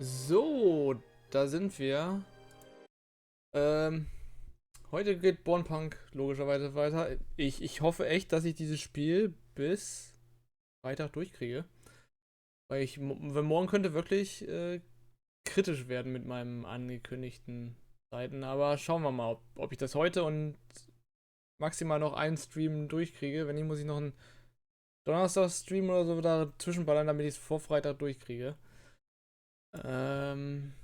So, da sind wir. Heute geht Bornpunk logischerweise weiter. Ich hoffe echt, dass ich dieses Spiel bis Freitag durchkriege. Weil weil morgen könnte wirklich kritisch werden mit meinem angekündigten Zeiten. Aber schauen wir mal, ob ich das heute und maximal noch einen Stream durchkriege. Wenn nicht, muss ich noch einen Donnerstag-Stream oder so dazwischen ballern, damit ich es vor Freitag durchkriege. Ähm.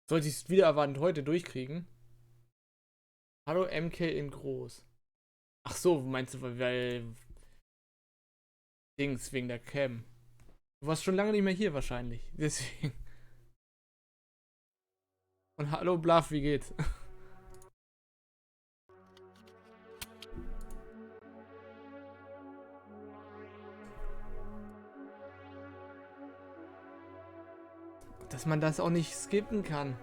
Sollte ich es wieder erwartend heute durchkriegen? Hallo MK in groß. Ach so, meinst du, weil Dings wegen der Cam. Du warst schon lange nicht mehr hier wahrscheinlich. Deswegen. Und hallo Bluff, wie geht's? Dass man das auch nicht skippen kann.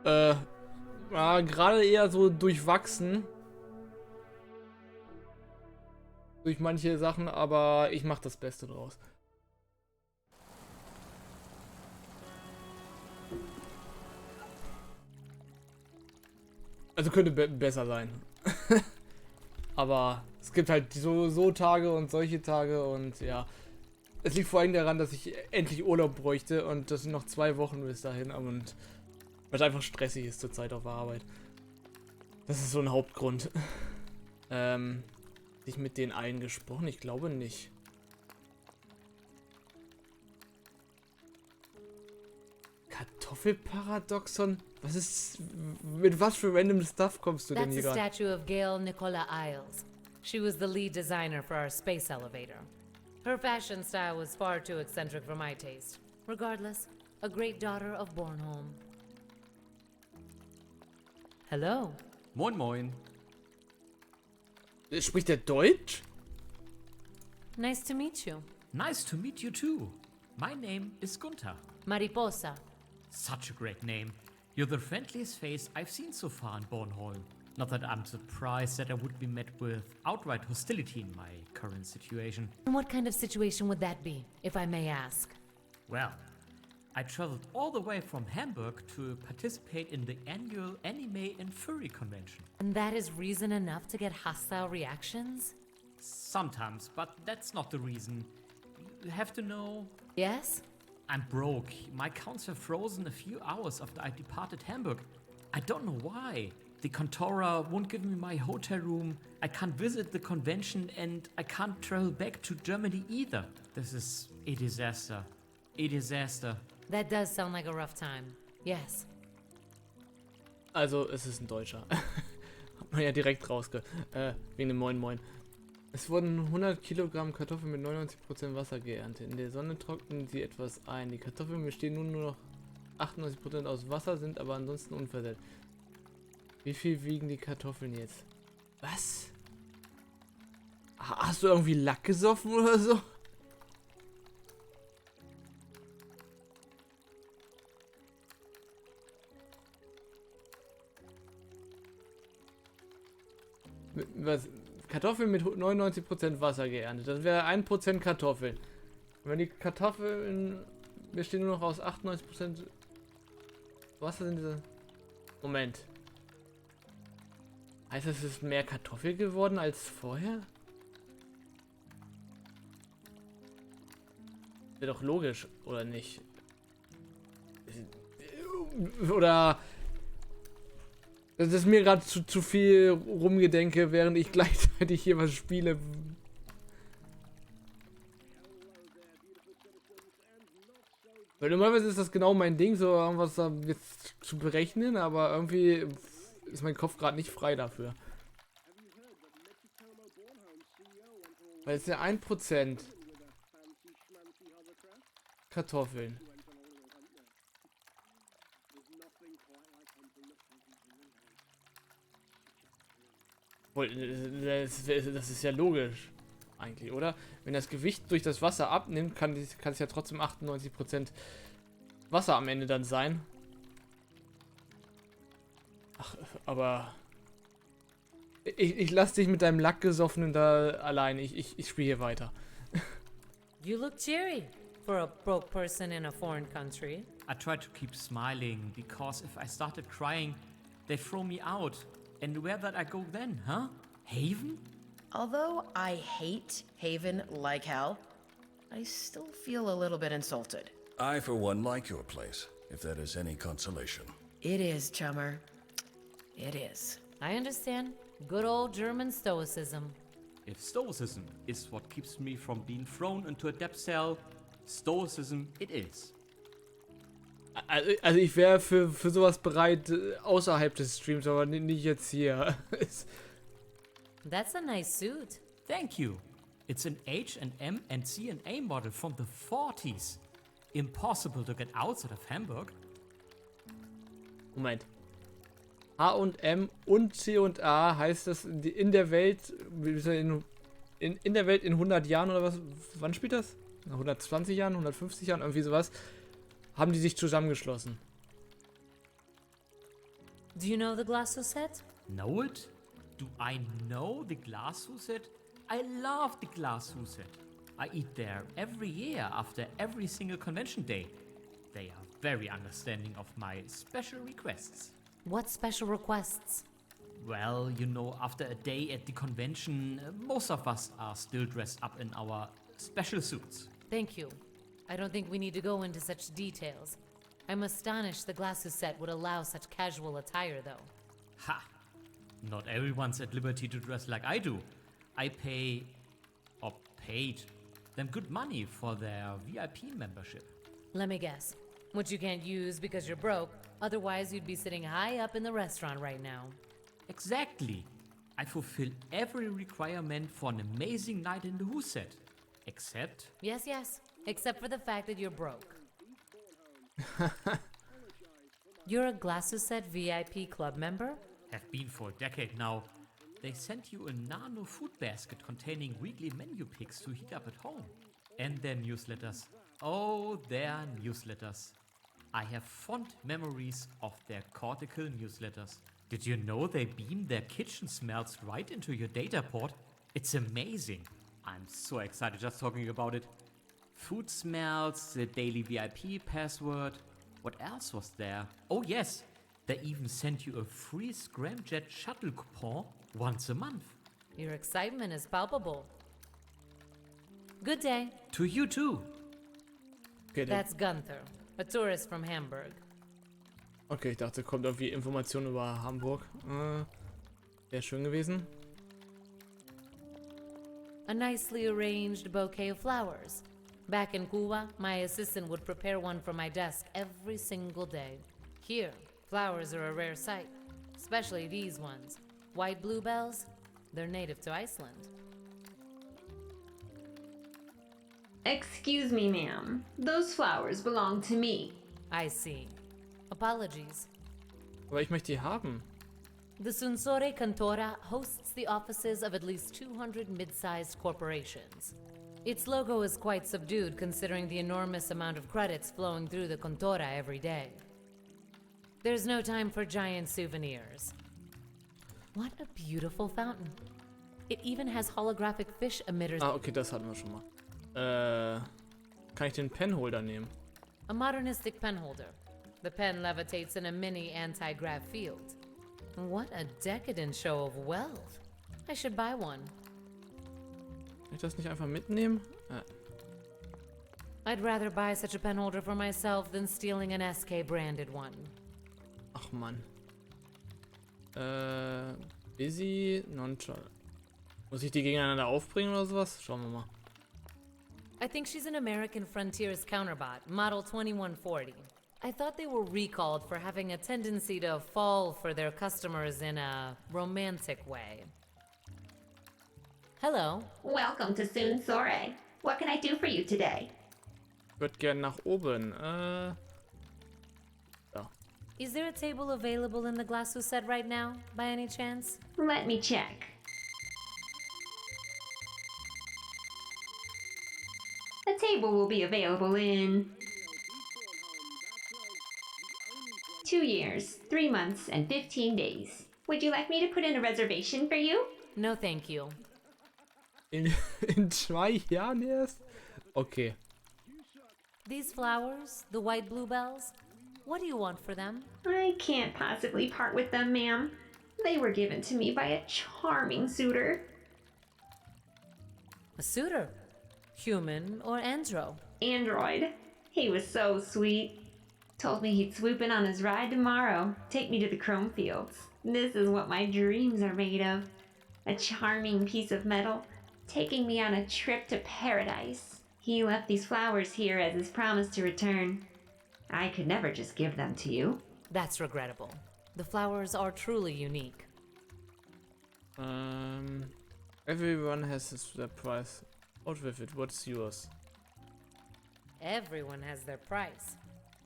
Gerade eher so durchwachsen. Durch manche Sachen, aber ich mach das Beste draus. Also könnte besser sein. Aber es gibt halt so Tage und solche Tage und ja. Es liegt vor allem daran, dass ich endlich Urlaub bräuchte und das sind noch 2 Wochen bis dahin und weil es einfach stressig ist zur Zeit auf der Arbeit. Das ist so ein Hauptgrund. Ich mit denen allen gesprochen? Ich glaube nicht. Kartoffelparadoxon? Was ist. Mit was für random Stuff kommst du denn hier That's a gerade? statue of Gail Nicola Isles. She was the lead designer for our space elevator. Her fashion style was far too eccentric for my taste. Regardless, a great daughter of Bornholm. Hello. Moin moin. Spricht der Deutsch? Nice to meet you. Nice to meet you too. My name is Gunther. Mariposa. Such a great name. You're the friendliest face I've seen so far in Bornholm. Not that I'm surprised that I would be met with outright hostility in my current situation. And what kind of situation would that be, if I may ask? Well, I traveled all the way from Hamburg to participate in the annual anime and furry convention. And that is reason enough to get hostile reactions? Sometimes, but that's not the reason. You have to know, Yes? I'm broke. My accounts have frozen a few hours after I departed Hamburg. I don't know why. The Contora won't give me my hotel room, I can't visit the convention, and I can't travel back to Germany either. This is a disaster. A disaster. That does sound like a rough time. Yes. Also, es ist ein Deutscher. Hat man ja direkt rausge... wegen dem Moin Moin. Es wurden 100 Kilogramm Kartoffeln mit 99% Wasser geerntet. In der Sonne trocknen sie etwas ein. Die Kartoffeln bestehen nun nur noch 98% aus Wasser, sind aber ansonsten unversehrt. Wie viel wiegen die Kartoffeln jetzt? Was? Hast du irgendwie Lack gesoffen oder so? Was? Kartoffeln mit 99% Wasser geerntet. Das wäre 1% Kartoffeln. Und wenn die Kartoffeln bestehen nur noch aus 98% Wasser, sind diese... Moment. Heißt das, es ist mehr Kartoffel geworden als vorher? Wäre doch logisch, oder nicht? Oder... Das ist mir gerade zu viel rumgedenke, während ich gleichzeitig hier was spiele. Weil normalerweise ist das genau mein Ding, so irgendwas da jetzt zu berechnen, aber irgendwie ist mein Kopf gerade nicht frei dafür. Weil es ja 1% Kartoffeln. Das ist ja logisch, eigentlich, oder? Wenn das Gewicht durch das Wasser abnimmt, kann es ja trotzdem 98% Wasser am Ende dann sein. Ach, aber... Ich lass dich mit deinem Lackgesoffenen da allein. Ich spiele hier weiter. You look cheery. for a broke person in a foreign country. I try to keep smiling because if I started crying, they throw me out. And where did I go then, huh? Haven? Although I hate Haven like hell, I still feel a little bit insulted. I, for one, like your place, if that is any consolation. It is, Chummer. It is. I understand. Good old German stoicism. If stoicism is what keeps me from being thrown into a depth cell, stoicism it is. Also ich wäre für sowas bereit außerhalb des Streams, aber nicht jetzt hier. That's a nice suit. Thank you. It's an H&M and C&A model from the 40s. Impossible to get outside of Hamburg. Moment. H&M und C&A heißt das in der Welt, in der Welt in 100 Jahren oder was? Wann spielt das? In 120 Jahren, 150 Jahren, irgendwie sowas. Haben die sich zusammengeschlossen. Do you know the Glasso set? Know it? Do I know the Glashhuset? I love the Glashhuset. I eat there every year after every single convention day. They are very understanding of my special requests. What special requests? Well, you know, after a day at the convention, most of us are still dressed up in our special suits. Thank you. I don't think we need to go into such details. I'm astonished the Glasso set would allow such casual attire, though. Ha! Not everyone's at liberty to dress like I do. I paid them good money for their VIP membership. Let me guess. Which you can't use because you're broke, otherwise you'd be sitting high up in the restaurant right now. Exactly. I fulfill every requirement for an amazing night in the Who set. Except... Yes, except for the fact that you're broke. You're a Glasso set VIP club member? Have been for a decade now. They sent you a nano food basket containing weekly menu picks to heat up at home. And their newsletters. Oh, their newsletters. I have fond memories of their cortical newsletters. Did you know they beam their kitchen smells right into your data port? It's amazing. I'm so excited just talking about it. Food smells, the daily VIP password. What else was there? Oh yes, they even sent you a free scramjet shuttle coupon once a month. Your excitement is palpable. Good day. To you too. Okay, That's Gunther, a tourist from Hamburg. okay, ich dachte, kommt irgendwie Informationen über Hamburg. Wäre schön gewesen. A nicely arranged bouquet of flowers. Back in Cuba, my assistant would prepare one for my desk every single day. Here, flowers are a rare sight, especially these ones. White bluebells, they're native to Iceland. Excuse me, ma'am. Those flowers belong to me. I see. Apologies. Aber ich möchte die haben. The Sunsore Cantora hosts the offices of at least 200 mid-sized corporations. Its logo is quite subdued considering the enormous amount of credits flowing through the Cantora every day. There's no time for giant souvenirs. What a beautiful fountain. It even has holographic fish emitters. Ah, okay, das hatten wir schon mal. Kann ich den Penholder nehmen? A modernistic penholder. The pen levitates in a mini anti-grav field. What a decadent show of wealth. I should buy one. Kann ich das nicht einfach mitnehmen? I'd rather buy such a penholder for myself than stealing an SK branded one. Ach Mann. Busy, nonchalant. Muss ich die gegeneinander aufbringen oder sowas? Schauen wir mal. I think she's an American Frontiers counterbot, model 2140. I thought they were recalled for having a tendency to fall for their customers in a romantic way. Hello. Welcome to Sunsore. What can I do for you today? Ich würde gerne nach oben. Is there a table available in the Glasso set right now, by any chance? Let me check. The table will be available in 2 years, 3 months, and 15 days. Would you like me to put in a reservation for you? No, thank you. In 2 Jahren erst? Okay. These flowers, the white bluebells, what do you want for them? I can't possibly part with them, ma'am. They were given to me by a charming suitor. A suitor? Human or andro? Android. He was so sweet. Told me he'd swoop in on his ride tomorrow, take me to the chrome fields. This is what my dreams are made of. A charming piece of metal, taking me on a trip to paradise. He left these flowers here as his promise to return. I could never just give them to you. That's regrettable. The flowers are truly unique. Everyone has their price. Out with it. What's yours? Everyone has their price.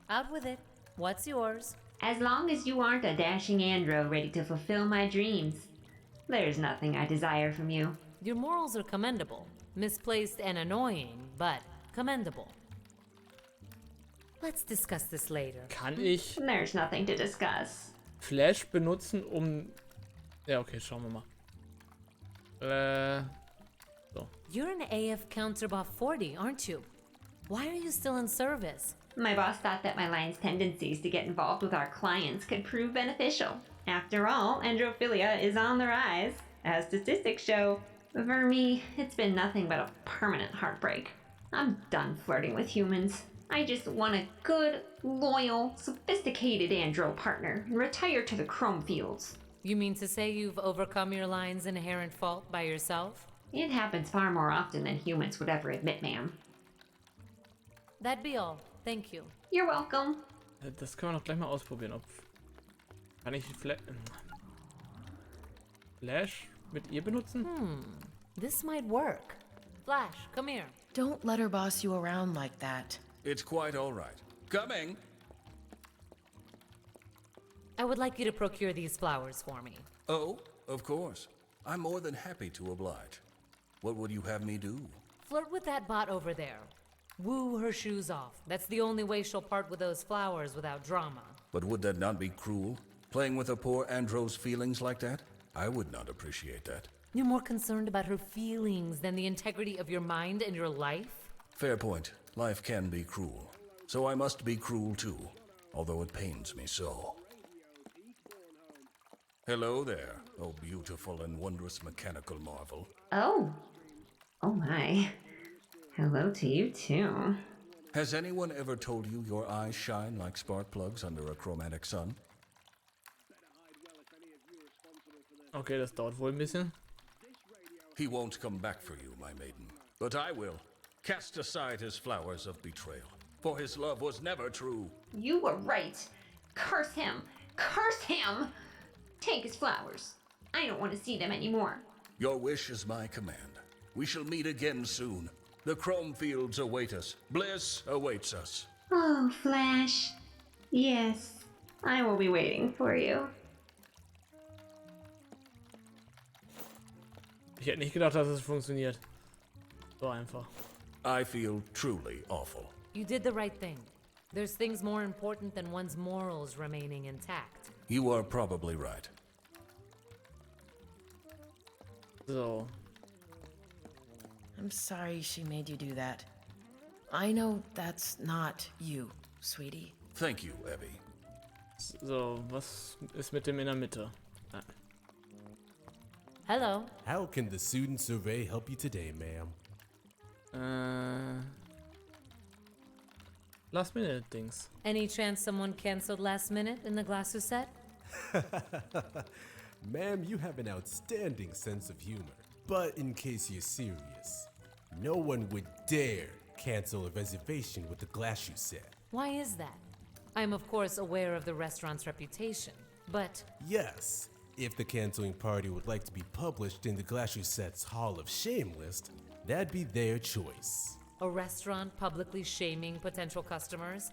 Out with it. What's yours? As long as you aren't a dashing andro ready to fulfill my dreams, there's nothing I desire from you. Your morals are commendable. Misplaced and annoying, but commendable. Let's discuss this later. Kann ich There's nothing to discuss. Flash benutzen, um... Ja, okay, schauen wir mal. You're an AF counterbuff 40, aren't you? Why are you still in service? My boss thought that my line's tendencies to get involved with our clients could prove beneficial. After all, androphilia is on the rise, as statistics show. For me, it's been nothing but a permanent heartbreak. I'm done flirting with humans. I just want a good, loyal, sophisticated andro partner and retire to the chrome fields. You mean to say you've overcome your line's inherent fault by yourself? It happens far more often than humans would ever admit, ma'am. That'd be all. Thank you. You're welcome. Das können wir noch gleich mal ausprobieren. Kann ich Flash mit ihr benutzen? This might work. Flash, come here. Don't let her boss you around like that. It's quite all right. Coming! I would like you to procure these flowers for me. Oh, of course. I'm more than happy to oblige. What would you have me do? Flirt with that bot over there. Woo her shoes off. That's the only way she'll part with those flowers without drama. But would that not be cruel? Playing with a poor andro's feelings like that? I would not appreciate that. You're more concerned about her feelings than the integrity of your mind and your life? Fair point. Life can be cruel. So I must be cruel too, although it pains me so. Hello there, oh beautiful and wondrous mechanical marvel. Oh. Oh my. Hello to you too. Has anyone ever told you your eyes shine like spark plugs under a chromatic sun? Okay, das dauert wohl ein bisschen. He won't come back for you, my maiden. But I will. Cast aside his flowers of betrayal, for his love was never true. You were right. Curse him. Curse him. Take his flowers. I don't want to see them anymore. Your wish is my command. We shall meet again soon. The chrome fields await us. Bliss awaits us. Oh, Flash. Yes, I will be waiting for you. Ich hätte nicht gedacht, dass es funktioniert. So einfach. I feel truly awful. You did the right thing. There's things more important than one's morals remaining intact. You are probably right. So. I'm sorry she made you do that. I know that's not you, sweetie. Thank you, Abby. So, was ist mit dem in der Mitte? Ah. Hello. How can the student survey help you today, ma'am? Last minute Dings. Any chance someone canceled last minute in the Glassu set? Ma'am, you have an outstanding sense of humor. But in case you're serious, no one would dare cancel a reservation with the glass you set. Why is that? I'm of course aware of the restaurant's reputation, but Yes, if the canceling party would like to be published in the Glashuset's Hall of Shame list, that'd be their choice. a restaurant publicly shaming potential customers?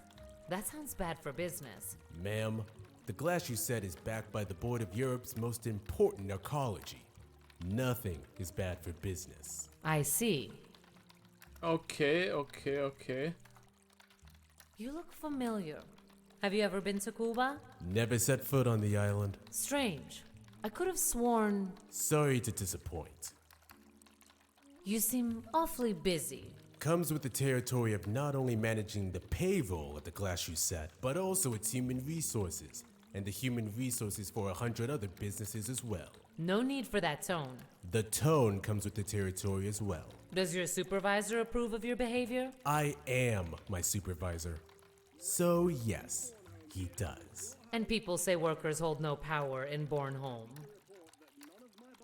That sounds bad for business. Ma'am, the Glashuset is backed by the Board of Europe's most important narcology. Nothing is bad for business. I see. Okay, okay, okay. You look familiar. Have you ever been to Cuba? Never set foot on the island. Strange. I could have sworn Sorry to disappoint. you seem awfully busy. comes with the territory of not only managing the payroll of the glass shoe set, but also its human resources, and the human resources for 100 other businesses as well. No need for that tone. The tone comes with the territory as well. Does your supervisor approve of your behavior? I am my supervisor. So yes, he does. And people say workers hold no power in Bornholm.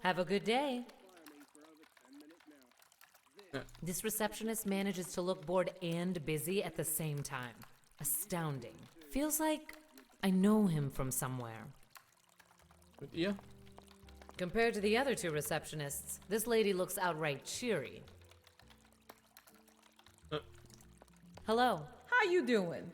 Have a good day. This receptionist manages to look bored and busy at the same time. Astounding. Feels like I know him from somewhere. Mit ihr? Compared to the other two receptionists, this lady looks outright cheery. Hello. How you doing?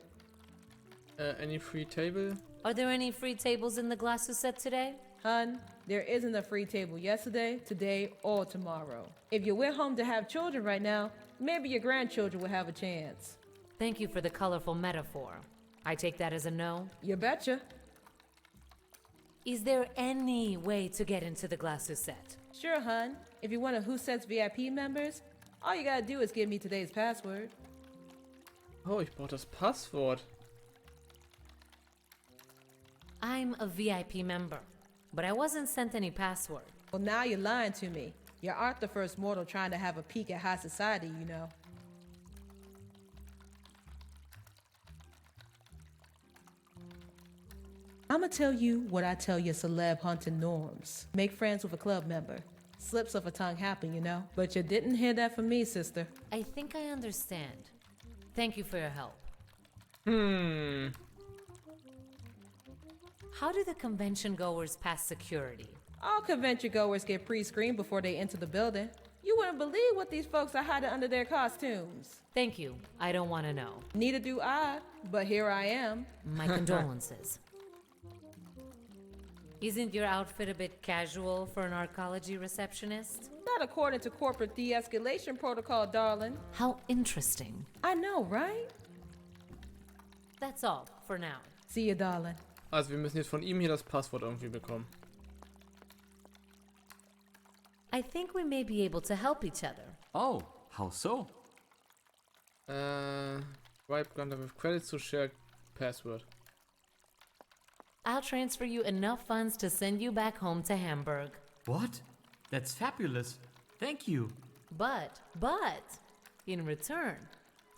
Any free table? Are there any free tables in the Glasses set today? Hun, there isn't a free table yesterday, today, or tomorrow. If you went home to have children right now, maybe your grandchildren will have a chance. Thank you for the colorful metaphor. I take that as a no. You betcha. Is there any way to get into the Glasses set? Sure, hun. If you're one of Who Set's VIP members, all you gotta do is give me today's password. Oh, ich brauche das Passwort. I'm a VIP member, but I wasn't sent any password. Well, now you're lying to me. You aren't the first mortal trying to have a peek at high society, you know. I'ma tell you what I tell your celeb hunting norms. Make friends with a club member. Slips of a tongue happen, you know. But you didn't hear that from me, sister. I think I understand. Thank you for your help. How do the convention goers pass security? All convention goers get pre-screened before they enter the building. You wouldn't believe what these folks are hiding under their costumes. Thank you. I don't want to know. Neither do I, but here I am. My condolences. Isn't your outfit a bit casual for an arcology receptionist? Not according to corporate de-escalation protocol, darling. How interesting. I know, right? That's all for now. See you, darling. Also wir müssen jetzt von ihm hier das Passwort irgendwie bekommen. I think we may be able to help each other. Oh, how so? Swipe granted with credits to share password. I'll transfer you enough funds to send you back home to Hamburg. What? That's fabulous. Thank you. But, in return,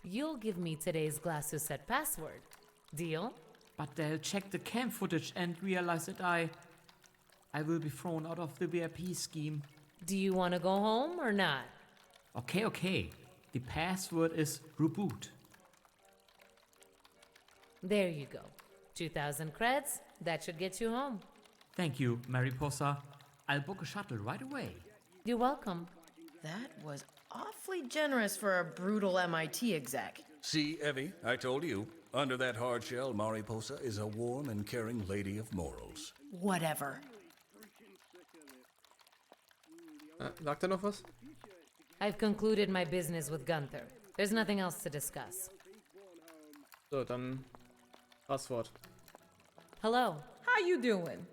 you'll give me today's Glasses set password. Deal? But they'll check the cam footage and realize that I will be thrown out of the VIP scheme. Do you want to go home or not? Okay. The password is reboot. There you go. 2,000 creds, that should get you home. Thank you, Mariposa. I'll book a shuttle right away. You're welcome. That was awfully generous for a brutal MIT exec. See, Evie, I told you. Under that hard shell, Mariposa is a warm and caring lady of morals. Whatever. Sagt er noch was? I've concluded my business with Gunther. There's nothing else to discuss. So, dann Passwort. Hello. How you doing?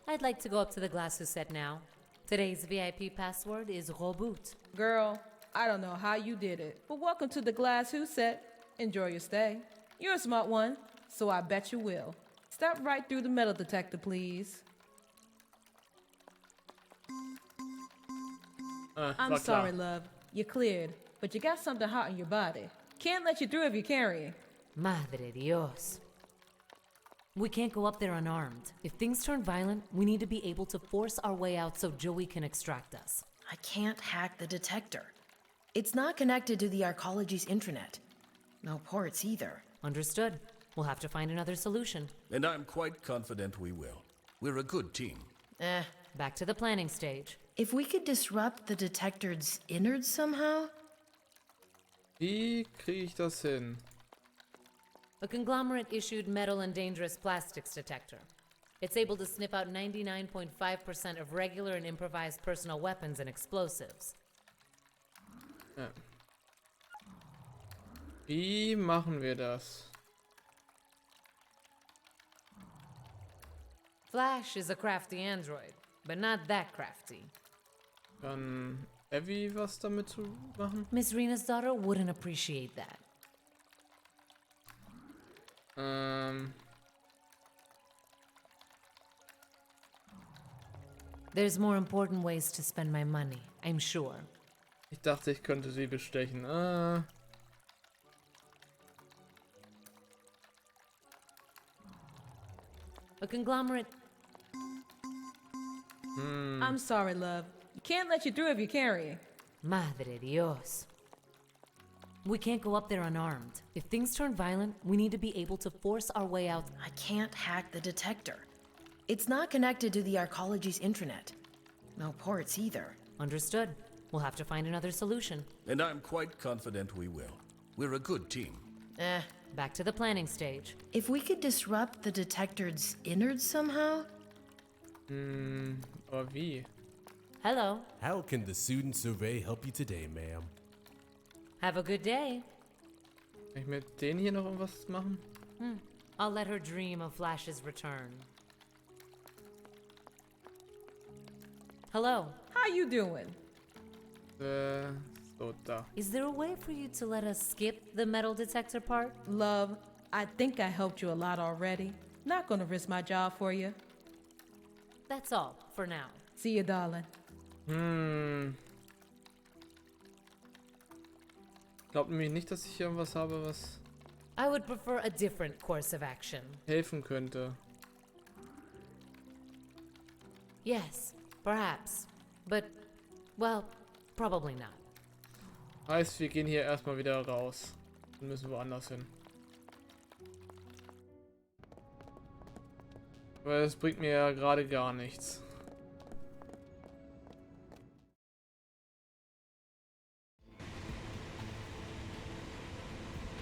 I'd like to go up to the Glasses set now. Today's VIP password is reboot. Girl, I don't know how you did it, but welcome to the Glass Who Set. Enjoy your stay. You're a smart one, so I bet you will. Step right through the metal detector, please. I'm war sorry, klar. love. You're cleared, but you got something hot in your body. Can't let you through if you're carrying. Madre Dios. We can't go up there unarmed. If things turn violent, we need to be able to force our way out so Joey can extract us. I can't hack the detector. It's not connected to the arcology's intranet. No ports either. Understood. We'll have to find another solution. And I'm quite confident we will. We're a good team. Back to the planning stage. If we could disrupt the detector's innards somehow? Wie kriege ich das hin? A conglomerate-issued metal and dangerous plastics detector. It's able to sniff out 99.5% of regular and improvised personal weapons and explosives. Ja. Wie machen wir das? Flash is a crafty android, but not that crafty. Dann Abby was damit zu machen? Miss Rena's daughter wouldn't appreciate that. There's more important ways to spend my money, I'm sure. Ich dachte, ich könnte sie bestechen. A conglomerate. I'm sorry, love. You can't let you through if you're carrying. Madre Dios. We can't go up there unarmed. If things turn violent, we need to be able to force our way out. I can't hack the detector. It's not connected to the Arcology's intranet. No ports either. Understood. We'll have to find another solution. And I'm quite confident we will. We're a good team. Back to the planning stage. If we could disrupt the detector's innards somehow? Aber wie? Hello. How can the student survey help you today, ma'am? Have a good day. Kann ich mit denen hier noch irgendwas machen? I'll let her dream of Flash's return. Hello. How you doing? So da. Is there a way for you to let us skip the metal detector part? Love, I think I helped you a lot already. Not gonna risk my job for you. That's all for now. See you, darling. Glaubt nämlich nicht, dass ich hier irgendwas habe, was I would prefer a different course of action. helfen könnte. Yes, perhaps. But, well, probably not. Heißt, wir gehen hier erstmal wieder raus. Dann müssen wir woanders hin. Weil das bringt mir ja gerade gar nichts.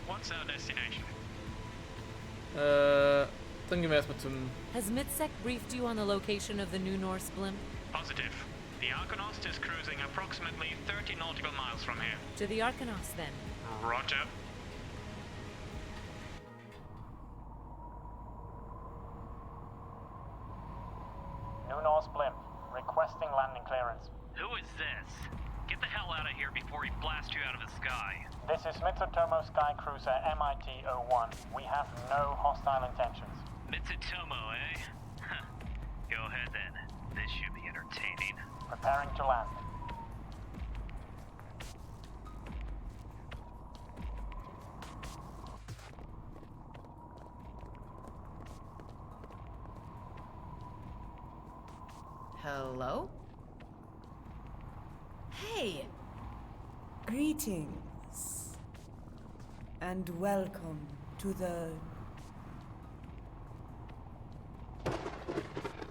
What's our destination? Dann gehen wir erstmal zum... Has Midsec briefed you on the location of the new Norse blimp? Positive. The Argonaut is cruising approximately 30 nautical miles from here. To the Arcanos, then. Roger. New Norse blimp. Requesting landing clearance. Who is this? Get the hell out of here before he blasts you out of the sky. This is Mitsutomo Sky Cruiser MIT-01. We have no hostile intentions. Mitsutomo, eh? Go ahead then. This should be entertaining. Preparing to land. Hello? Hey! Greetings and welcome to the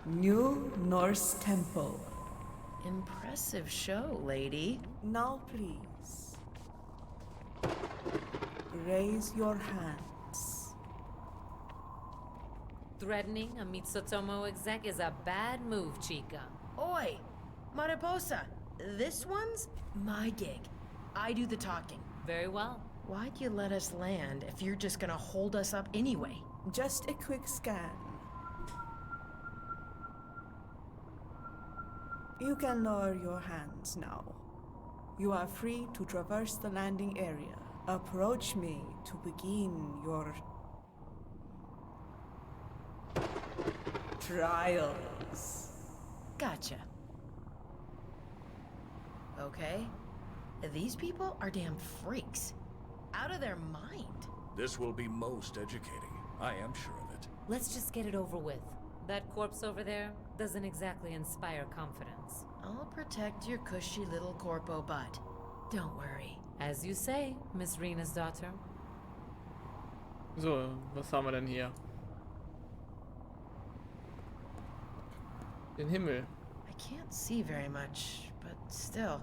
New Norse Temple. Impressive show, lady. Now please, raise your hands. Threatening a Mitsutomo exec is a bad move, Chica. Oi! Mariposa! This one's my gig. I do the talking. Very well. Why'd you let us land if you're just gonna hold us up anyway? Just a quick scan. You can lower your hands now. You are free to traverse the landing area. Approach me to begin your trials. Gotcha. Okay. These people are damn freaks. Out of their mind. This will be most educating. I am sure of it. Let's just get it over with. That corpse over there doesn't exactly inspire confidence. I'll protect your cushy little corpo butt. Don't worry. As you say, Miss Rena's daughter. So, was haben wir denn hier? Den Himmel. I can't see very much, but still,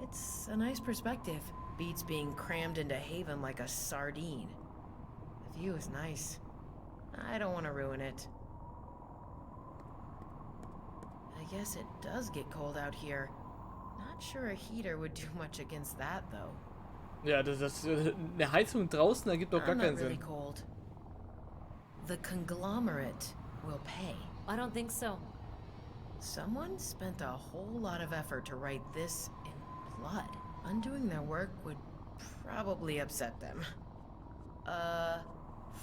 it's a nice perspective. Beats being crammed into Haven like a sardine. The view is nice. I don't want to ruin it. I guess it does get cold out here. Not sure a heater would do much against that, though. Ja, eine Heizung draußen ergibt doch gar I'm not keinen really Sinn. cold. The conglomerate will pay. I don't think so. Someone spent a whole lot of effort to write this in blood. Undoing their work would probably upset them.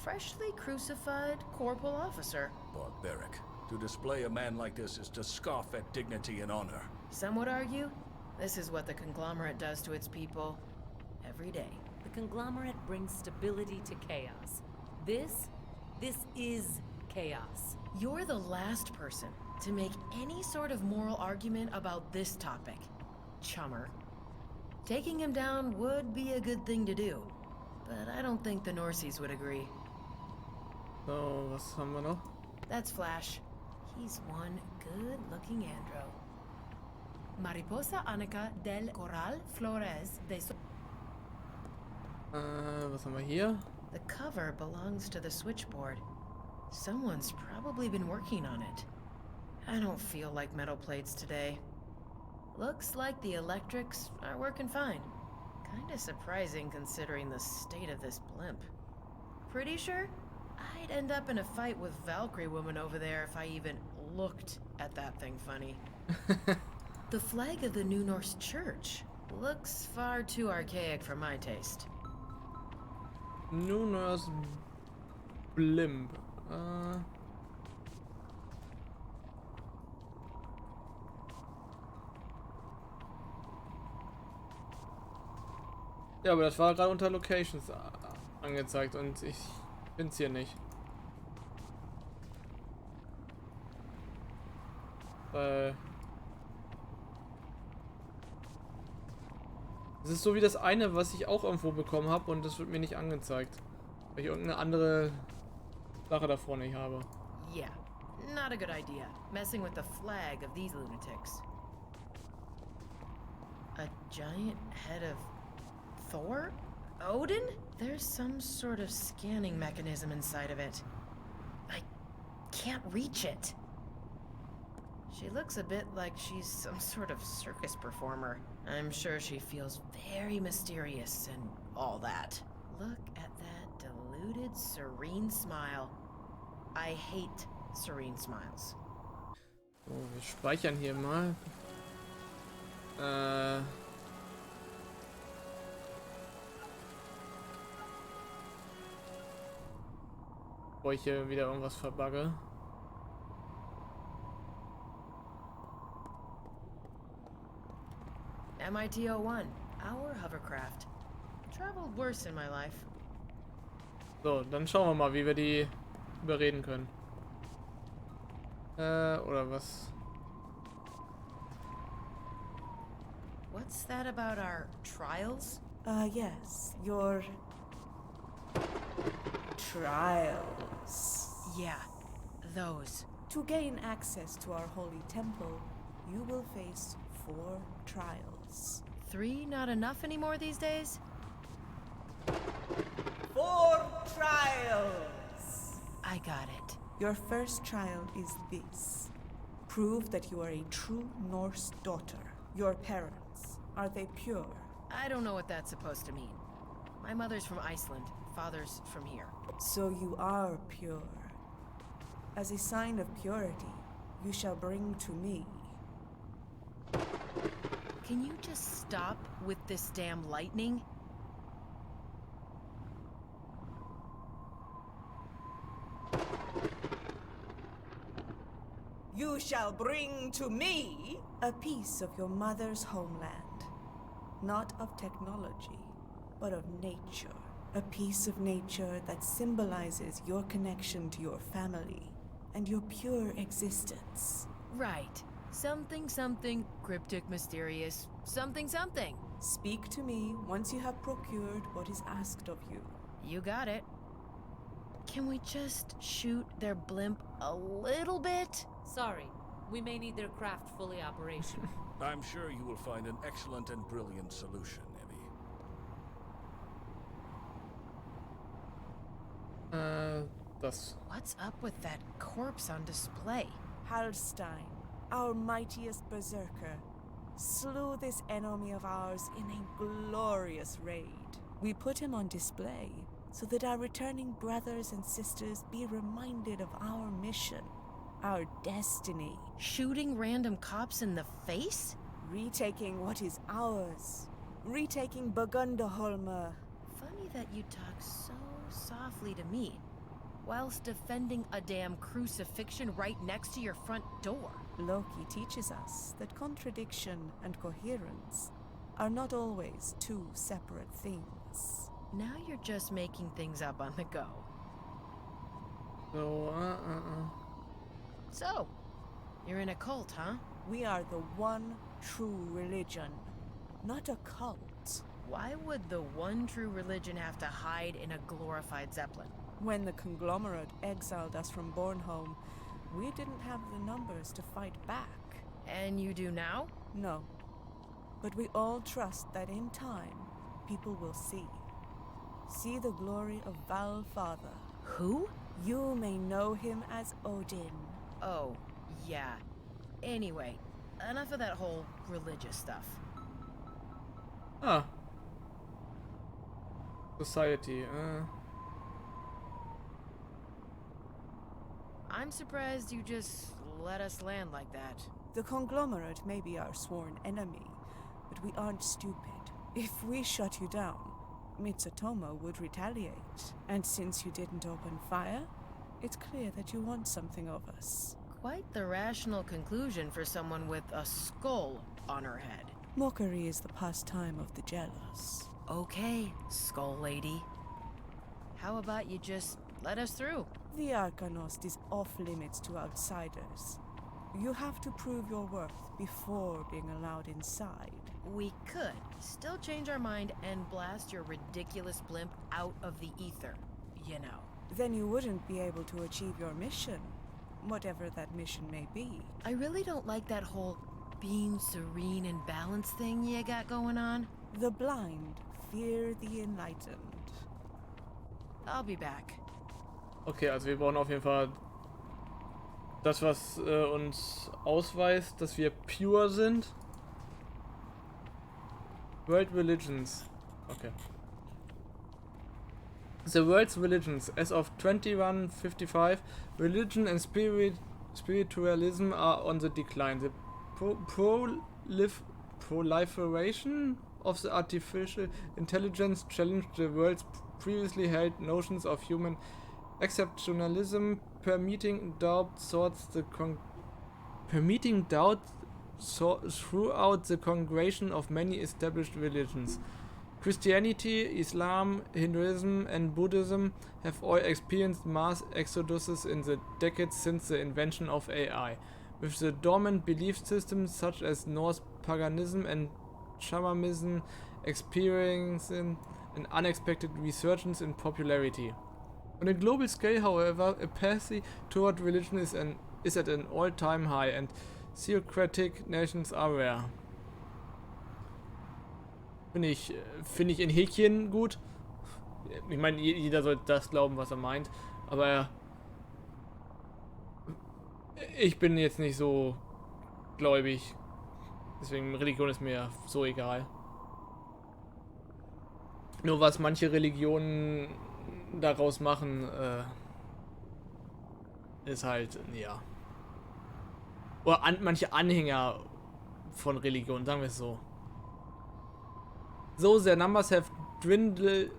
Freshly crucified corporal officer. Barbaric. To display a man like this is to scoff at dignity and honor. Some would argue this is what the conglomerate does to its people every day. The conglomerate brings stability to chaos. This is chaos. You're the last person to make any sort of moral argument about this topic, chummer. Taking him down would be a good thing to do, but I don't think the Norseys would agree. So, was haben wir noch? That's Flash. He's one good-looking andro. Mariposa Annika del Corral Flores de Was haben wir hier? The cover belongs to the switchboard. Someone's probably been working on it. I don't feel like metal plates today. Looks like the electrics are working fine. Kinda surprising considering the state of this blimp. Pretty sure I'd end up in a fight with Valkyrie woman over there if I even looked at that thing funny. The flag of the New Norse Church looks far too archaic for my taste. New Norse Blimp. Ja, aber das war gerade unter Locations angezeigt und ich finde es hier nicht. Weil es ist so wie das eine, was ich auch irgendwo bekommen habe und das wird mir nicht angezeigt. Weil ich irgendeine andere Sache davor nicht habe. Yeah, not a good idea. Messing with the flag of these lunatics. A giant head of Thor? Odin? There's some sort of scanning mechanism inside of it. I can't reach it. She looks a bit like she's some sort of circus performer. I'm sure she feels very mysterious and all that. Look at that deluded, serene smile. I hate serene smiles. So, wir speichern hier mal. Bevor ich hier wieder irgendwas verbugge. MIT-01, our hovercraft. Traveled worse in my life. So, dann schauen wir mal, wie wir die überreden können. Oder was? What's that about our trials? Yes, your trials. Yeah, those. To gain access to our holy temple, you will face 4 trials. 3 not enough anymore these days? 4 trials! I got it. Your first trial is this. Prove that you are a true Norse daughter. Your parents, are they pure? I don't know what that's supposed to mean. My mother's from Iceland, father's from here. So you are pure. As a sign of purity, you shall bring to me. Can you just stop with this damn lightning? You shall bring to me a piece of your mother's homeland. Not of technology, but of nature. A piece of nature that symbolizes your connection to your family and your pure existence. Right. Something, something, cryptic, mysterious, something, something. Speak to me once you have procured what is asked of you. You got it. Can we just shoot their blimp a little bit? Sorry, we may need their craft fully operational. I'm sure you will find an excellent and brilliant solution, Emmy. Das. What's up with that corpse on display? Halstein, our mightiest berserker, slew this enemy of ours in a glorious raid. We put him on display so that our returning brothers and sisters be reminded of our mission, our destiny. Shooting random cops in the face? Retaking what is ours. Retaking Burgunderholmer. Funny that you talk so softly to me, whilst defending a damn crucifixion right next to your front door. Loki teaches us that contradiction and coherence are not always two separate things. Now you're just making things up on the go. So, you're in a cult, huh? We are the one true religion, not a cult. Why would the one true religion have to hide in a glorified Zeppelin? When the conglomerate exiled us from Bornholm, we didn't have the numbers to fight back. And you do now? No. But we all trust that in time, people will see. See the glory of Valfather. Who? You may know him as Odin. Oh, yeah. Anyway, enough of that whole religious stuff. Ah. Society, I'm surprised you just let us land like that. The conglomerate may be our sworn enemy, but we aren't stupid. If we shut you down, Mitsutomo would retaliate. And since you didn't open fire, it's clear that you want something of us. Quite the rational conclusion for someone with a skull on her head. Mockery is the pastime of the jealous. Okay, skull lady. How about you just let us through? The Arcanost is off limits to outsiders. You have to prove your worth before being allowed inside. We could still change our mind and blast your ridiculous blimp out of the ether, you know. Then you wouldn't be able to achieve your mission, whatever that mission may be. I really don't like that whole being serene and balanced thing you got going on. The blind fear the enlightened. I'll be back. Okay, also wir brauchen auf jeden Fall das, was uns ausweist, dass wir pure sind. World Religions. Okay. The world's religions. As of 2155, religion and spiritualism are on the decline. The proliferation of the artificial intelligence challenged the world's previously held notions of human exceptionalism, permitting doubt throughout the congregation of many established religions. Christianity, Islam, Hinduism, and Buddhism have all experienced mass exoduses in the decades since the invention of AI, with the dormant belief systems such as Norse paganism and shamanism experiencing an unexpected resurgence in popularity. On a global scale, however, apathy toward religion is at an all-time high, and theocratic nations are rare. Finde ich in Häkchen gut. Ich meine, jeder sollte das glauben, was er meint, aber ich bin jetzt nicht so gläubig. Deswegen Religion ist mir so egal. Nur was manche Religionen daraus machen, ist halt, ja. Oder manche Anhänger von Religion, sagen wir es so. So, their numbers have dwindled,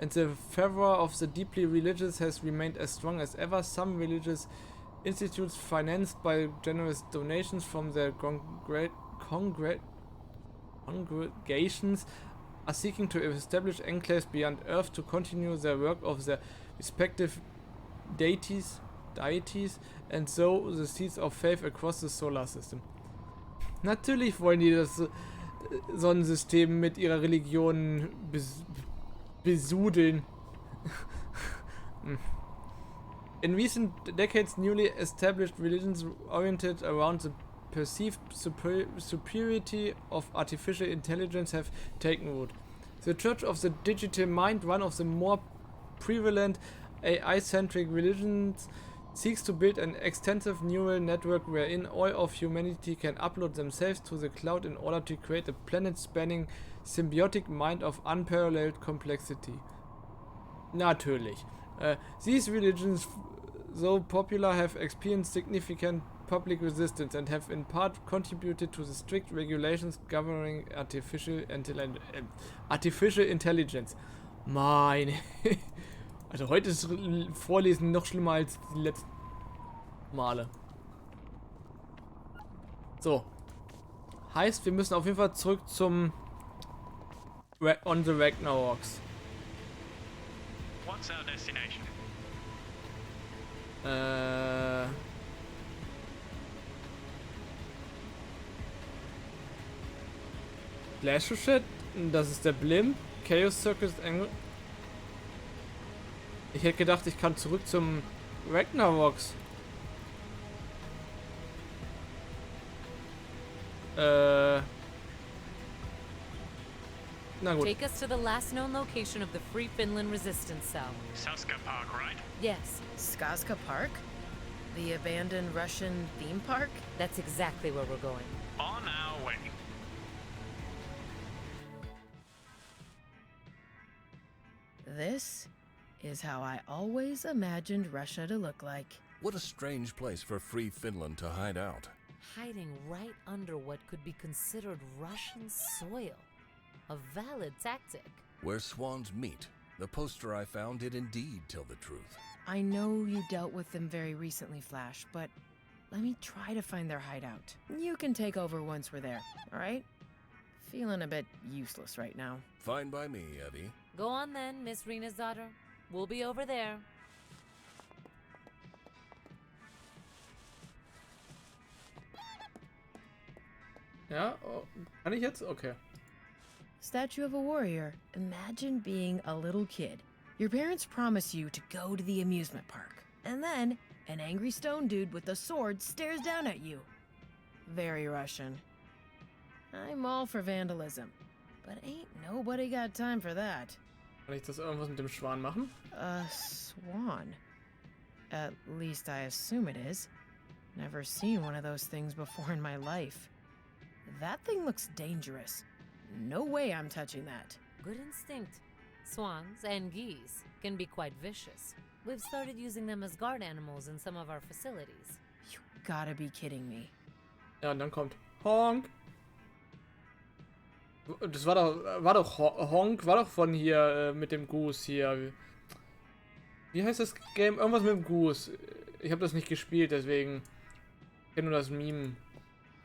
and the fervor of the deeply religious has remained as strong as ever. Some religious institutes, financed by generous donations from their congregations, are seeking to establish enclaves beyond Earth to continue their work of their respective deities, and sow the seeds of faith across the solar system. Natürlich wollen die das Sonnensystem mit ihrer Religion besudeln. In recent decades, newly established religions oriented around the perceived superiority of artificial intelligence have taken root. The Church of the Digital Mind, one of the more prevalent AI-centric religions, seeks to build an extensive neural network wherein all of humanity can upload themselves to the cloud in order to create a planet-spanning symbiotic mind of unparalleled complexity. Natürlich. These religions, though popular, have experienced significant public resistance and have in part contributed to the strict regulations governing artificial intelligence. Meine. Also heute ist Vorlesen noch schlimmer als die letzten Male. So. Heißt, wir müssen auf jeden Fall zurück zum On the Ragnaroks. What's our destination? Glacier, das ist der Blimp. Chaos Circus Engel. Ich hätte gedacht, ich kann zurück zum Ragnaroks. Na gut. Take us to the last known location of the Free Finland resistance cell. Saska Park, right? Yes, Skazka Park? The abandoned Russian theme park? that's exactly where we're going. On our way. This is how I always imagined Russia to look like. What a strange place for free Finland to hide out. Hiding right under what could be considered Russian soil. A valid tactic. Where swans meet. The poster I found did indeed tell the truth. I know you dealt with them very recently, Flash, but let me try to find their hideout. You can take over once we're there, alright? Feeling a bit useless right now. Fine by me, Evie. Go on then, Miss Rena's daughter. We'll be over there. Ja, oh, kann ich jetzt? Okay. Statue of a warrior. Imagine being a little kid. Your parents promise you to go to the amusement park. And then, an angry stone dude with a sword stares down at you. Very Russian. I'm all for vandalism. But ain't nobody got time for that. Kann ich das irgendwas mit dem Schwan machen? A swan. At least I assume it is. Never seen one of those things before in my life. That thing looks dangerous. No way I'm touching that. Good instinct. Swans and geese can be quite vicious. We've started using them as guard animals in some of our facilities. You gotta be kidding me. Ja, und dann kommt Honk. Das war doch Honk, war doch von hier mit dem Goose hier. Wie heißt das Game? Irgendwas mit dem Goose. Ich habe das nicht gespielt, deswegen kenne nur das Meme.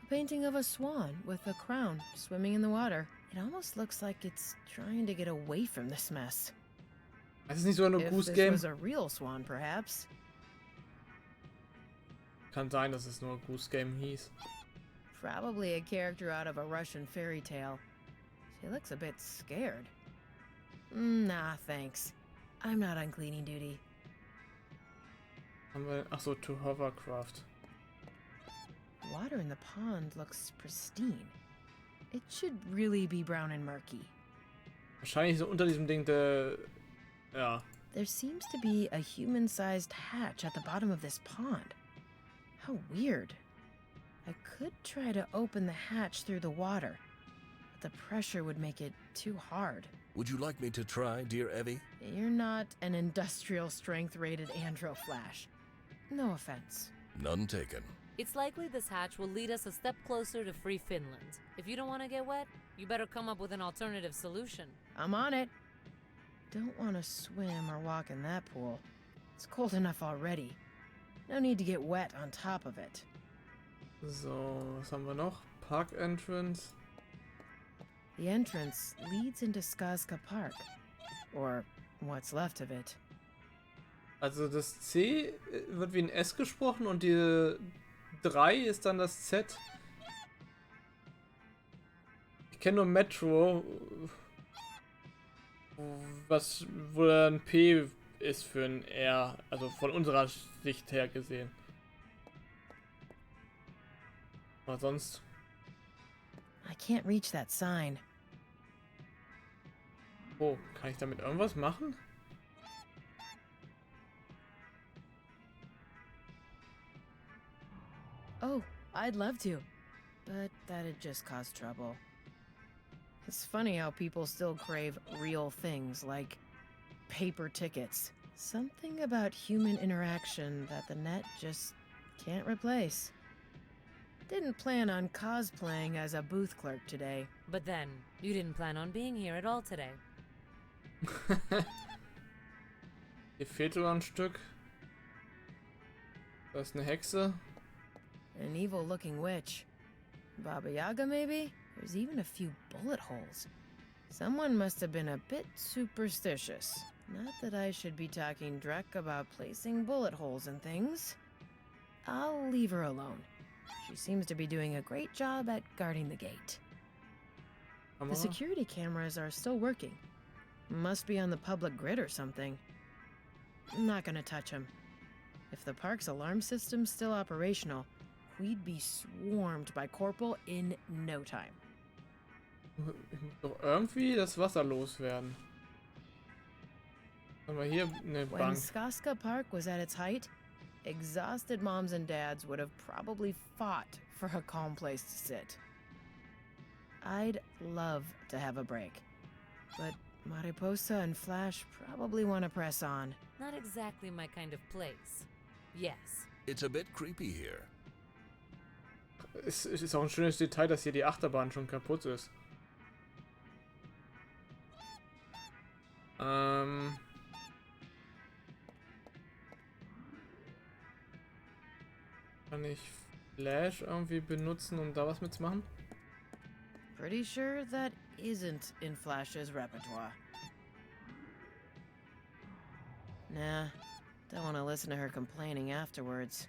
A painting of a swan with a crown swimming in the water. It almost looks like it's trying to get away from this mess. Das ist nicht so ein If Goose this Game. was a real swan, perhaps. Kann sein, dass es nur Goose Game hieß. Probably a character out of a Russian fairy tale. She looks a bit scared. Nah, thanks. I'm not on cleaning duty. Haben wir, ach so, to hovercraft. Water in the pond looks pristine. It should really be brown and murky. Wahrscheinlich so unter diesem Ding der, ja. There seems to be a human-sized hatch at the bottom of this pond. How weird. I could try to open the hatch through the water, but the pressure would make it too hard. Would you like me to try, dear Evie? You're not an industrial strength-rated Andro Flash. No offense. None taken. It's likely this hatch will lead us a step closer to Free Finland. If you don't want to get wet, you better come up with an alternative solution. I'm on it. Don't want to swim or walk in that pool. It's cold enough already. No need to get wet on top of it. So, was haben wir noch? Park Entrance. The entrance leads into Skazka Park. Or what's left of it. Also das C wird wie ein S gesprochen und die 3 ist dann das Z. Ich kenne nur Metro, wo ein P ist für ein R, also von unserer Sicht her gesehen. Aber sonst. I can't reach that sign. Oh, kann ich damit irgendwas machen? Oh, I'd love to. But that'd just cause trouble. It's funny how people still crave real things like paper tickets. Something about human interaction that the net just can't replace. Didn't plan on cosplaying as a booth clerk today. But then, you didn't plan on being here at all today. Hier fehlt sogar ein Stück. Da ist eine Hexe. An evil-looking witch. Baba Yaga, maybe? There's even a few bullet holes. Someone must have been a bit superstitious. Not that I should be talking Drek about placing bullet holes in things. I'll leave her alone. She seems to be doing a great job at guarding the gate. The security cameras are still working. Must be on the public grid or something. I'm not gonna touch them. If the park's alarm system's still operational, we'd be swarmed by Corporal in no time. Ich muss doch irgendwie das Wasser loswerden. Haben wir hier eine When Bank. Skaska Park was at its height, exhausted moms and dads would have probably fought for a calm place to sit. I'd love to have a break, but Mariposa and Flash probably want to press on. Not exactly my kind of place. Yes. It's a bit creepy here. Es ist auch ein schönes Detail, dass hier die Achterbahn schon kaputt ist. Kann ich Flash irgendwie benutzen, um da was mitzumachen? Pretty sure that isn't in Flash's repertoire. Nah, don't want to listen to her complaining afterwards.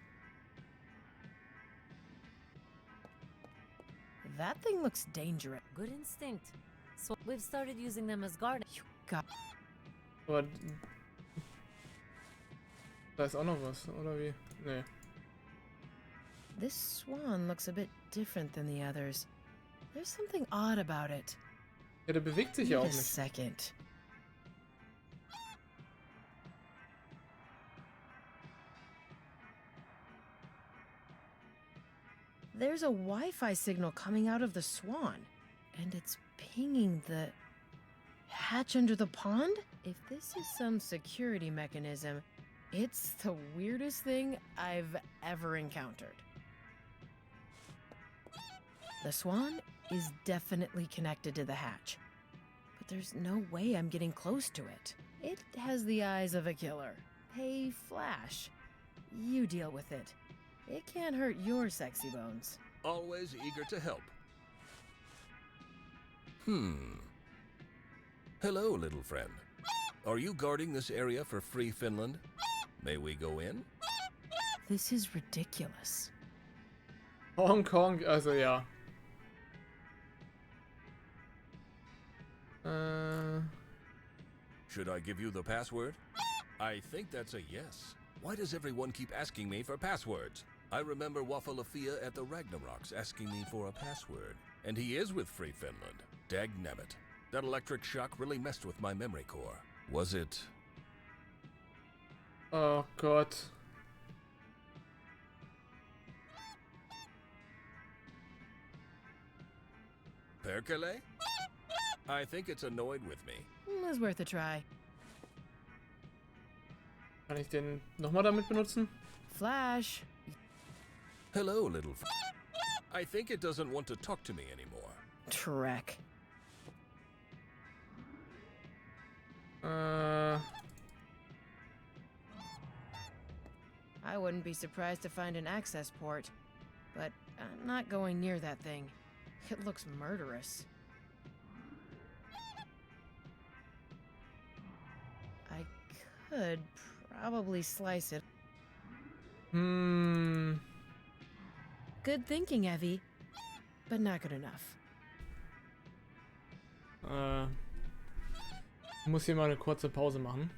That thing looks dangerous. Good instinct. So we've started using them as guard. You got Aber da ist auch noch was, oder wie? Nee. This swan looks a bit different than the others. There's something odd about it. Ja, der bewegt sich ja Wait auch a nicht. second. There's a Wi-Fi signal coming out of the swan, and it's pinging the hatch under the pond? If this is some security mechanism, it's the weirdest thing I've ever encountered. The swan is definitely connected to the hatch, but there's no way I'm getting close to it. It has the eyes of a killer. Hey, Flash, you deal with it. It can't hurt your sexy bones. Always eager to help. Hello, little friend. Are you guarding this area for Free Finland? May we go in? This is ridiculous. Hong Kong, also ja. Should I give you the password? I think that's a yes. Why does everyone keep asking me for passwords? I remember Waffalafia at the Ragnaroks asking me for a password. And he is with Free Finland. Dagnabbit. That electric shock really messed with my memory core. Was it... Oh Gott. Perkele? I think it's annoyed with me. It was worth a try. Kann ich den nochmal damit benutzen? Flash. Hello, little I think it doesn't want to talk to me anymore. Trek. I wouldn't be surprised to find an access port, but I'm not going near that thing. It looks murderous. I could probably slice it. Good thinking, Evie, but not good enough. Ich muss hier mal eine kurze Pause machen.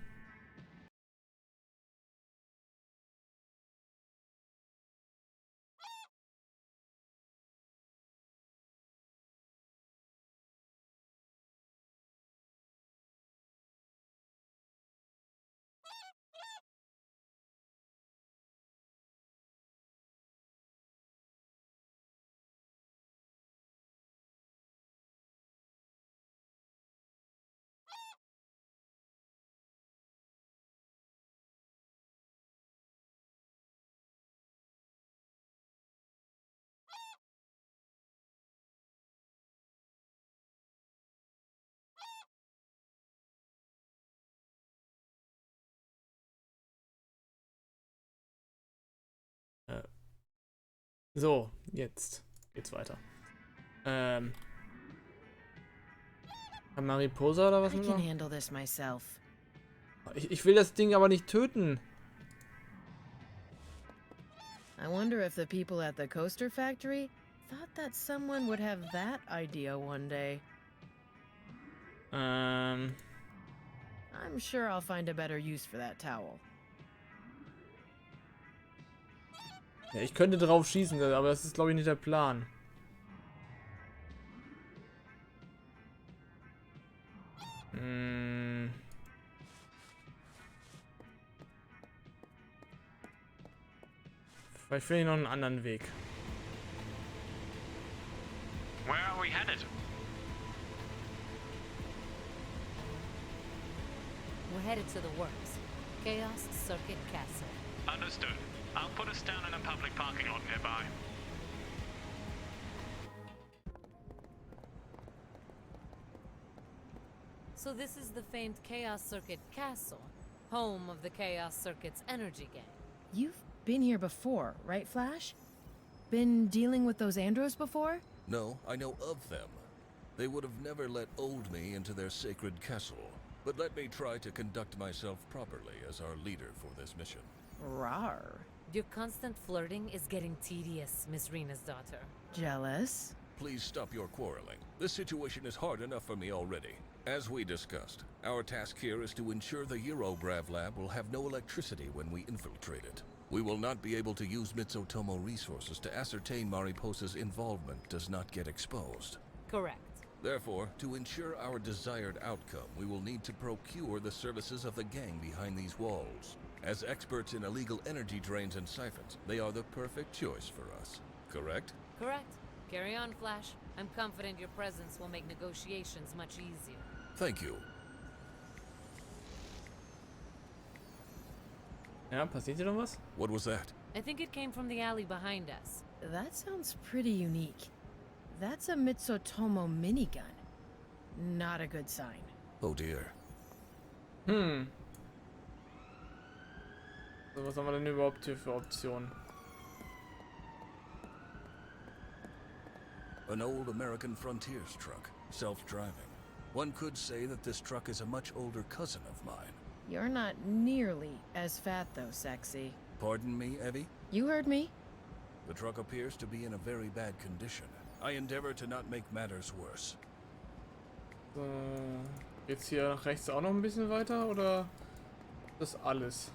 So, jetzt geht's weiter. Mariposa oder was I mit can noch? handle this myself. Ich will das Ding aber nicht töten. I wonder if the people at the coaster factory thought that someone would have that idea one day. I'm sure I'll find a better use for that towel. Ja, ich könnte drauf schießen, aber das ist, glaube ich, nicht der Plan. Vielleicht finde ich noch einen anderen Weg. Where are we headed? We're headed to the works. Chaos Circuit Castle. Understood. I'll put us down in a public parking lot nearby. So this is the famed Chaos Circuit Castle, home of the Chaos Circuit's energy gang. You've been here before, right, Flash? Been dealing with those andros before? No, I know of them. They would have never let old me into their sacred castle. But let me try to conduct myself properly as our leader for this mission. Rar. Your constant flirting is getting tedious, Miss Rena's daughter. Jealous? Please stop your quarreling. This situation is hard enough for me already. As we discussed, our task here is to ensure the Eurograv lab will have no electricity when we infiltrate it. We will not be able to use Mitsutomo resources to ascertain Mariposa's involvement does not get exposed. Correct. Therefore, to ensure our desired outcome, we will need to procure the services of the gang behind these walls. As experts in illegal energy drains and siphons, they are the perfect choice for us. Correct? Correct. Carry on, Flash. I'm confident your presence will make negotiations much easier. Thank you. Ja, passiert hier noch was? What was that? I think it came from the alley behind us. That sounds pretty unique. That's a Mitsutomo minigun. Not a good sign. Oh dear. So, was haben wir denn überhaupt hier für Optionen? An old American Frontiers truck, self-driving. One could say that this truck is a much older cousin of mine. You're not nearly as fat though, sexy. Pardon me, Evie? You heard me. The truck appears to be in a very bad condition. I endeavor to not make matters worse. So, geht's hier nach rechts auch noch ein bisschen weiter oder das alles?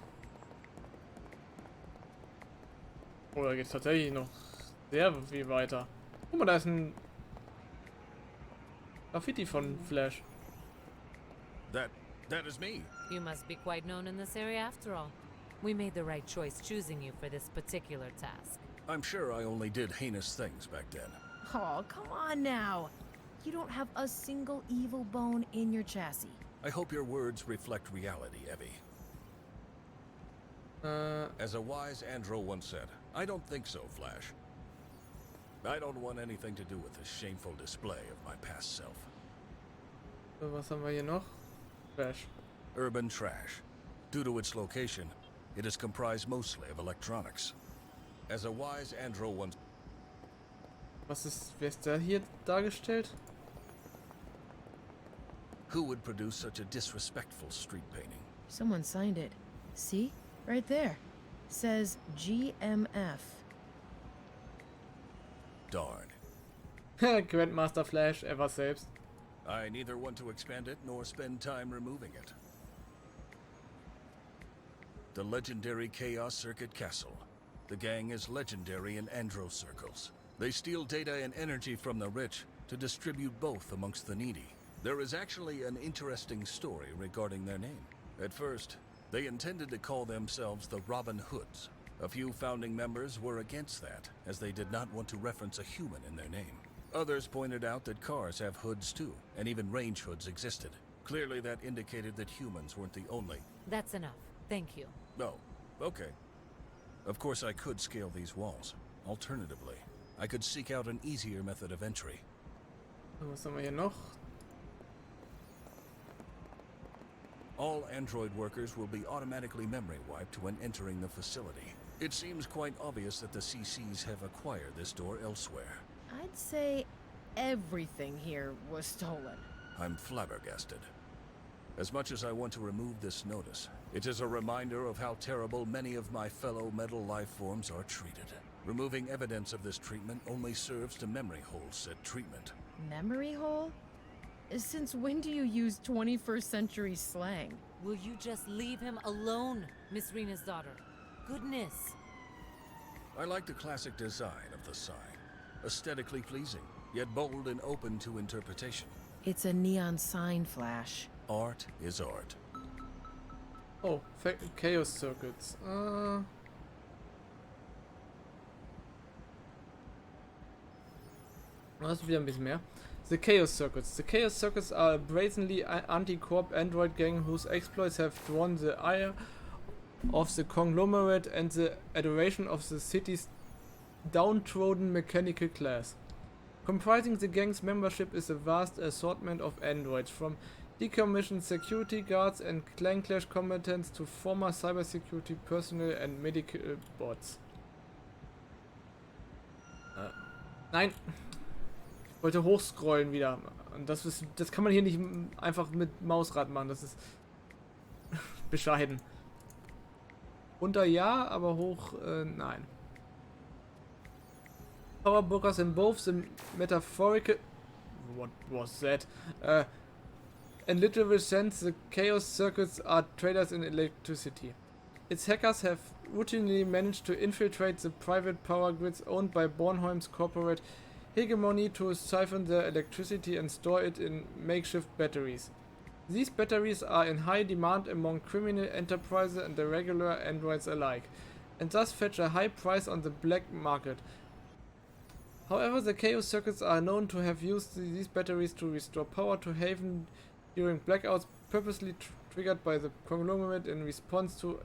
Oder geht's tatsächlich noch sehr viel weiter? Guck mal, da ist ein Graffiti von Flash. That is me. You must be quite known in this area after all. We made the right choice choosing you for this particular task. I'm sure I only did heinous things back then. Oh, come on now. You don't have a single evil bone in your chassis. I hope your words reflect reality, Evie. As a wise Andro once said, I don't think so, Flash. I don't want anything to do with this shameful display of my past self. So, was haben wir hier noch? Flash. Urban trash. Due to its location, it is comprised mostly of electronics. As a wise Andro once... Wer ist da hier dargestellt? Who would produce such a disrespectful street painting? Someone signed it. See? Right there. Says GMF. Darn. Grandmaster Flash, er war selbst. I neither want to expand it nor spend time removing it. The legendary Chaos Circuit Castle. The gang is legendary in Andro circles. They steal data and energy from the rich to distribute both amongst the needy. There is actually an interesting story regarding their name. At first, they intended to call themselves the Robin Hoods. A few founding members were against that, as they did not want to reference a human in their name. Others pointed out that cars have hoods too, and even range hoods existed. Clearly that indicated that humans weren't the only... That's enough. Thank you. Oh, okay. Of course I could scale these walls. Alternatively, I could seek out an easier method of entry. Was haben wir hier noch? All android workers will be automatically memory wiped when entering the facility. It seems quite obvious that the CCs have acquired this door elsewhere. I'd say everything here was stolen. I'm flabbergasted. As much as I want to remove this notice, it is a reminder of how terrible many of my fellow metal life forms are treated. Removing evidence of this treatment only serves to memory hole said treatment. Memory hole? Since when do you use 21st century slang? Will you just leave him alone, Miss Rena's daughter? Goodness. I like the classic design of the sign. Aesthetically pleasing, yet bold and open to interpretation. It's a neon sign flash. Art is art. Oh, Chaos Circuits. Das ist wieder ein bisschen mehr. The Chaos Circuits. The Chaos Circuits are a brazenly anti-corp android gang whose exploits have drawn the ire of the conglomerate and the adoration of the city's downtrodden mechanical class. Comprising the gang's membership is a vast assortment of androids, from decommissioned security guards and clan clash combatants to former cybersecurity personnel and medical bots. Nein! Ich wollte hochscrollen wieder. Und das kann man hier nicht einfach mit Mausrad machen. Das ist bescheiden. Runter ja, aber hoch nein. Power brokers in both the metaphorical... What was that? And literal sense, the Chaos Circuits are traders in electricity. Its hackers have routinely managed to infiltrate the private power grids owned by Bornholm's corporate hegemony to siphon their electricity and store it in makeshift batteries. These batteries are in high demand among criminal enterprises and the regular androids alike, and thus fetch a high price on the black market. However, the Chaos Circuits are known to have used these batteries to restore power to Haven during blackouts purposely triggered by the conglomerate in response to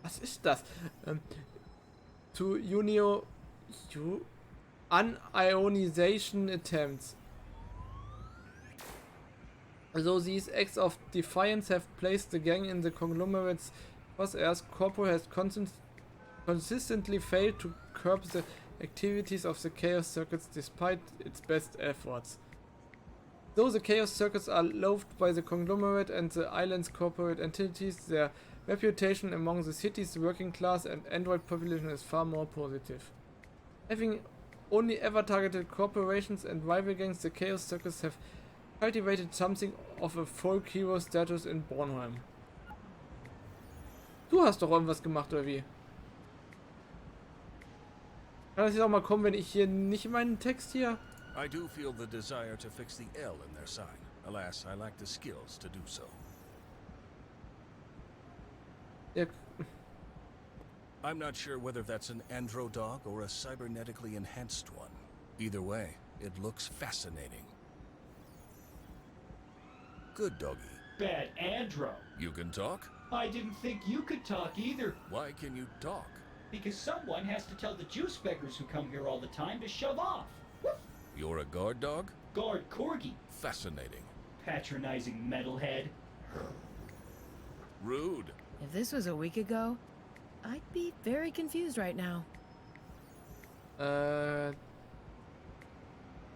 Was ist das? To unionization attempts. Although these acts of defiance have placed the gang in the conglomerate's crosshairs, Corpo has consistently failed to curb the activities of the Chaos Circuits despite its best efforts. Though the Chaos Circuits are loathed by the conglomerate and the island's corporate entities, their reputation among the city's working class and android population is far more positive. Having only ever targeted corporations and rival gangs, the Chaos Circuits have cultivated something of a folk hero status in Bornholm. Du hast doch irgendwas gemacht, oder wie? Kann das jetzt auch mal kommen, wenn ich hier nicht meinen Text hier... I do feel the desire to fix the L in their sign. Alas, I lack the skills to do so. Ja. I'm not sure whether that's an andro dog or a cybernetically enhanced one. Either way, it looks fascinating. Good doggy. Bad andro. You can talk? I didn't think you could talk either. Why can you talk? Because someone has to tell the juice beggars who come here all the time to shove off. Woof. You're a guard dog? Guard corgi. Fascinating. Patronizing metalhead. Rude. If this was a week ago, I'd be very confused right now.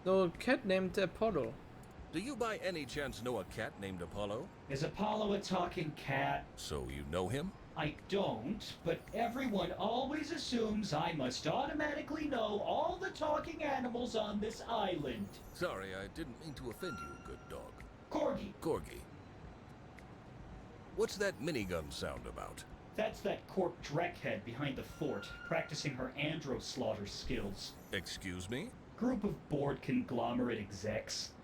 So, cat named Apollo. Do you by any chance know a cat named Apollo? Is Apollo a talking cat? So you know him? I don't, but everyone always assumes I must automatically know all the talking animals on this island. Sorry, I didn't mean to offend you, good dog. Corgi. Corgi. What's that minigun sound about? That's that Corp Dreckhead behind the fort, practicing her andro slaughter skills. Excuse me? Group of bored conglomerate execs.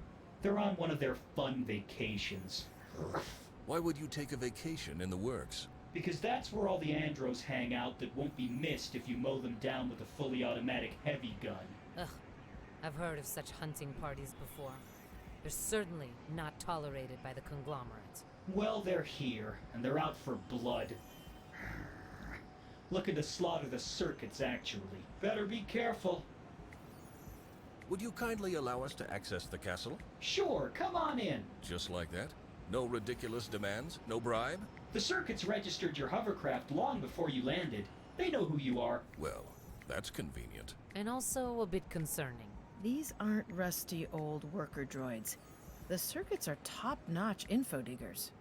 They're on one of their fun vacations. Why would you take a vacation in the works? Because that's where all the andros hang out that won't be missed if you mow them down with a fully automatic heavy gun. Ugh, I've heard of such hunting parties before. They're certainly not tolerated by the conglomerate. Well, they're here, and they're out for blood. Looking to slaughter the circuits, actually. Better be careful. Would you kindly allow us to access the castle? Sure, come on in. Just like that? No ridiculous demands? No bribe? The circuits registered your hovercraft long before you landed. They know who you are. Well, that's convenient. And also a bit concerning. These aren't rusty old worker droids. The circuits are top-notch info diggers.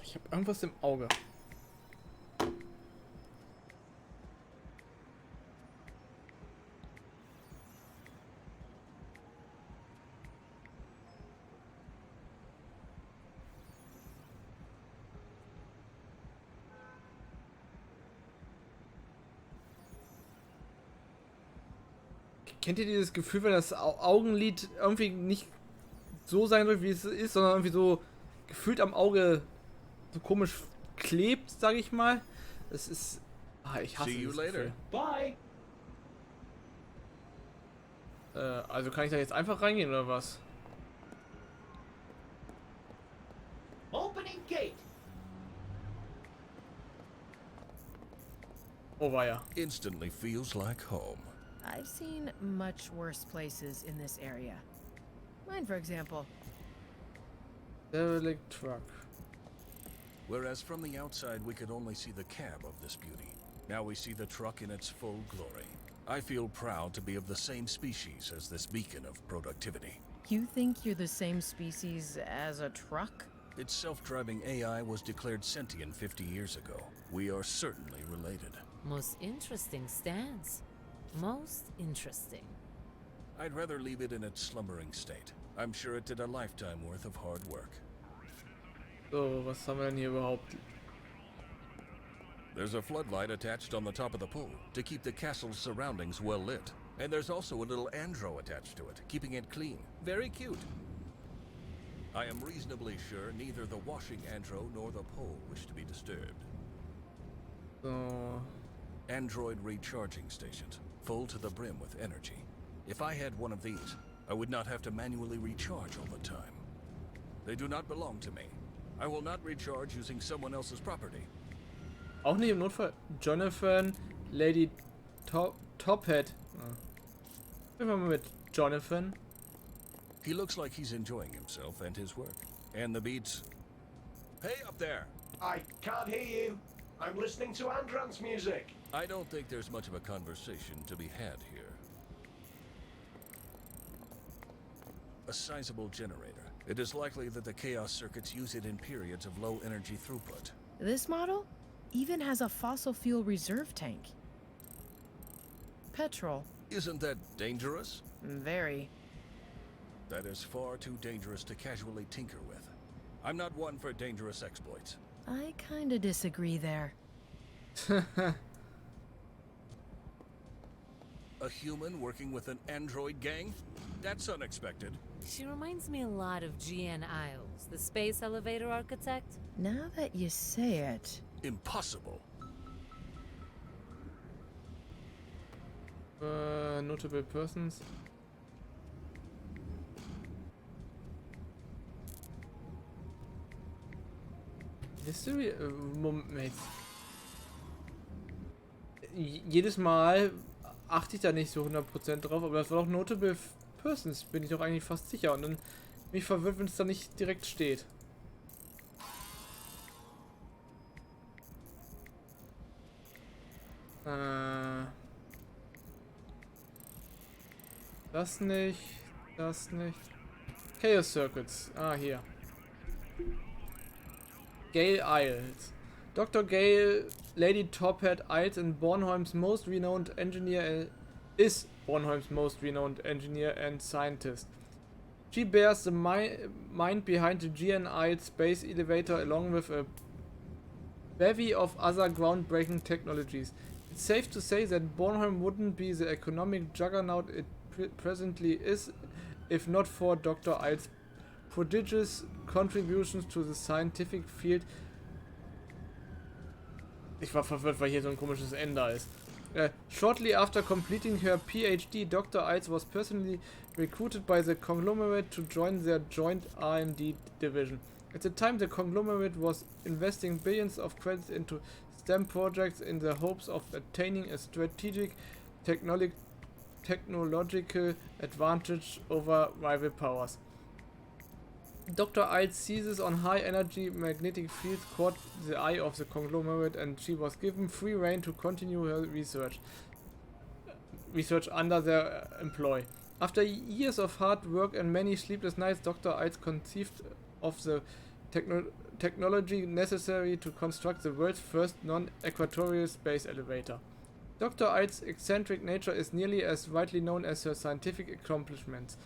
Ich habe irgendwas im Auge. Kennt ihr dieses Gefühl, wenn das Augenlid irgendwie nicht so sein soll, wie es ist, sondern irgendwie so gefühlt am Auge so komisch klebt, sage ich mal? Es ist... ich hasse See you dieses later. Bye. Gefühl. Also kann ich da jetzt einfach reingehen, oder was? Opening gate. Oh, war ja. Instantly feels like home. I've seen much worse places in this area. Mine, for example. Derelict truck. Whereas from the outside we could only see the cab of this beauty. Now we see the truck in its full glory. I feel proud to be of the same species as this beacon of productivity. You think you're the same species as a truck? Its self-driving AI was declared sentient 50 years ago. We are certainly related. Most interesting stance. Most interesting. I'd rather leave it in its slumbering state. I'm sure it did a lifetime worth of hard work. So, was haben wir denn hier überhaupt? There's a floodlight attached on the top of the pool to keep the castle's surroundings well lit. And there's also a little andro attached to it, keeping it clean. Very cute. I am reasonably sure neither the washing andro nor the pole wish to be disturbed. So. Android recharging stations, full to the brim with energy. If I had one of these, I would not have to manually recharge all the time. They do not belong to me. I will not recharge using someone else's property. Auch nicht im Notfall. Jonathan, Lady Tophead. Gehen wir mal mit Jonathan. He looks like he's enjoying himself and his work. And the beats... Hey up there! I can't hear you. I'm listening to Andran's music. I don't think there's much of a conversation to be had here. A sizable generator. It is likely that the chaos circuits use it in periods of low energy throughput. This model even has a fossil fuel reserve tank. Petrol. Isn't that dangerous? Very. That is far too dangerous to casually tinker with. I'm not one for dangerous exploits. I kinda disagree there. A human working with an android gang? That's unexpected. She reminds me a lot of G.N. Iles, the space elevator architect. Now that you say it... Impossible. Notable persons. History? Moment. Jedes Mal achte ich da nicht so 100% drauf, aber das war doch Notable Persons, bin ich doch eigentlich fast sicher. Und dann bin ich verwirrt, wenn es da nicht direkt steht. Das nicht. Das nicht. Chaos Circuits. Ah, hier. Gale Isles. Dr. Gale, Lady Tophead Isles and Bornholm's most renowned engineer is Bornholm's most renowned engineer and scientist. She bears the mind behind the GNI space elevator along with a bevy of other groundbreaking technologies. It's safe to say that Bornholm wouldn't be the economic juggernaut it presently is if not for Dr. Isles' prodigious contributions to the scientific field. Ich war verwirrt, weil hier so ein komisches N da ist. Shortly after completing her PhD, Dr. Isles was personally recruited by the conglomerate to join their joint R&D division. At the time, the conglomerate was investing billions of credits into STEM projects in the hopes of attaining a strategic technological advantage over rival powers. Dr. Ides seizes on high energy magnetic fields caught the eye of the conglomerate, and she was given free rein to continue her research under their employ. After years of hard work and many sleepless nights, Dr. Ides conceived of the technology necessary to construct the world's first non-equatorial space elevator. Dr. Ides' eccentric nature is nearly as widely known as her scientific accomplishments.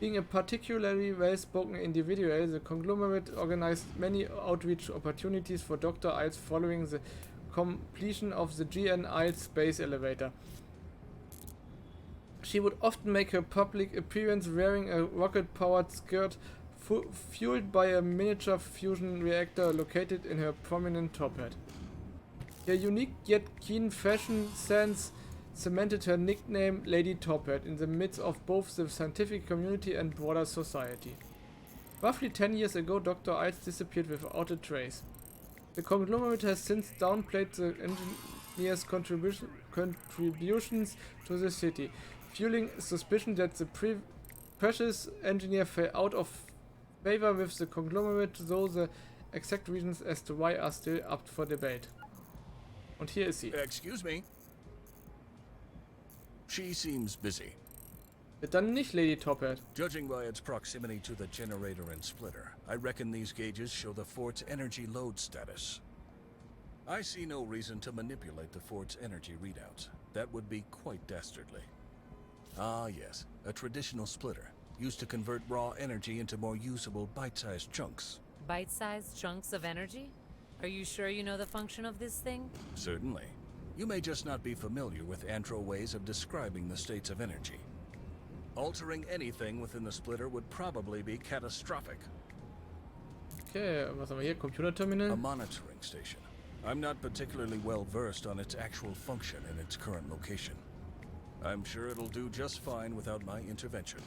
Being a particularly well-spoken individual, the conglomerate organized many outreach opportunities for Dr. Ides following the completion of the GN Ides space elevator. She would often make her public appearance wearing a rocket-powered skirt fueled by a miniature fusion reactor located in her prominent top hat. Her unique yet keen fashion sense cemented her nickname Lady Top Hat in the midst of both the scientific community and broader society. Roughly 10 years ago, Dr. Ides disappeared without a trace. The conglomerate has since downplayed the engineer's contributions to the city, fueling suspicion that the precious engineer fell out of favor with the conglomerate, though the exact reasons as to why are still up for debate. Und hier ist sie. Excuse me. She seems busy. Dann nicht Lady Top Hat. Judging by its proximity to the generator and splitter, I reckon these gauges show the fort's energy load status. I see no reason to manipulate the fort's energy readouts. That would be quite dastardly. Ah yes, a traditional splitter, used to convert raw energy into more usable bite-sized chunks. Bite-sized chunks of energy? Are you sure you know the function of this thing? Certainly. You may just not be familiar with Andro ways of describing the states of energy. Altering anything within the splitter would probably be catastrophic. Okay, was haben wir hier? Computerterminal? A monitoring station. I'm not particularly well versed on its actual function and its current location. I'm sure it'll do just fine without my intervention.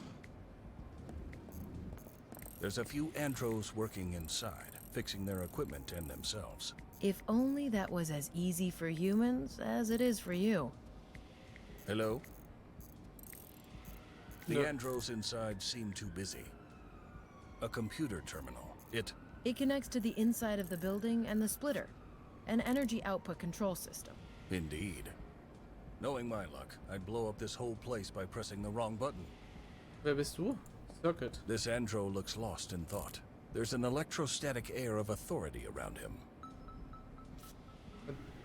There's a few Andros working inside, fixing their equipment and themselves. If only that was as easy for humans as it is for you. Hello? The No. Andros inside seem too busy. A computer terminal. It connects to the inside of the building and the splitter, an energy output control system. Indeed. Knowing my luck, I'd blow up this whole place by pressing the wrong button. Wer bist du? Circuit. This Andro looks lost in thought. There's an electrostatic air of authority around him.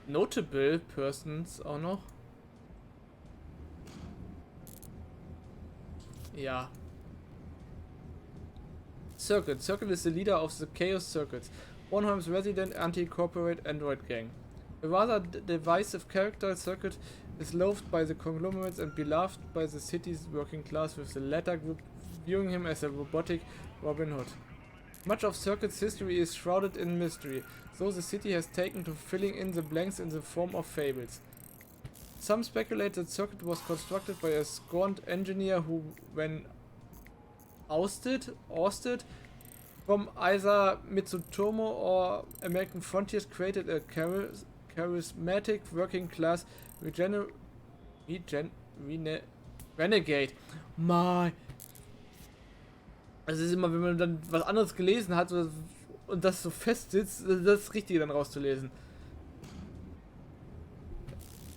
Notable persons auch noch. Ja. Circuit. Circuit is the leader of the Chaos Circuits, Bornholm's resident anti-corporate android gang. A rather divisive character, Circuit is loathed by the conglomerates and beloved by the city's working class, with the latter group viewing him as a robotic Robin Hood. Much of Circuit's history is shrouded in mystery, so the city has taken to filling in the blanks in the form of fables. Some speculate that Circuit was constructed by a scorned engineer who, when ousted from either Mitsutomo or American frontiers, created a charismatic working class renegade. Es ist immer, wenn man dann was anderes gelesen hat und das so fest sitzt, das Richtige dann rauszulesen.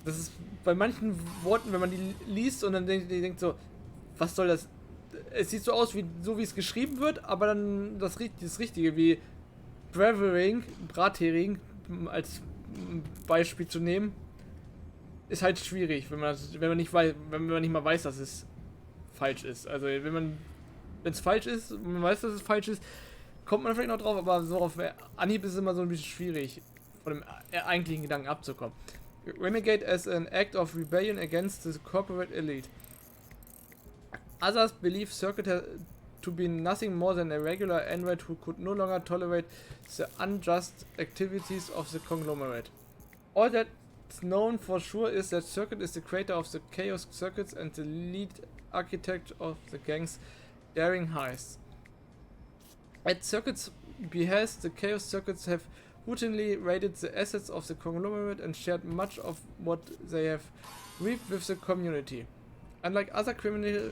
Das ist bei manchen Worten, wenn man die liest und dann denkt so, was soll das? Es sieht so aus, wie es geschrieben wird, aber dann das Richtige, wie Brathering als Beispiel zu nehmen, ist halt schwierig, wenn man nicht mal weiß, dass es falsch ist. Also wenn es falsch ist, und man weiß, dass es falsch ist, kommt man vielleicht noch drauf, aber so auf Anhieb ist es immer so ein bisschen schwierig, von dem eigentlichen Gedanken abzukommen. Renegade as an act of rebellion against the corporate elite. Others believe Circuit to be nothing more than a regular android who could no longer tolerate the unjust activities of the conglomerate. All that's known for sure is that Circuit is the creator of the Chaos Circuits and the lead architect of the gang's daring heists. At Circuit's behest, the Chaos Circuits have routinely raided the assets of the conglomerate and shared much of what they have reaped with the community. Unlike other criminal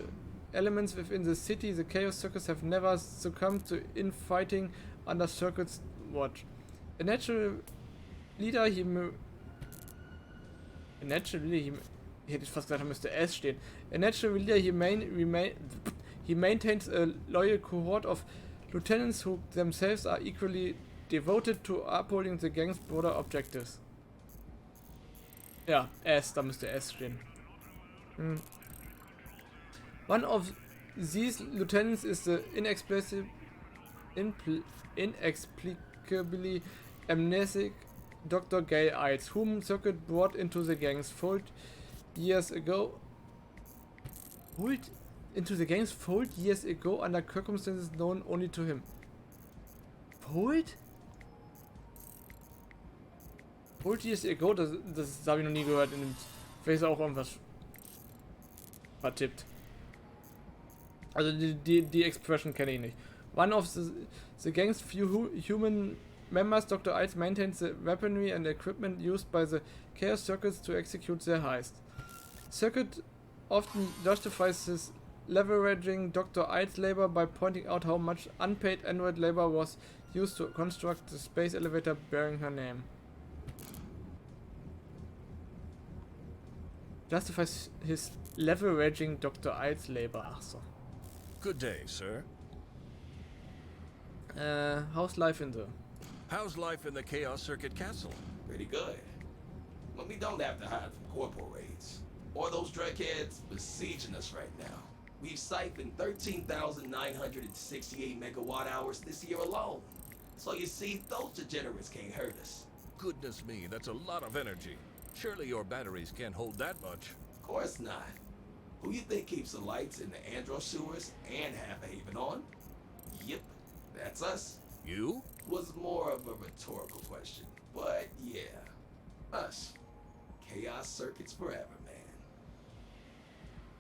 elements within the city, the Chaos Circuits have never succumbed to infighting under Circuit's watch. A natural leader, hätte ich fast gesagt, da müsste S stehen. A natural leader, he maintains a loyal cohort of lieutenants who themselves are equally devoted to upholding the gang's broader objectives. Ja, S, da müsste S stehen. One of these lieutenants is the inexplicably amnesic Dr. Gale Ides, whom Circuit brought into the gang's fold years ago. Under circumstances known only to him. Fold? Fold years ago? Das habe ich noch nie gehört. Vielleicht ist auch irgendwas vertippt. Also die Expression kenne ich nicht. One of the gang's few human members, Dr. Ides, maintains the weaponry and equipment used by the Chaos Circuits to execute their heist. Circuit often justifies his leveraging Dr. Ides' labor by pointing out how much unpaid android labor was used to construct the space elevator bearing her name. Justifies his leveraging Dr. Ides' labor. Ach so. Good day, sir. How's life in the Chaos Circuit Castle? Pretty good. But we don't have to hide from corporal raids. Or those drugheads besieging us right now. We've siphoned 13,968 megawatt hours this year alone. So you see, those degenerates can't hurt us. Goodness me, that's a lot of energy. Surely your batteries can't hold that much. Of course not. Who you think keeps the lights in the Andro sewers and Half a Haven on? Yep, that's us. You? Was more of a rhetorical question, but yeah, us. Chaos Circuits forever,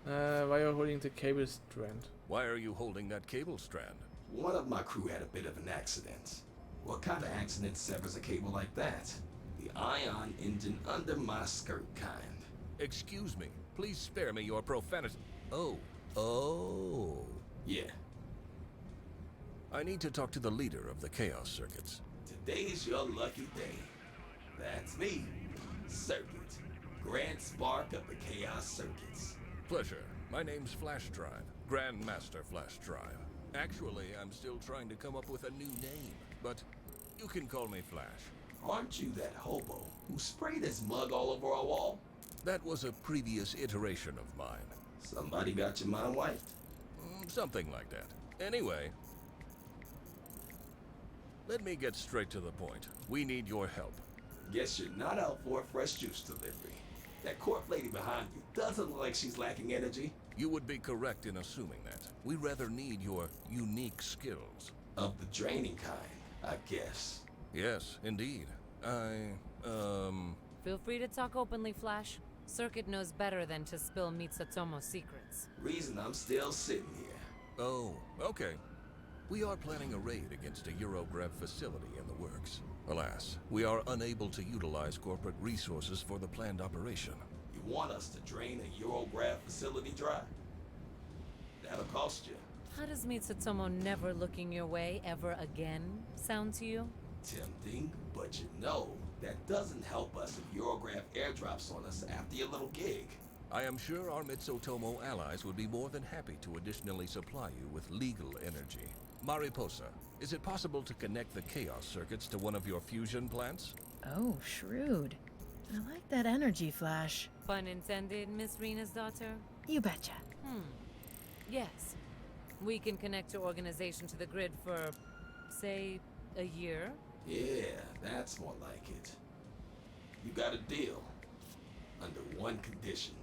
man. Why are you holding the cable strand? Why are you holding that cable strand? One of my crew had a bit of an accident. What kind of accident severs a cable like that? The ion engine under my skirt kind. Excuse me. Please spare me your profanity. Oh. Yeah. I need to talk to the leader of the Chaos Circuits. Today's your lucky day. That's me, Circuit, Grand Spark of the Chaos Circuits. Pleasure. My name's Flash Drive, Grandmaster Flash Drive. Actually, I'm still trying to come up with a new name, but you can call me Flash. Aren't you that hobo who sprayed his mug all over our wall? That was a previous iteration of mine. Somebody got your mind wiped? Something like that. Anyway, let me get straight to the point. We need your help. Guess you're not out for a fresh juice delivery. That corp lady behind you doesn't look like she's lacking energy. You would be correct in assuming that. We rather need your unique skills. Of the draining kind, I guess. Yes, indeed. Feel free to talk openly, Flash. Circuit knows better than to spill Mitsatomo's secrets. Reason I'm still sitting here. Oh, okay. We are planning a raid against a Eurograv facility in the works. Alas, we are unable to utilize corporate resources for the planned operation. You want us to drain a Eurograv facility dry? That'll cost you. How does Mitsatomo never looking your way ever again sound to you? Tempting, but you know, that doesn't help us if Eurograv airdrops on us after your little gig. I am sure our Mitsutomo allies would be more than happy to additionally supply you with legal energy. Mariposa, is it possible to connect the Chaos Circuits to one of your fusion plants? Oh, shrewd. I like that energy, Flash. Pun intended, Miss Rena's daughter? You betcha. Yes. We can connect your organization to the grid for, say, a year? Yeah, that's more like it. You got a deal. Under one condition.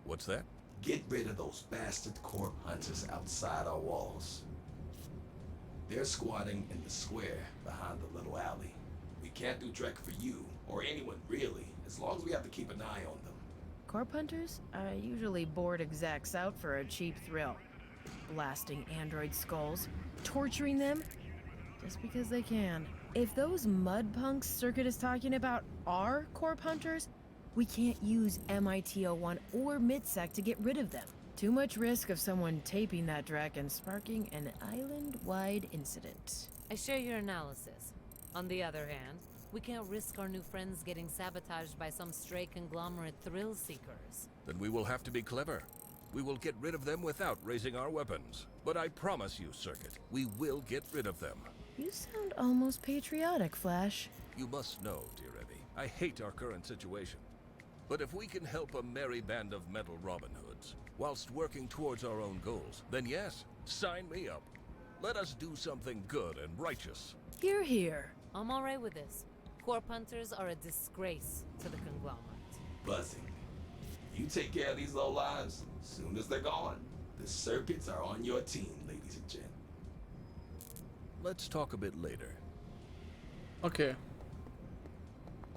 What's that? Get rid of those bastard corp hunters outside our walls. They're squatting in the square behind the little alley. We can't do Drek for you, or anyone really, as long as we have to keep an eye on them. Corp hunters are usually bored execs out for a cheap thrill. Blasting android skulls, torturing them, just because they can. If those mud punks Circuit is talking about are corp hunters, we can't use MIT-01 or MidSec to get rid of them. Too much risk of someone taping that Drac and sparking an island-wide incident. I share your analysis. On the other hand, we can't risk our new friends getting sabotaged by some stray conglomerate thrill seekers. Then we will have to be clever. We will get rid of them without raising our weapons. But I promise you, Circuit, we will get rid of them. You sound almost patriotic, Flash. You must know, dear Evie, I hate our current situation. But if we can help a merry band of metal Robin Hoods, whilst working towards our own goals, then yes, sign me up. Let us do something good and righteous. Hear, hear. I'm alright with this. Corp hunters are a disgrace to the conglomerate. Buzzing. You take care of these low lives, soon as they're gone, the circuits are on your team, ladies and gents. Let's talk a bit later. Okay.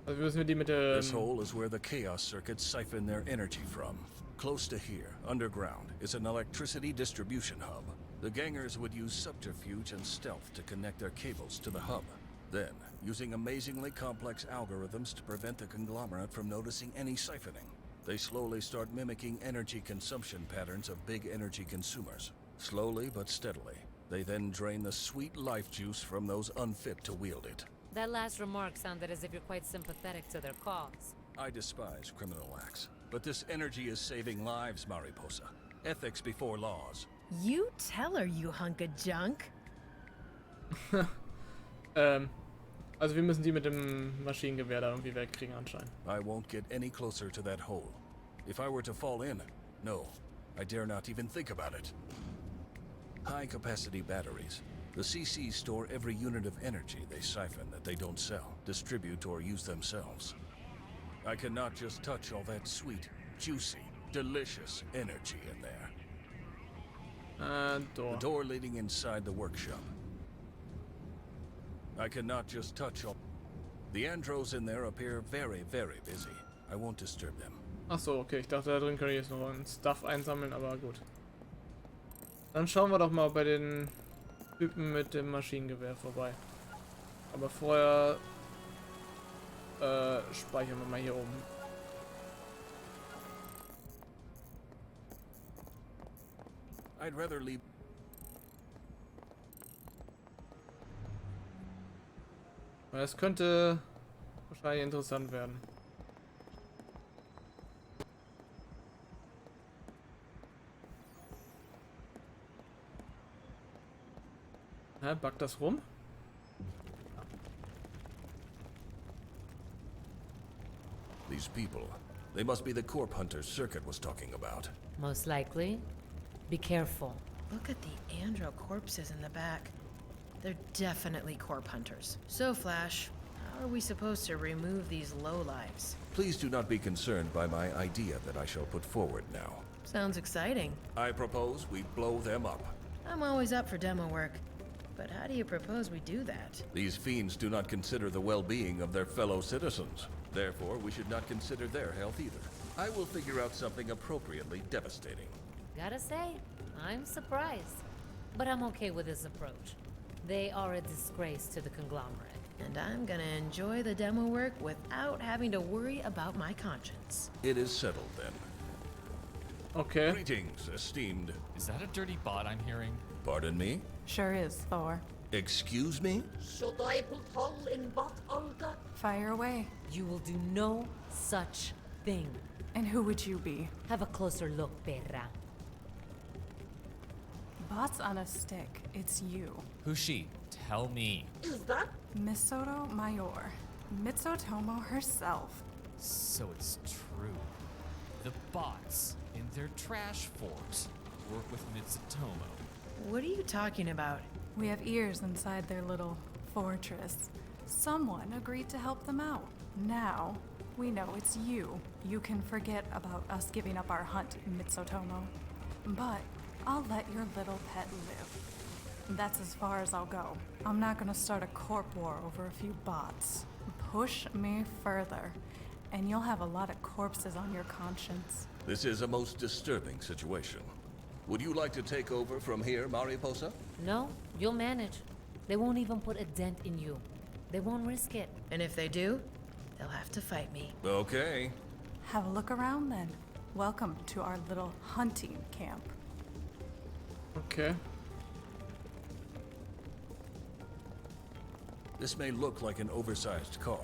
Also müssen wir die mit der... This hole is where the Chaos Circuits siphon their energy from. Close to here, underground, is an electricity distribution hub. The gangers would use subterfuge and stealth to connect their cables to the hub. Then, using amazingly complex algorithms to prevent the conglomerate from noticing any siphoning, they slowly start mimicking energy consumption patterns of big energy consumers. Slowly but steadily, they then drain the sweet life juice from those unfit to wield it. That last remark sounded as if you're quite sympathetic to their cause. I despise criminal acts, but this energy is saving lives, Mariposa. Ethics before laws. You tell her, you hunk of junk. Also wir müssen die mit dem Maschinengewehr da irgendwie wegkriegen anscheinend. I won't get any closer to that hole. If I were to fall in, no, I dare not even think about it. High-capacity batteries. The CCs store every unit of energy they siphon that they don't sell, distribute, or use themselves. I cannot just touch all that sweet, juicy, delicious energy in there. Door. The door leading inside the workshop. I cannot just touch all... The andros in there appear very, very busy. I won't disturb them. Ach so, okay, ich dachte, da drin kann ich jetzt noch ein Stuff einsammeln, aber gut. Dann schauen wir doch mal bei den Typen mit dem Maschinengewehr vorbei. Aber vorher speichern wir mal hier oben. I'd rather leave... Das könnte wahrscheinlich interessant werden. Hä, backt das rum? These people, they must be the Corp Hunters Circuit was talking about. Most likely. Be careful. Look at the andro corpses in the back. They're definitely corp hunters. So, Flash, how are we supposed to remove these lowlives? Please do not be concerned by my idea that I shall put forward now. Sounds exciting. I propose we blow them up. I'm always up for demo work. But how do you propose we do that? These fiends do not consider the well-being of their fellow citizens. Therefore, we should not consider their health either. I will figure out something appropriately devastating. Gotta say, I'm surprised. But I'm okay with this approach. They are a disgrace to the conglomerate. And I'm gonna enjoy the demo work without having to worry about my conscience. It is settled then. Okay. Greetings, esteemed. Is that a dirty bot I'm hearing? Pardon me? Sure is, Thor. Excuse me? Should I put hull in bot, Olga? Fire away. You will do no such thing. And who would you be? Have a closer look, perra. Bot's on a stick. It's you. Who's she? Tell me. Is that? Misoto Mayor. Mitsutomo herself. So it's true. The bots in their trash fort work with Mitsutomo. What are you talking about? We have ears inside their little fortress. Someone agreed to help them out. Now, we know it's you. You can forget about us giving up our hunt, Mitsutomo. But I'll let your little pet live. That's as far as I'll go. I'm not gonna start a corp war over a few bots. Push me further, and you'll have a lot of corpses on your conscience. This is a most disturbing situation. Would you like to take over from here, Mariposa? No, you'll manage. They won't even put a dent in you. They won't risk it. And if they do, they'll have to fight me. Okay. Have a look around then. Welcome to our little hunting camp. Okay. This may look like an oversized car,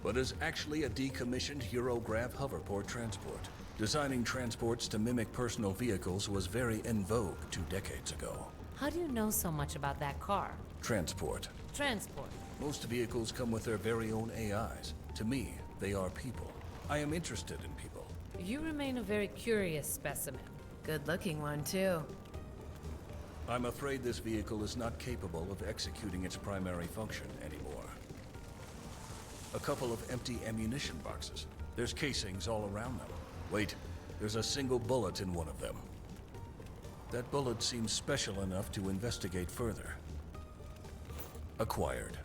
but is actually a decommissioned Eurograph hoverport transport. Designing transports to mimic personal vehicles was very en vogue 2 decades ago. How do you know so much about that car? Transport. Transport. Most vehicles come with their very own AIs. To me, they are people. I am interested in people. You remain a very curious specimen. Good-looking one, too. I'm afraid this vehicle is not capable of executing its primary function anymore. A couple of empty ammunition boxes. There's casings all around them. Wait, there's a single bullet in one of them. That bullet seems special enough to investigate further. Acquired.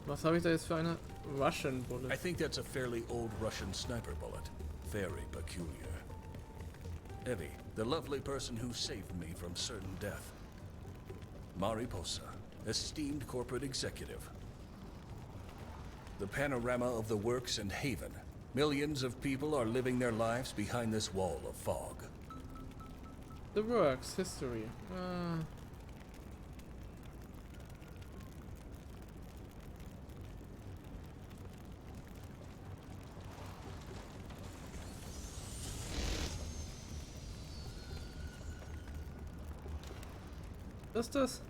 Was habe ich da jetzt für eine Russian bullet? I think that's a fairly old Russian sniper bullet. Very peculiar. Evie, the lovely person who saved me from certain death. Mariposa, esteemed corporate executive. The panorama of the works and Haven. Millions of people are living their lives behind this wall of fog. The works, history. Was ist das?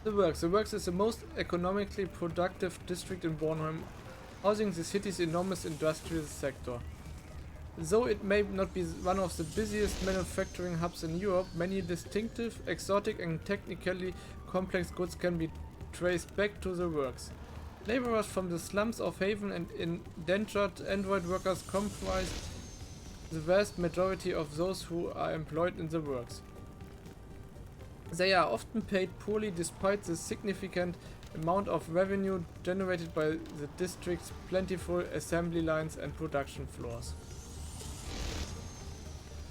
The Works. The Works is the most economically productive district in Bornholm, housing the city's enormous industrial sector. Though it may not be one of the busiest manufacturing hubs in Europe, many distinctive, exotic and technically complex goods can be traced back to the Works. Laborers from the slums of Haven and indentured android workers comprise the vast majority of those who are employed in the Works. They are often paid poorly despite the significant amount of revenue generated by the district's plentiful assembly lines and production floors.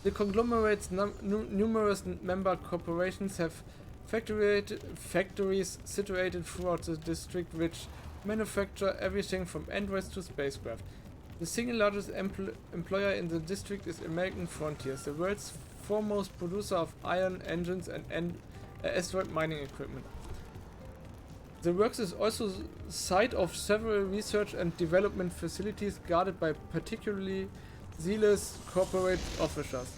The conglomerate's numerous member corporations have factories situated throughout the district which manufacture everything from androids to spacecraft. The single largest employer in the district is American Frontiers, the world's foremost producer of iron engines and asteroid mining equipment. The Works is also the site of several research and development facilities guarded by particularly zealous corporate officers.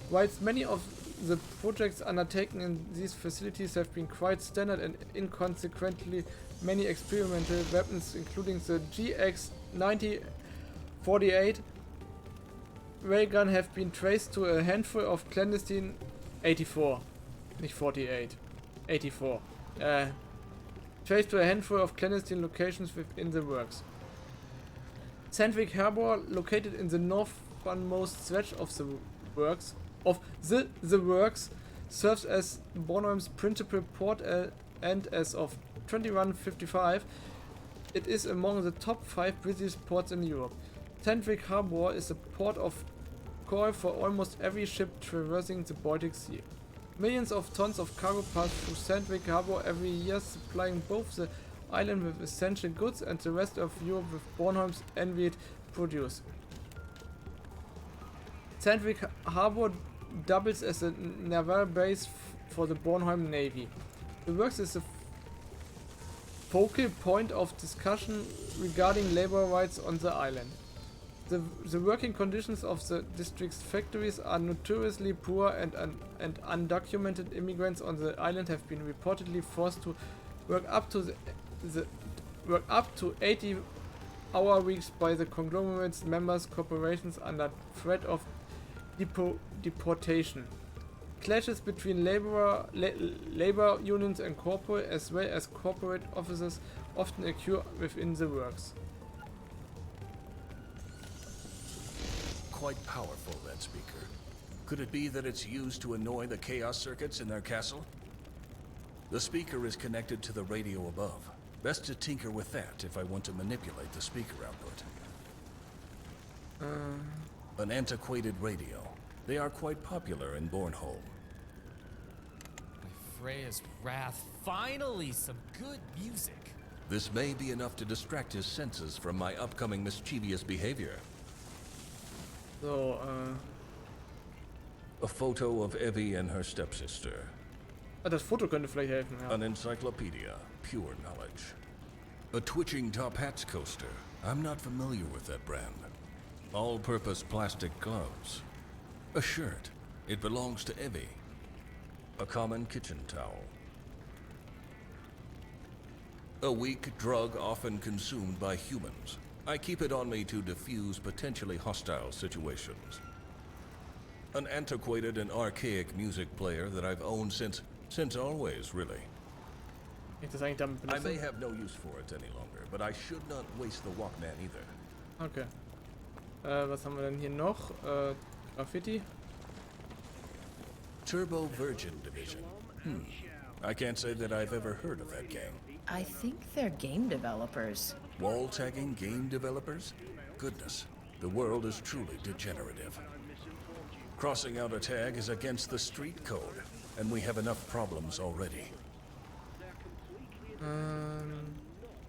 Whilst many of the projects undertaken in these facilities have been quite standard and inconsequently many experimental weapons including the GX-9048 railgun have been traced to a handful of clandestine 84, nicht 48, 84. Traced to a handful of clandestine locations within the Works. Sandvik Harbor, located in the northernmost stretch of the Works, serves as Bornholm's principal port and as of 2155, it is among the top 5 busiest ports in Europe. Sandvik Harbor is a port of call for almost every ship traversing the Baltic Sea. Millions of tons of cargo pass through Sandvik Harbor every year, supplying both the island with essential goods and the rest of Europe with Bornholm's envied produce. Sandvik Harbor doubles as a naval base for the Bornholm Navy. The Works is a focal point of discussion regarding labor rights on the island. The working conditions of the district's factories are notoriously poor and undocumented immigrants on the island have been reportedly forced to work up to 80-hour weeks by the conglomerate's members corporations under threat of deportation. Clashes between labor unions and corporate as well as corporate officers often occur within the Works. Quite powerful, that speaker. Could it be that it's used to annoy the chaos circuits in their castle? The speaker is connected to the radio above. Best to tinker with that if I want to manipulate the speaker output. An antiquated radio. They are quite popular in Bornholm. By Freya's wrath, finally some good music. This may be enough to distract his senses from my upcoming mischievous behavior. So, A photo of Evie and her stepsister. das Foto könnte vielleicht helfen, ja. An encyclopedia, pure knowledge. A twitching top hats coaster. I'm not familiar with that brand. All-purpose plastic gloves. A shirt. It belongs to Evie. A common kitchen towel. A weak drug often consumed by humans. I keep it on me to defuse potentially hostile situations. An antiquated and archaic music player that I've owned since always, really. I may have no use for it any longer, but I should not waste the Walkman either. Okay. Was haben wir denn hier noch? Graffiti. Turbo Virgin Division. I can't say that I've ever heard of that gang. I think they're game developers. Wall tagging game developers? Goodness, the world is truly degenerative. Crossing out a tag is against the street code, and we have enough problems already.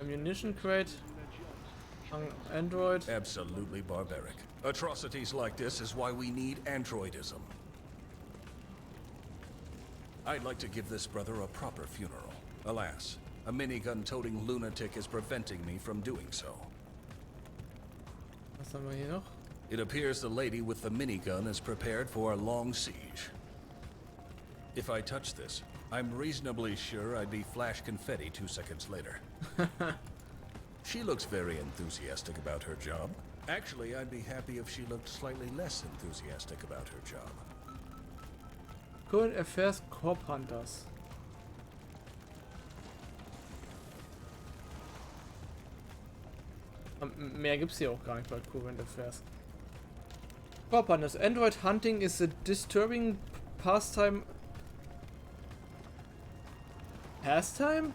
Ammunition crate. Android. Absolutely barbaric. Atrocities like this is why we need androidism. I'd like to give this brother a proper funeral. Alas, a minigun-toting lunatic is preventing me from doing so. Was haben wir hier noch? It appears the lady with the minigun is prepared for a long siege. If I touch this, I'm reasonably sure I'd be flash confetti 2 seconds later. She looks very enthusiastic about her job. Actually, I'd be happy if she looked slightly less enthusiastic about her job. Current Affairs Corp Hunters. Mehr gibt's hier auch gar nicht bei Current Affairs. Corp Hunters. Android hunting is a disturbing pastime. Pastime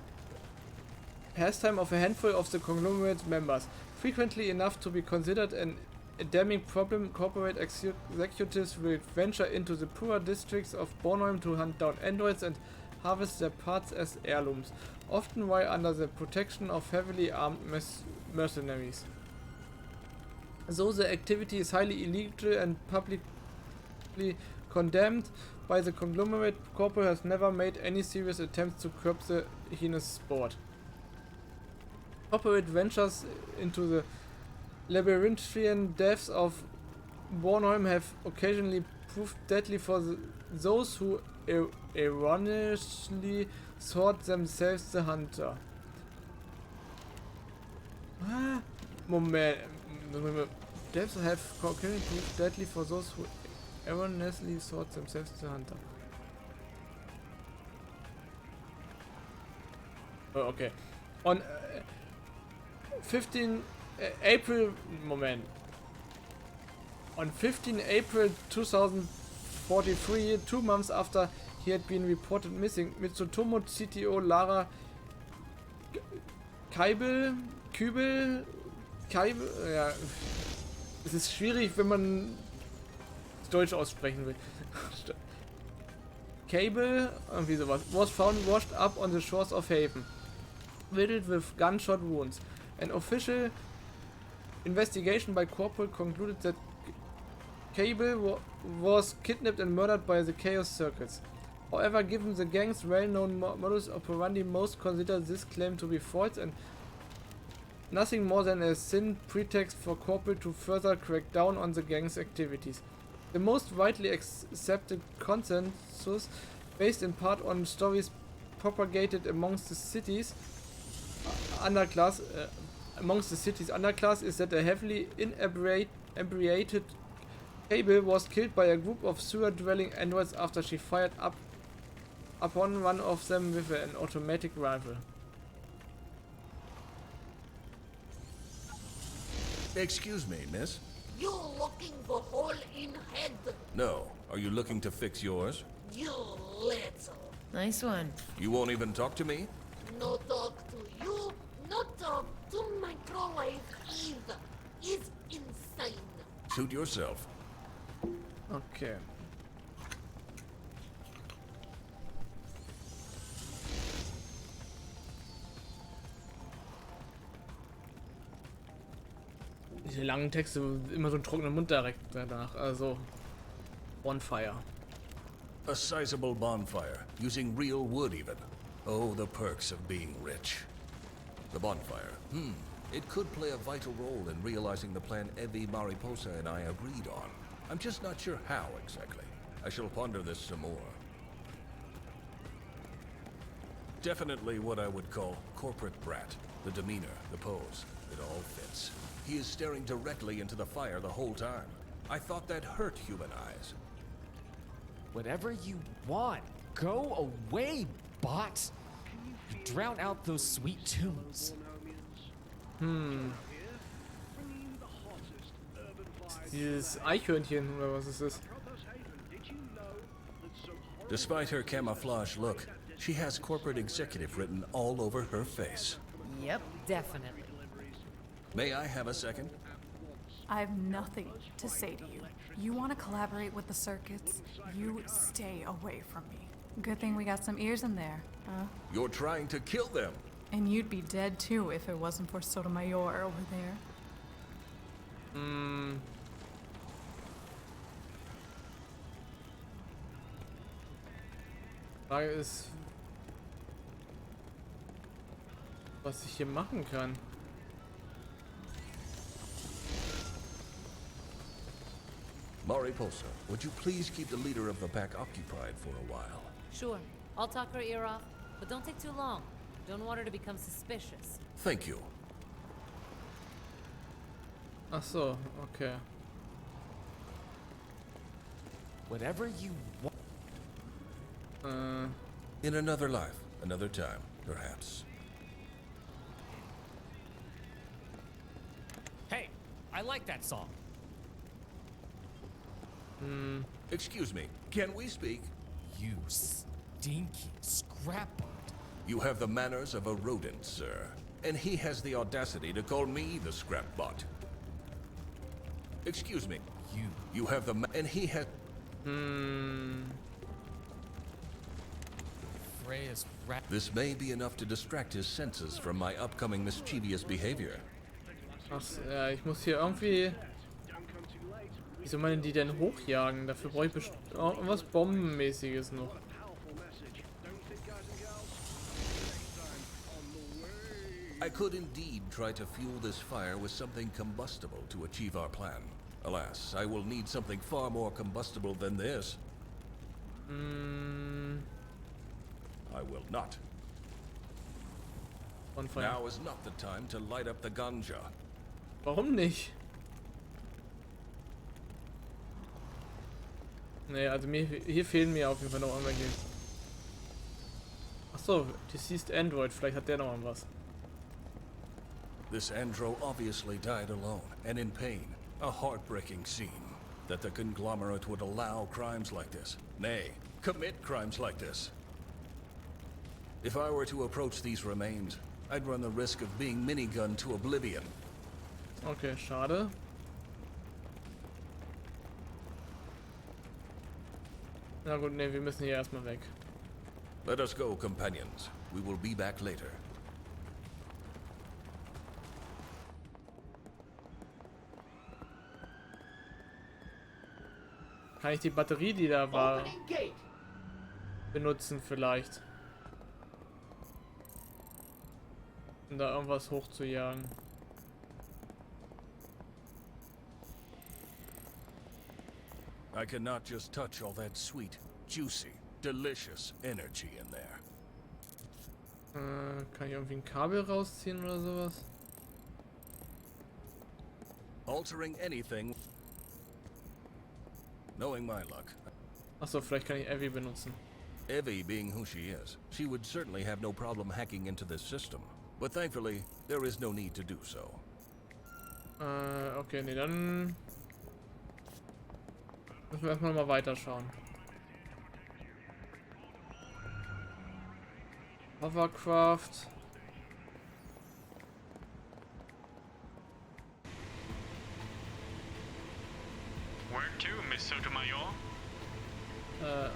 of a handful of the conglomerate members, frequently enough to be considered an endemic problem. Corporate executives will venture into the poorer districts of Bornholm to hunt down androids and harvest their parts as heirlooms, often while under the protection of heavily armed mercenaries. Though the activity is highly illegal and publicly condemned by the conglomerate, corporate has never made any serious attempts to curb the heinous sport. Corporate ventures into the labyrinthian depths of Bornholm have occasionally proved deadly for those who erroneously thought themselves the hunter. Moment. Depths have occasionally proved deadly for those who erroneously thought themselves the hunter. Oh, okay. On 15 April, moment. On 15 April 2043, 2 months after he had been reported missing, Mitsutomo CTO Lara Kübel, ja, es ist schwierig, wenn man Deutsch aussprechen will. Cable, irgendwie sowas, was found washed up on the shores of Haven, riddled with gunshot wounds. An official investigation by Corporal concluded that Cable was kidnapped and murdered by the Chaos Circuits. However, given the gang's well-known modus operandi, most consider this claim to be false and nothing more than a thin pretext for Corporal to further crack down on the gang's activities. The most widely accepted consensus, based in part on stories propagated amongst the city's underclass, is that a heavily inebriated Cable was killed by a group of sewer-dwelling androids after she fired upon one of them with an automatic rifle. Excuse me, miss? You looking for hole in head? No. Are you looking to fix yours? You little. Nice one. You won't even talk to me? No talk to you, no talk to microwave either. Is insane. Suit yourself. Okay. Diese langen Texte, immer so einen trockenen Mund direkt danach. Also, Bonfire. A sizable bonfire, using real wood even. Oh, the perks of being rich. The bonfire. It could play a vital role in realizing the plan Evie, Mariposa, and I agreed on. I'm just not sure how exactly. I shall ponder this some more. Definitely what I would call corporate brat. The demeanor, the pose, it all fits. He is staring directly into the fire the whole time. I thought that hurt human eyes. Whatever you want. Go away, bot. You drown out those sweet tunes. Dieses Eichhörnchen oder was ist das? Despite her camouflage look, she has corporate executive written all over her face. Yep. Definitely. May I have a second? I have nothing to say to you. You want to collaborate with the circuits? You stay away from me. Good thing we got some ears in there, huh? You're trying to kill them. And you'd be dead too if it wasn't for Sotomayor over there. Frage ist, was ich hier machen kann. Mariposa, would you please keep the leader of the pack occupied for a while? Sure. I'll talk her ear off, but don't take too long. Don't want her to become suspicious. Thank you. Ach so, okay. Whatever you want. In another life, another time, perhaps. Hey, I like that song. Excuse me, can we speak? You stinky scrapbot. You have the manners of a rodent, sir. And he has the audacity to call me the scrap bot. Excuse me. You have the and he has... Freya's rat. This may be enough to distract his senses from my upcoming mischievous behavior. Ach, ja, ich muss hier irgendwie... Wie soll man die denn hochjagen? Dafür brauche ich bestimmt irgendwas Bombenmäßiges noch. I could indeed try to fuel this fire with something combustible to achieve our plan. Alas, I will need something far more combustible than this. I will not. Now is not the time to light up the ganja. Warum nicht? Nee, also hier fehlen mir auf jeden Fall noch irgendwelche. Achso, deceased Android, vielleicht hat der noch was. This andro obviously died alone and in pain. A heartbreaking scene. That the conglomerate would allow crimes like this. Nay, commit crimes like this. If I were to approach these remains, I'd run the risk of being minigunned to oblivion. Okay, schade. Na gut, ne, wir müssen hier erstmal weg. Let us go, companions. We will be back later. Kann ich die Batterie, die da war, benutzen vielleicht? Um da irgendwas hochzujagen. I cannot just touch all that sweet, juicy, delicious energy in there. Kann ich irgendwie ein Kabel rausziehen oder sowas? Altering anything. Knowing my luck. Achso, vielleicht kann ich Evie benutzen. Evie being who she is, she would certainly have no problem hacking into this system. But thankfully, there is no need to do so. Okay, nee, dann müssen wir erstmal mal weiterschauen. Hovercraft. Where to, Miss Sotomayor?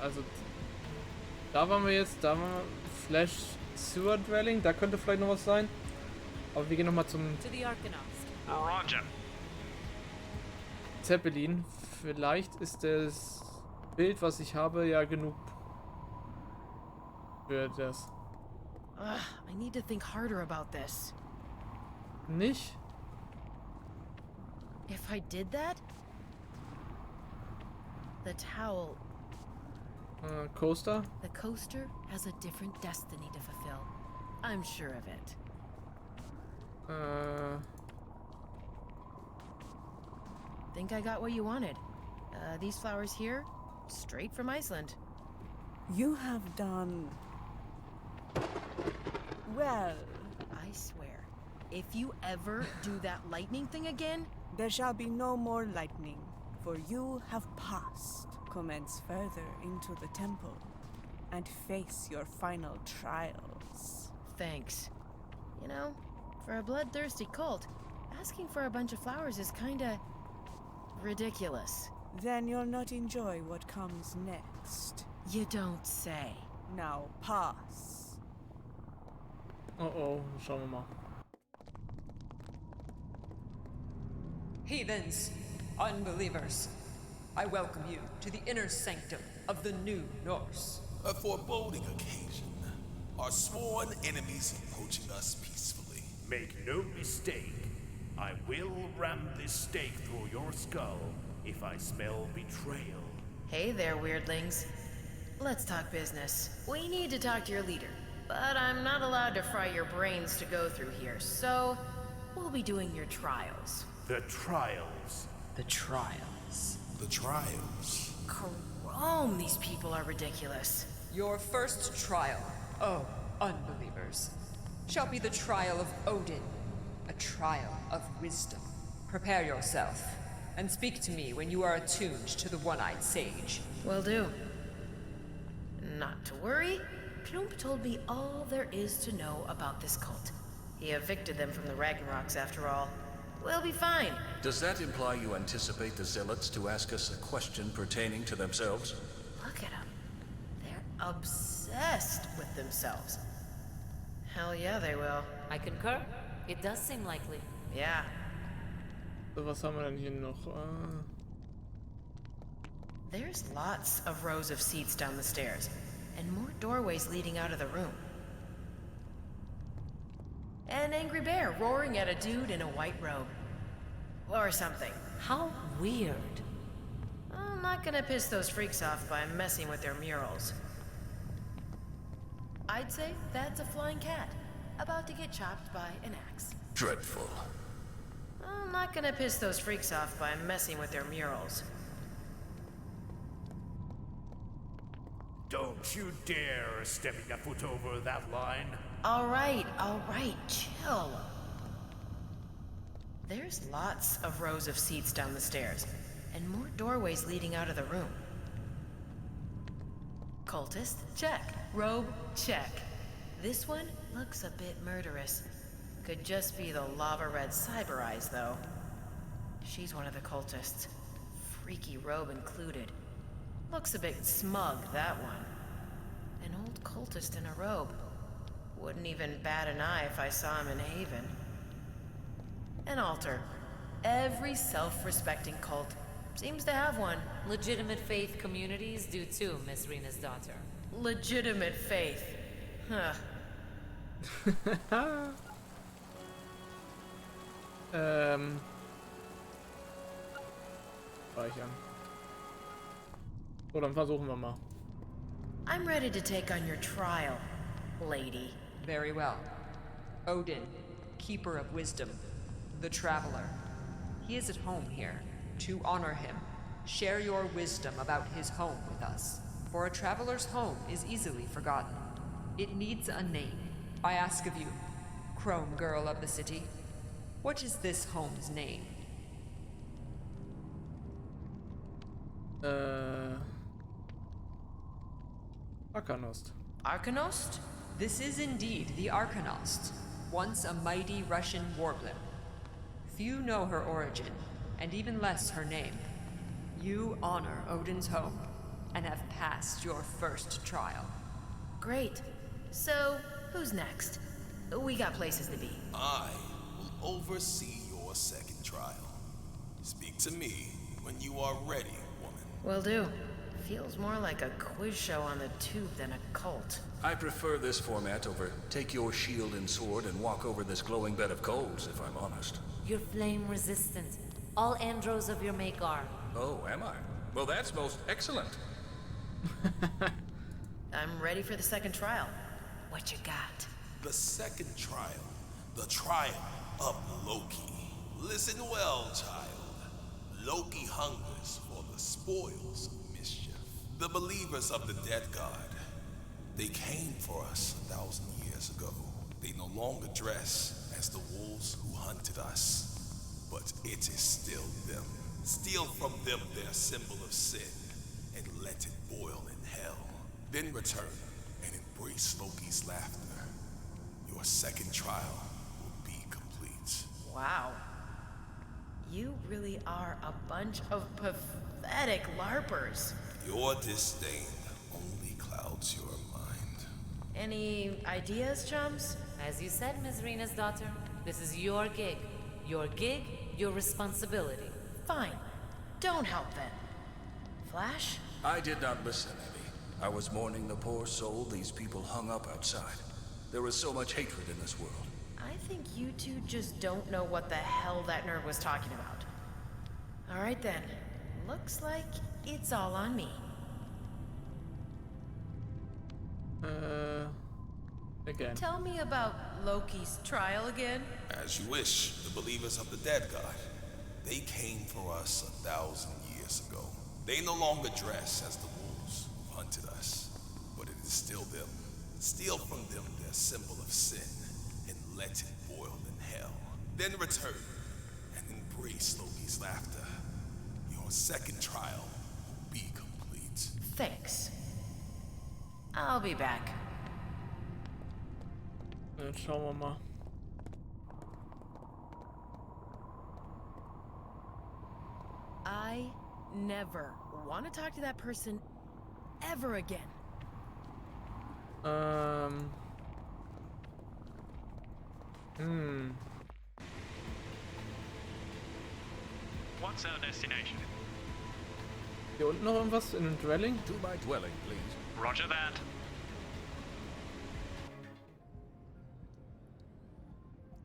Also da waren wir jetzt, da waren wir Flash Sewer Dwelling, da könnte vielleicht noch was sein. Aber wir gehen nochmal zum... To the Arcanast. Roger. Zeppelin. Vielleicht ist das Bild, was ich habe, ja genug für das. Ugh, I need to think harder about this. Nicht? If I did that, the towel, Coaster? the coaster has a different destiny to fulfill. I'm sure of it. Think I got what you wanted. These flowers here, straight from Iceland. You have done well. I swear, if you ever do that lightning thing again, There shall be no more lightning, for you have passed. Commence further into the temple and face your final trials. thanks. You know, for a bloodthirsty cult, asking for a bunch of flowers is kinda ridiculous. Then you'll not enjoy what comes next. You don't say. Now pass. Oh, schauen wir mal. Heathens, unbelievers, I welcome you to the inner sanctum of the New Norse. A foreboding occasion. Our sworn enemies approaching us peacefully. Make no mistake, I will ram this stake through your skull if I smell betrayal. Hey there, weirdlings. Let's talk business. We need to talk to your leader, but I'm not allowed to fry your brains to go through here, so we'll be doing your trials. The trials. The trials. The trials. Chrome, these people are ridiculous. Your first trial, oh unbelievers, shall be the trial of Odin, a trial of wisdom. Prepare yourself, and speak to me when you are attuned to the one-eyed sage. Will do. Not to worry, Plump told me all there is to know about this cult. He evicted them from the Ragnaroks after all. We'll be fine. Does that imply you anticipate the zealots to ask us a question pertaining to themselves? Look at them. They're obsessed with themselves. Hell yeah, they will. I concur. It does seem likely. Yeah. So, was haben wir denn hier noch? There's lots of rows of seats down the stairs, and more doorways leading out of the room. An angry bear roaring at a dude in a white robe. Or something. How weird. I'm not gonna piss those freaks off by messing with their murals. I'd say that's a flying cat, about to get chopped by an axe. Dreadful. I'm not gonna piss those freaks off by messing with their murals. Don't you dare stepping a foot over that line. All right, chill. There's lots of rows of seats down the stairs, and more doorways leading out of the room. Cultist, check. Robe, check. This one looks a bit murderous. Could just be the lava-red cyber eyes, though. She's one of the cultists. Freaky robe included. Looks a bit smug, that one. An old cultist in a robe. Wouldn't even bat an eye if I saw him in Haven. An altar. Every self-respecting cult seems to have one. Legitimate faith communities do too, Miss Rena's daughter. Legitimate faith. Huh. Speichern. So, dann versuchen wir mal. I'm ready to take on your trial, lady. Very well. Odin, keeper of wisdom, the traveler. He is at home here. To honor him, share your wisdom about his home with us. For a traveler's home is easily forgotten. It needs a name. I ask of you, Chrome girl of the city, what is this home's name? Arkanost. Arkanost? This is indeed the Arkanost, once a mighty Russian warbler. Few know her origin, and even less her name. You honor Odin's home, and have passed your first trial. Great. So, who's next? We got places to be. I will oversee your second trial. Speak to me, when you are ready, woman. Will do. Feels more like a quiz show on the tube than a cult. I prefer this format over take your shield and sword and walk over this glowing bed of coals, if I'm honest. You're flame resistant. All andros of your make are. Oh, am I? Well, that's most excellent. I'm ready for the second trial. What you got? The second trial. The trial of Loki. Listen well, child. Loki hungers for the spoils of mischief. The believers of the dead god. They came for us 1,000 years ago. They no longer dress as the wolves who hunted us. But it is still them. Steal from them their symbol of sin and let it boil in hell. Then return and embrace Loki's laughter. Your second trial will be complete. Wow. You really are a bunch of pathetic LARPers. Your disdain only clouds your mind. Any ideas, chums? As you said, Ms. Rena's daughter, this is your gig. Your gig, your responsibility. Fine. Don't help then. Flash? I did not listen, Abby. I was mourning the poor soul these people hung up outside. There is so much hatred in this world. I think you two just don't know what the hell that nerd was talking about. Alright then. Looks like it's all on me. Again. Tell me about Loki's trial again. As you wish, the believers of the dead god. They came for us 1,000 years ago. They no longer dress as the wolves who hunted us, but it is still them. Steal from them their symbol of sin and let it boil in hell. Then return and embrace Loki's laughter. Your second trial will be complete. Thanks. I'll be back. Dann schauen wir mal. I never want to talk to that person ever again. What's our destination? Hier unten noch irgendwas in dem Dwelling? To my dwelling, please. Roger that.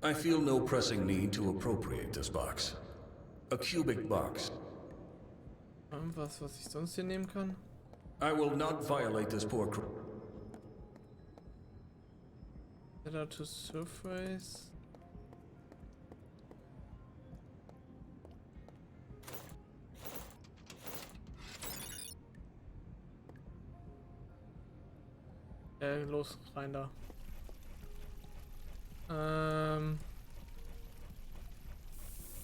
I feel no pressing need to appropriate this box. A cubic box. Irgendwas, was ich sonst hier nehmen kann? I will not violate this poor Letter to surface. Los, rein da.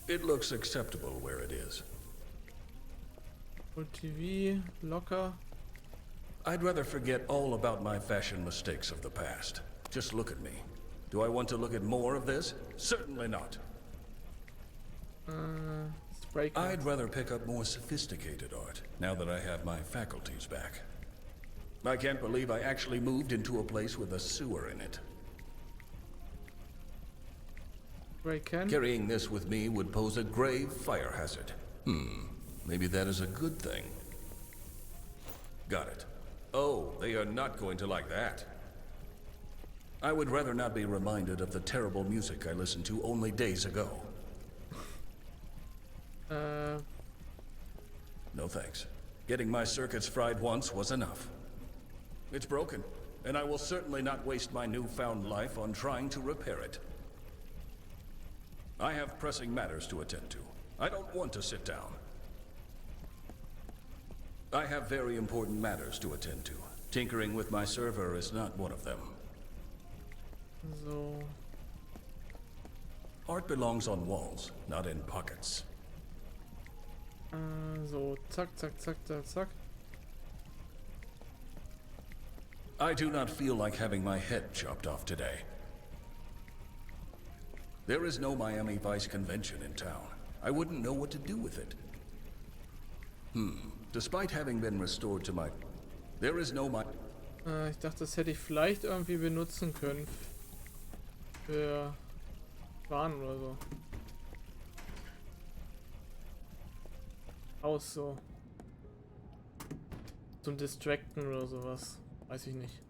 It looks acceptable where it is. Full TV, locker. I'd rather forget all about my fashion mistakes of the past. Just look at me. Do I want to look at more of this? Certainly not. Spray can. I'd rather pick up more sophisticated art, now that I have my faculties back. I can't believe I actually moved into a place with a sewer in it. Spray can. Carrying this with me would pose a grave fire hazard. Maybe that is a good thing. Got it. Oh, they are not going to like that. I would rather not be reminded of the terrible music I listened to only days ago. No thanks. Getting my circuits fried once was enough. It's broken, and I will certainly not waste my newfound life on trying to repair it. I have pressing matters to attend to. I don't want to sit down. I have very important matters to attend to. Tinkering with my server is not one of them. So. Art belongs on walls, not in pockets. So, zack, zack, zack, zack, zack. I do not feel like having my head chopped off today. There is no Miami Vice convention in town. I wouldn't know what to do with it. Despite having been restored to my... There is no my... Ich dachte, das hätte ich vielleicht irgendwie benutzen können. Für Waren oder so. aus so. Zum Distracten oder sowas. Weiß ich nicht.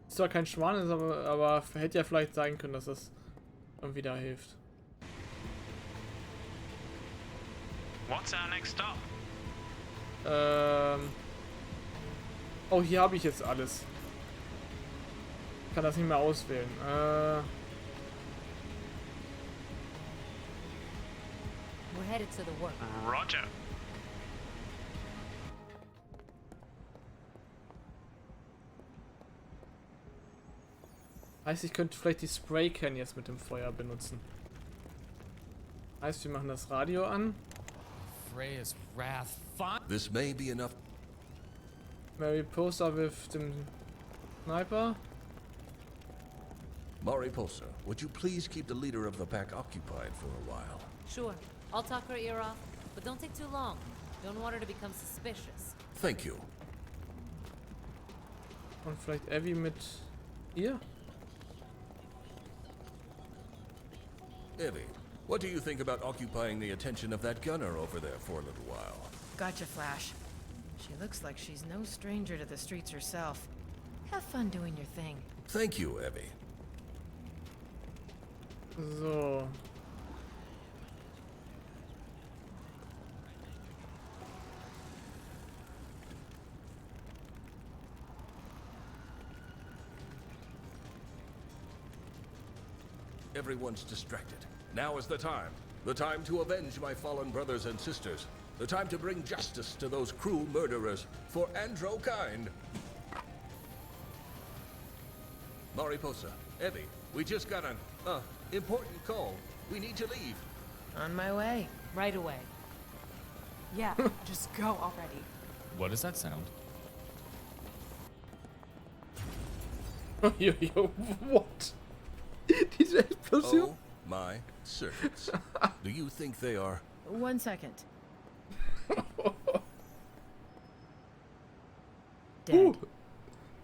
Ist zwar kein Schwan, ist aber hätte ja vielleicht sein können, dass das irgendwie da hilft. What's our next stop? Oh, hier habe ich jetzt alles. Ich kann das nicht mehr auswählen. We're headed to the work. Roger. Heißt, ich könnte vielleicht die Spraycan jetzt mit dem Feuer benutzen. Heißt, wir machen das Radio an. Freya's wrath. Fine. This may be enough. Mariposa with dem Sniper. Mariposa, would you please keep the leader of the pack occupied for a while? Sure. I'll talk her ear off, but don't take too long. Don't want her to become suspicious. Thank you. Und vielleicht Evie mit ihr? Evie, what do you think about occupying the attention of that gunner over there for a little while? Gotcha, Flash. She looks like she's no stranger to the streets herself. Have fun doing your thing. Thank you, Evie. So. Everyone's distracted. Now is the time. The time to avenge my fallen brothers and sisters. The time to bring justice to those cruel murderers for Androkind. Mariposa, Evie, we just got an, important call. We need to leave. On my way. Right away. Yeah, just go already. What does that sound? Yo, what? Diese Explosion? Oh my circuits. Do you think they are? 1 second. Dead. Ooh.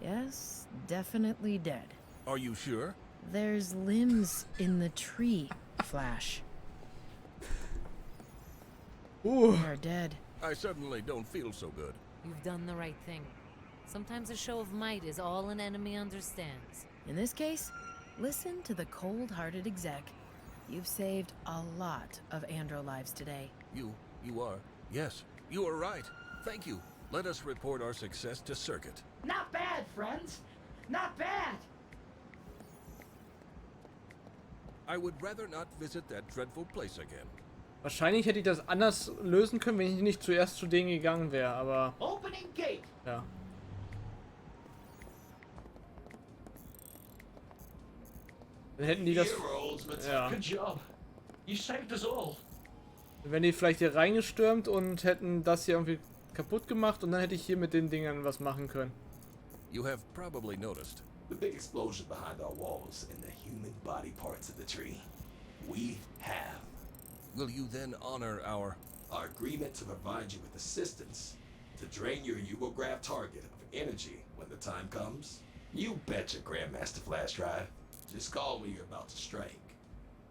Yes, definitely dead. Are you sure? There's limbs in the tree, Flash. Ooh. They are dead. I suddenly don't feel so good. You've done the right thing. Sometimes a show of might is all an enemy understands. In this case, listen to the cold-hearted exec. You've saved a lot of Andro lives today. You are. Yes, you are right. Thank you. Let us report our success to Circuit. Not bad, friends. Not bad. I would rather not visit that dreadful place again. Wahrscheinlich hätte ich das anders lösen können, wenn ich nicht zuerst zu denen gegangen wäre, aber... Opening gate. Ja. Dann hätten die das... Ja. Good job. You saved us all. Dann wären die vielleicht hier reingestürmt und hätten das hier irgendwie kaputt gemacht und dann hätte ich hier mit den Dingern was machen können. You have probably noticed. The big explosion behind our walls and the human body parts of the tree. We have. Will you then honor our agreement to provide you with assistance to drain your Yugograph target of energy when the time comes? You betcha, Grandmaster Flash Drive. Just call when you're about to strike,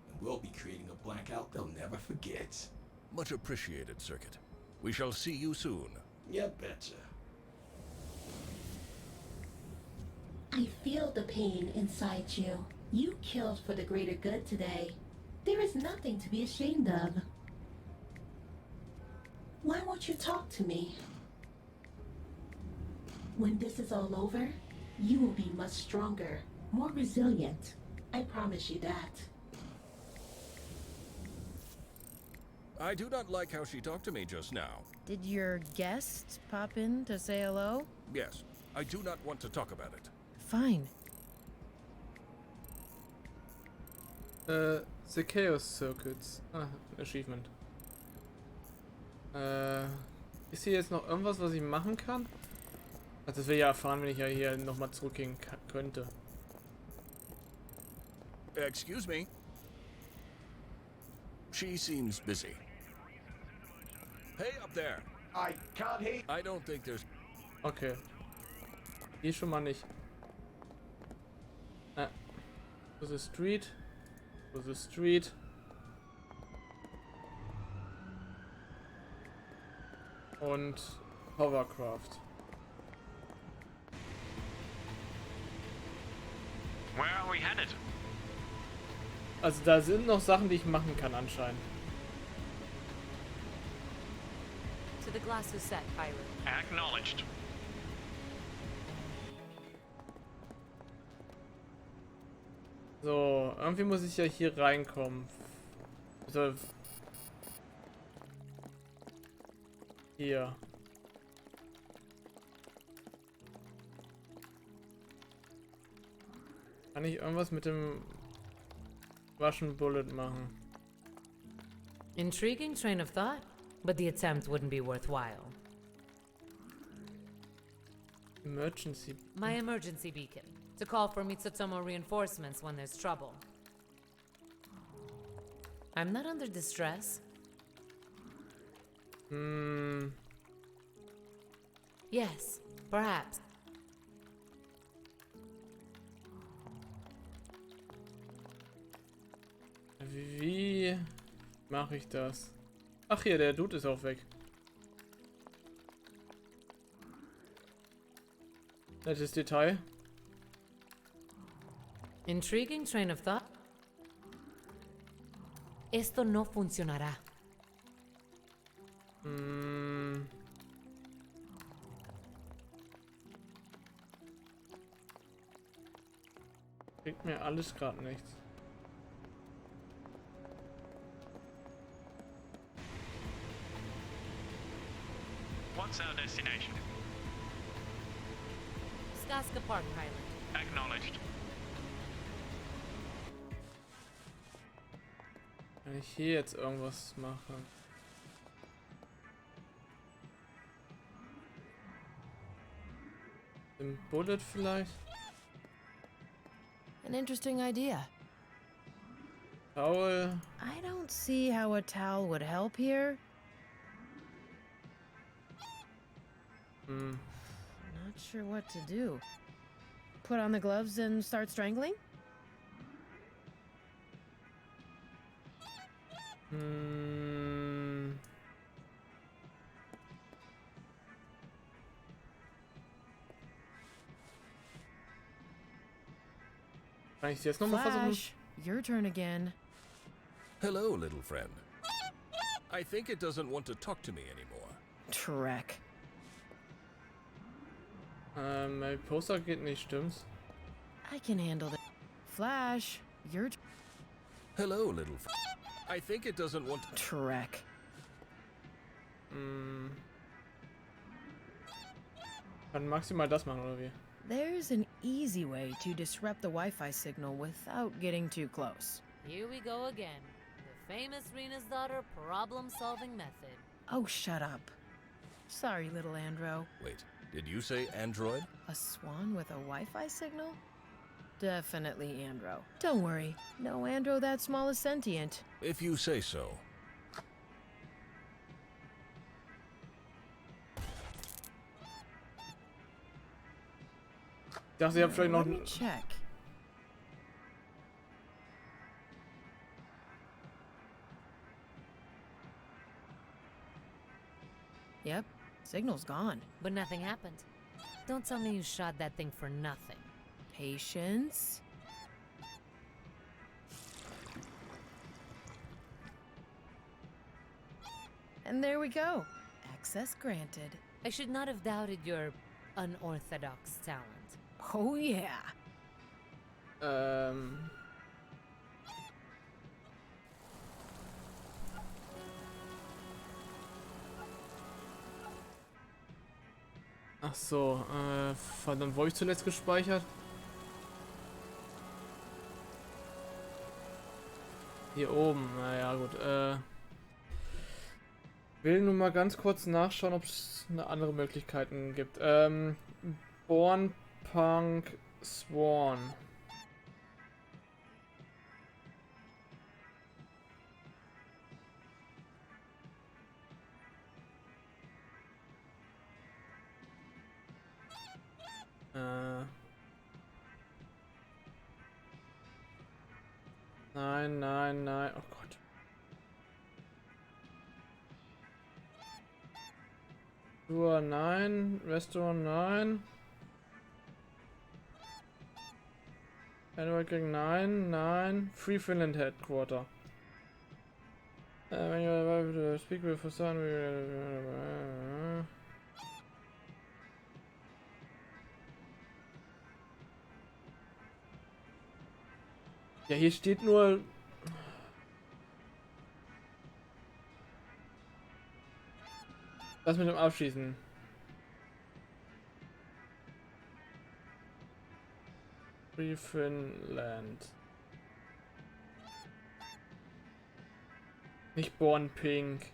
and we'll be creating a blackout they'll never forget. Much appreciated, Circuit. We shall see you soon. You betcha. I feel the pain inside you. You killed for the greater good today. There is nothing to be ashamed of. Why won't you talk to me? When this is all over, you will be much stronger, more resilient. I promise you that. I do not like how she talked to me just now. Did your guest pop in to say hello? Yes, I do not want to talk about it. Fine. The Chaos Circuits. Ah, Achievement. Ist hier jetzt noch irgendwas, was ich machen kann? Ach, das will ich ja erfahren, wenn ich ja hier nochmal zurückgehen könnte. Excuse me. She seems busy. Hey up there. I can't hear. I don't think there's... Okay. Hier schon mal nicht. To the street. To the street. Und Hovercraft. Where are we headed? Also da sind noch Sachen, die ich machen kann anscheinend. To the Glassusette, pirate. Acknowledged. So, irgendwie muss ich ja hier reinkommen. Also, hier. Kann ich irgendwas mit dem Russian Bullet machen? Intriguing train of thought, but the attempt wouldn't be worthwhile. Emergency. My emergency beacon, to call for Mitsutomo reinforcements when there's trouble. I'm not under distress. Yes, perhaps. Wie mache ich das? Ach hier, der Dude ist auch weg. Nettes Detail. Intriguing train of thought. Esto no funcionará. Kriegt mir alles gerade nichts. What's our destination? Skaska Park, pilot. Acknowledged. Kann ich hier jetzt irgendwas machen? Im Bullet vielleicht? An interesting idea. Towel. I don't see how a towel would help here. Not sure what to do. Put on the gloves and start strangling? Kann ich jetzt nochmal versuchen? Flash, your turn again. Hello, little friend. I think it doesn't want to talk to me anymore. Trek. Mein Poster geht nicht, stimmt's? I can handle that. Flash, your Hello, little friend. I think it doesn't want to... Trek. Kann maximal das machen, oder wie? There's an easy way to disrupt the Wi-Fi signal without getting too close. Here we go again. The famous Rena's daughter problem-solving method. Oh, shut up. Sorry, little Andro. Wait, did you say android? A swan with a Wi-Fi signal? Definitely Andro. Don't worry. No Andro that small is sentient. If you say so. Ich dachte, ihr habt vielleicht noch... Let me check. Yep, signal's gone. But nothing happened. Don't tell me you shot that thing for nothing. Patience. And there we go. Access granted. I should not have doubted your unorthodox talent. Oh yeah. Ach so, verdammt, wo hab ich zuletzt gespeichert? Hier oben, naja gut, will nur mal ganz kurz nachschauen, ob es eine andere Möglichkeiten gibt. Born Punk Sworn. Nein, nein, nein. Oh Gott. Tour nein. Restaurant nein. Networking nein. Nein. Free Finland Headquarter. When you arrive to speak with a son. Ja, hier steht nur. Das mit dem Abschießen. Free Finland. Nicht Born Pink.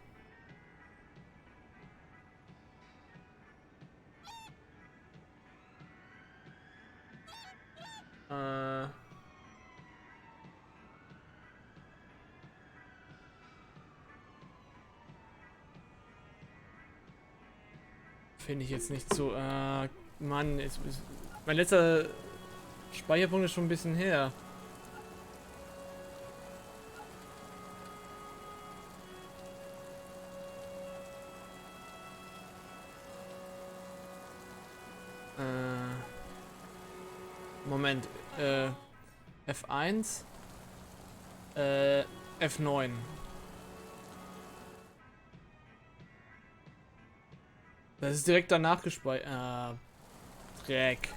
Finde ich jetzt nicht so. Mann, mein letzter Speicherpunkt ist schon ein bisschen her. Moment. F1. F9. Das ist direkt danach gespeichert. Dreck.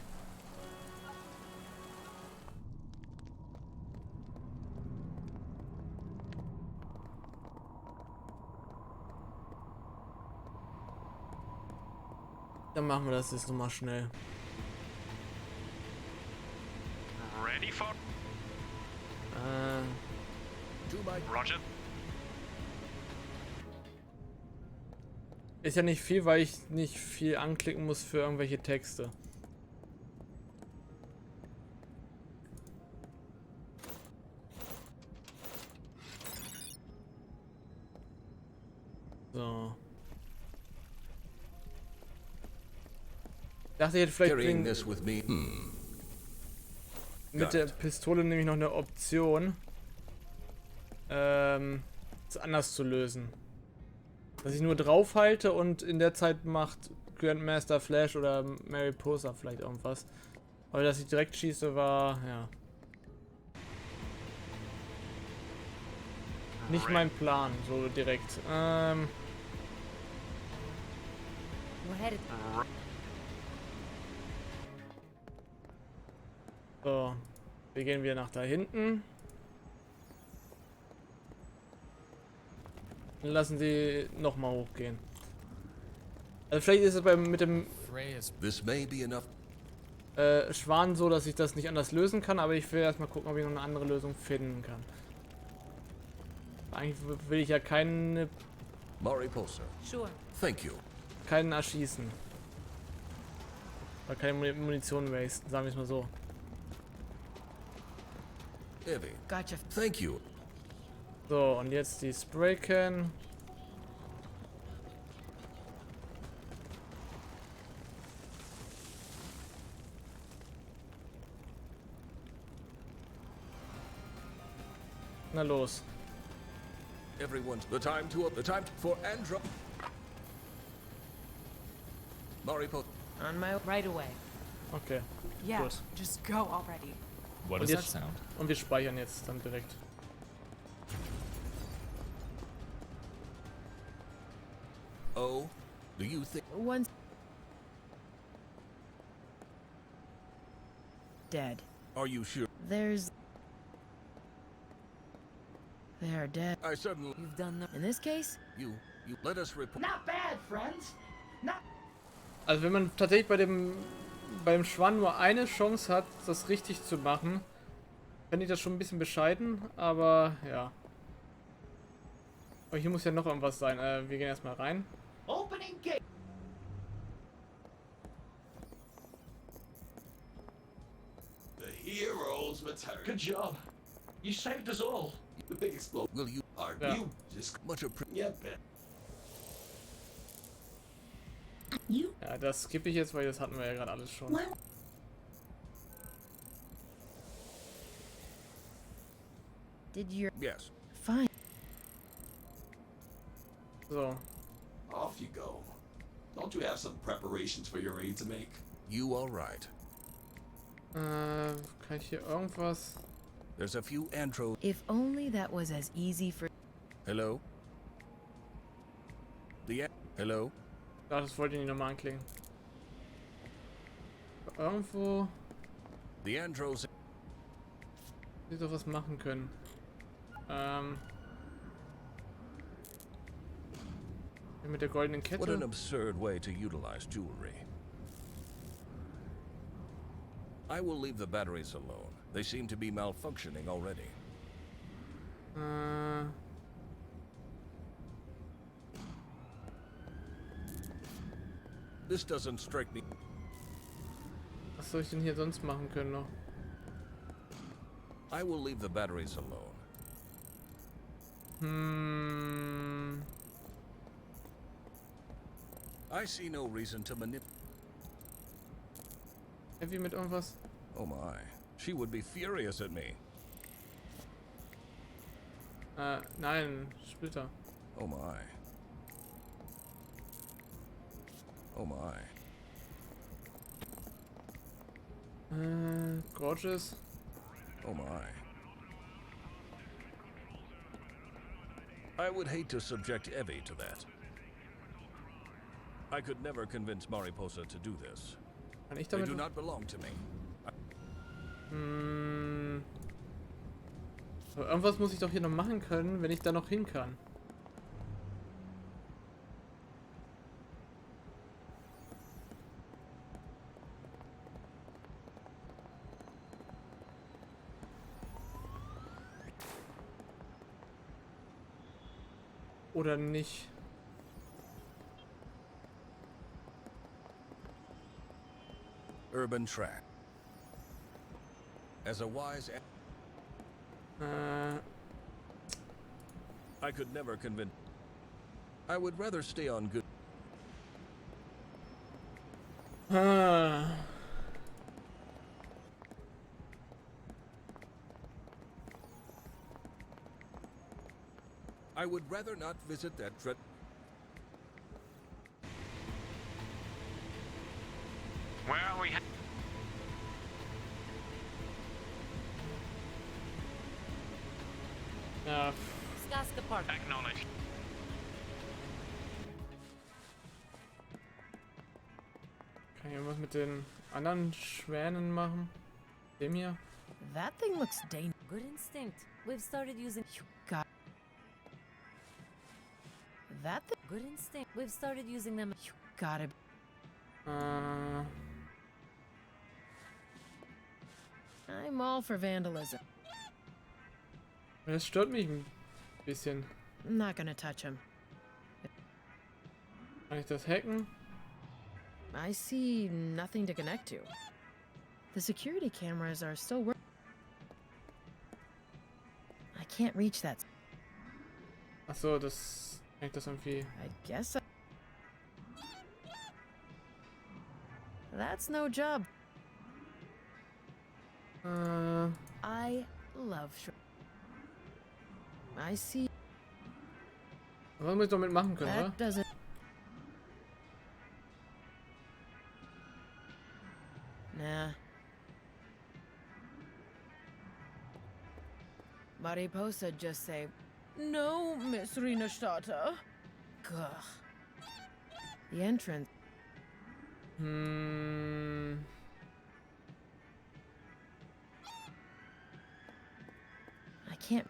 Dann machen wir das jetzt nochmal schnell. Ready for? Roger. Ist ja nicht viel, weil ich nicht viel anklicken muss für irgendwelche Texte. So. Ich dachte, ich hätte vielleicht mit der Pistole nämlich noch eine Option, es anders zu lösen. Dass ich nur drauf halte und in der Zeit macht Grandmaster Flash oder Mary Posa vielleicht irgendwas. Aber dass ich direkt schieße war, ja. Nicht mein Plan, so direkt. So, wir gehen wieder nach da hinten. Lassen sie nochmal hochgehen. Also vielleicht ist es mit dem Schwan so, dass ich das nicht anders lösen kann, aber ich will erstmal gucken, ob ich noch eine andere Lösung finden kann. Eigentlich will ich ja keinen keinen erschießen. Oder keine Munition wasten, sagen wir es mal so. Gotcha. Thank you. So, und jetzt die Spraycan. Na los. Everyone's the time for Andro. Maripo. On my right away. Okay. Yeah, gut. just go already. What does that sound? Und wir speichern jetzt dann direkt. Oh, do you think One's dead. Are you sure? They're dead. I certainly. You've done them. In this case? You let us report. Not bad, friends. Not. Also wenn man tatsächlich beim Schwan nur eine Chance hat, das richtig zu machen, fände ich das schon ein bisschen bescheiden, aber ja. Aber hier muss ja noch irgendwas sein. Wir gehen erstmal rein. Opening gate. The heroes return. Good job. You saved us all. The big explosion. Will you? Are Yeah. you just Much appreciated. yeah, Ben. Ja, das skippe ich jetzt, weil das hatten wir ja gerade alles schon. Did your Yes. fine? So. Off you go. Don't you have some preparations for your aide to make? You are right. Kann ich hier irgendwas? There's a few andro. If only that was as easy for... Hello? Hello? Ja, das wollte ich nicht nochmal anklicken. Irgendwo... The andros... Die doch was machen können. Mit der goldenen Kette. What an absurd way to utilize jewelry. I will leave the batteries alone. They seem to be malfunctioning already. This doesn't strike me. Was soll ich denn hier sonst machen können noch? I will leave the batteries alone. I see no reason to manipulate. Heavy mit irgendwas? Oh my. She would be furious at me. Nein, Splitter. Oh my. Oh my. Gorgeous. Oh my. I would hate to subject Evie to that. I could never convince Mariposa to do this. Kann ich They damit? do not belong to me. Aber irgendwas muss ich doch hier noch machen können, wenn ich da noch hin kann. Oder nicht? Urban track. As a wise... I could never convince... I would rather stay on good... I would rather not visit that dread... Well, we Ja. Skaska Park. acknowledge. Kann ich irgendwas mit den anderen Schwänen machen? Dem hier? That thing looks dangerous. Good instinct. We've started using... You got... That thing... Good instinct. We've started using them... You gotta... I'm all for vandalism. Das stört mich ein bisschen. I'm not gonna touch him. Kann ich das hacken? I see nothing to connect to. The security cameras are still working. I can't reach that. Achso, das... Kann ich das irgendwie... I guess That's no job. I love I see. Was muss ich damit machen können, That oder? doesn't... Nah. Mariposa just say, "No, Miss Rina Stata." Gah. The entrance. I can't.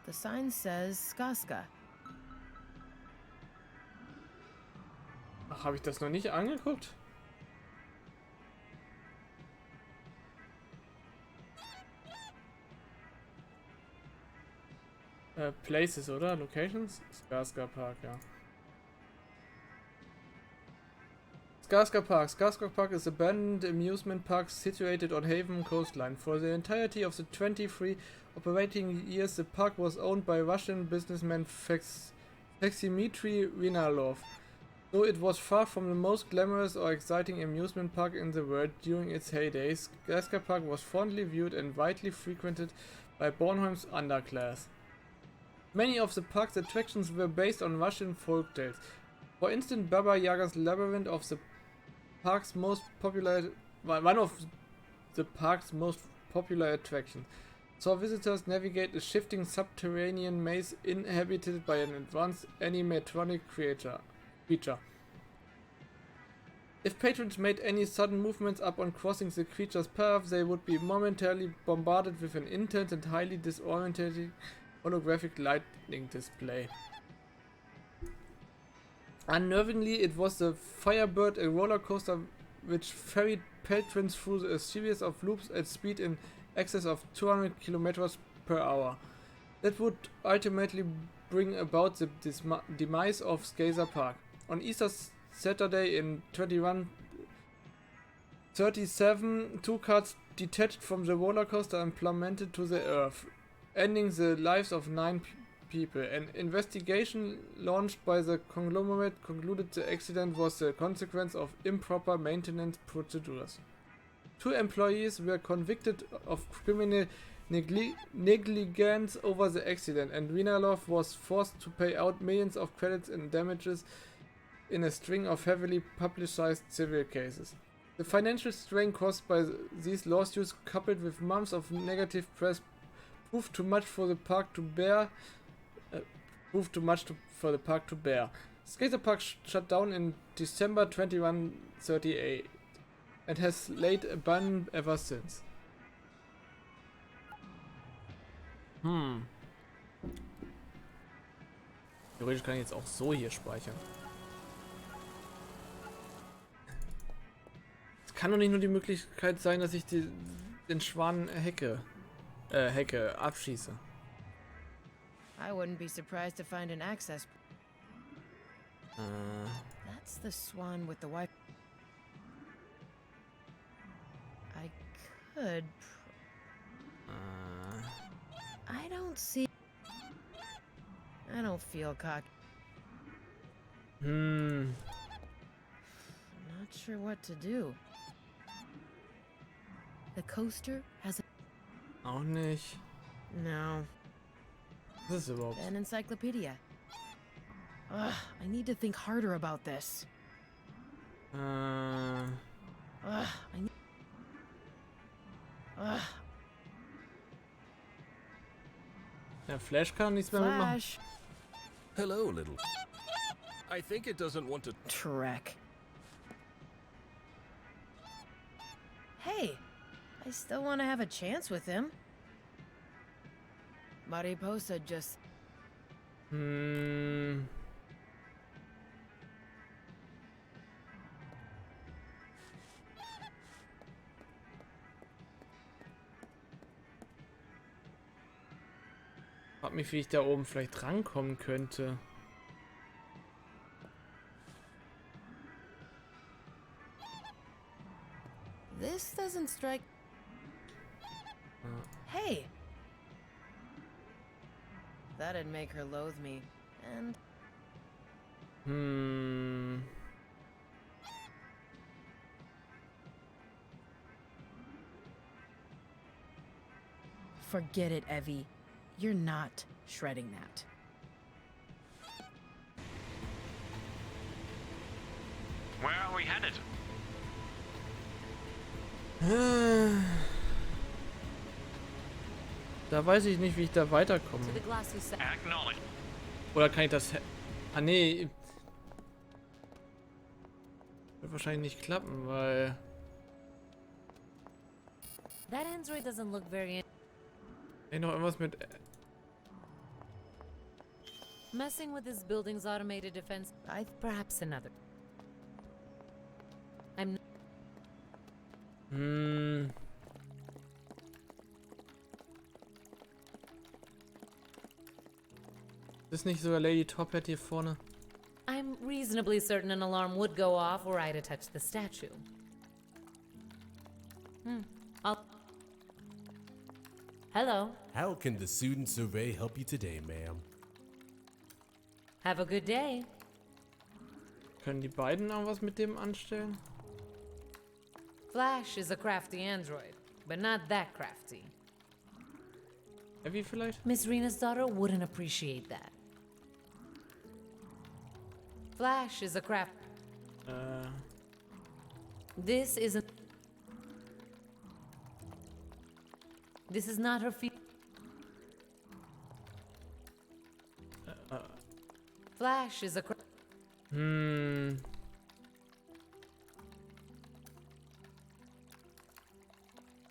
The sign says Skaska. Ach, habe ich das noch nicht angeguckt? Places, oder? Locations? Skaska Park, ja. Skaska Park. Skaska Park is a abandoned amusement park situated on Haven coastline. For the entirety of the 23 operating years, the park was owned by Russian businessman Dmitry Vinalov. Though it was far from the most glamorous or exciting amusement park in the world during its heydays, Skaska Park was fondly viewed and widely frequented by Bornholm's underclass. Many of the park's attractions were based on Russian folktales. For instance, Baba Yaga's Labyrinth of the park's most popular, one of the park's most popular attractions, saw visitors navigate a shifting subterranean maze inhabited by an advanced animatronic creature. If patrons made any sudden movements upon crossing the creature's path, they would be momentarily bombarded with an intense and highly disorientating holographic lightning display. Unnervingly, it was the Firebird, a roller coaster which ferried patrons through a series of loops at speed in excess of 200 kilometers per hour. That would ultimately bring about the demise of Skazer Park. On Easter Saturday in 2137, two carts detached from the roller coaster and plummeted to the earth, ending the lives of 9 people. An investigation launched by the conglomerate concluded the accident was the consequence of improper maintenance procedures. 2 employees were convicted of criminal negligence over the accident, and Vinalov was forced to pay out millions of credits in damages in a string of heavily publicized civil cases. The financial strain caused by these lawsuits, coupled with months of negative press, proved too much for the park to bear. Skater Park shut down in December 2138 and has laid abandoned ever since. Theoretisch kann ich jetzt auch so hier speichern. Es kann doch nicht nur die Möglichkeit sein, dass ich den Schwan abschieße. I wouldn't be surprised to find an access. That's the swan with the wife. I could. I don't see. I don't feel cocky. Not sure what to do. The coaster has a. Auch nicht. No. Was ist überhaupt? An encyclopedia. Ugh, I need to think harder about this. I need. Der Flash kann nichts mehr mitmachen. Flash. Hello, little. I think it doesn't want to. Trek. Hey, I still want to have a chance with him. Mariposa just. Frag mich, wie ich da oben vielleicht rankommen könnte. This doesn't strike. Hey! That'd make her loathe me. And. Forget it, Evie. You're not shredding that. Where are we headed? Da weiß ich nicht, wie ich da weiterkomme. Acknowledge. Oder kann ich das... Ah, nee. Wird wahrscheinlich nicht klappen, weil... That android doesn't look very... Ey, noch irgendwas mit... Messing with this building's automated defense. Perhaps another. I'm... Ist nicht sogar Lady Tophat hier vorne? I'm reasonably certain an alarm would go off were I to touch the statue. Hello. How can the student survey help you today, ma'am? Have a good day. Können die beiden auch was mit dem anstellen? Flash is a crafty android, but not that crafty. Evie vielleicht? Miss Rena's daughter wouldn't appreciate that. Flash is a craft. This isn't. This is not her feet. Flash is a craft.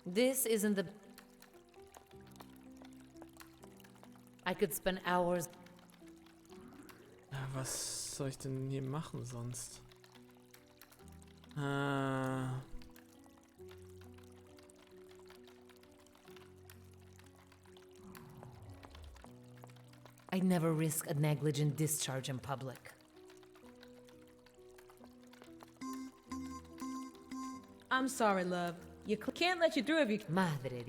This isn't the. I could spend hours. Ja, was soll ich denn hier machen sonst? I'd never risk a negligent discharge in public. I'm sorry, love. You can't let you through if you... Madre.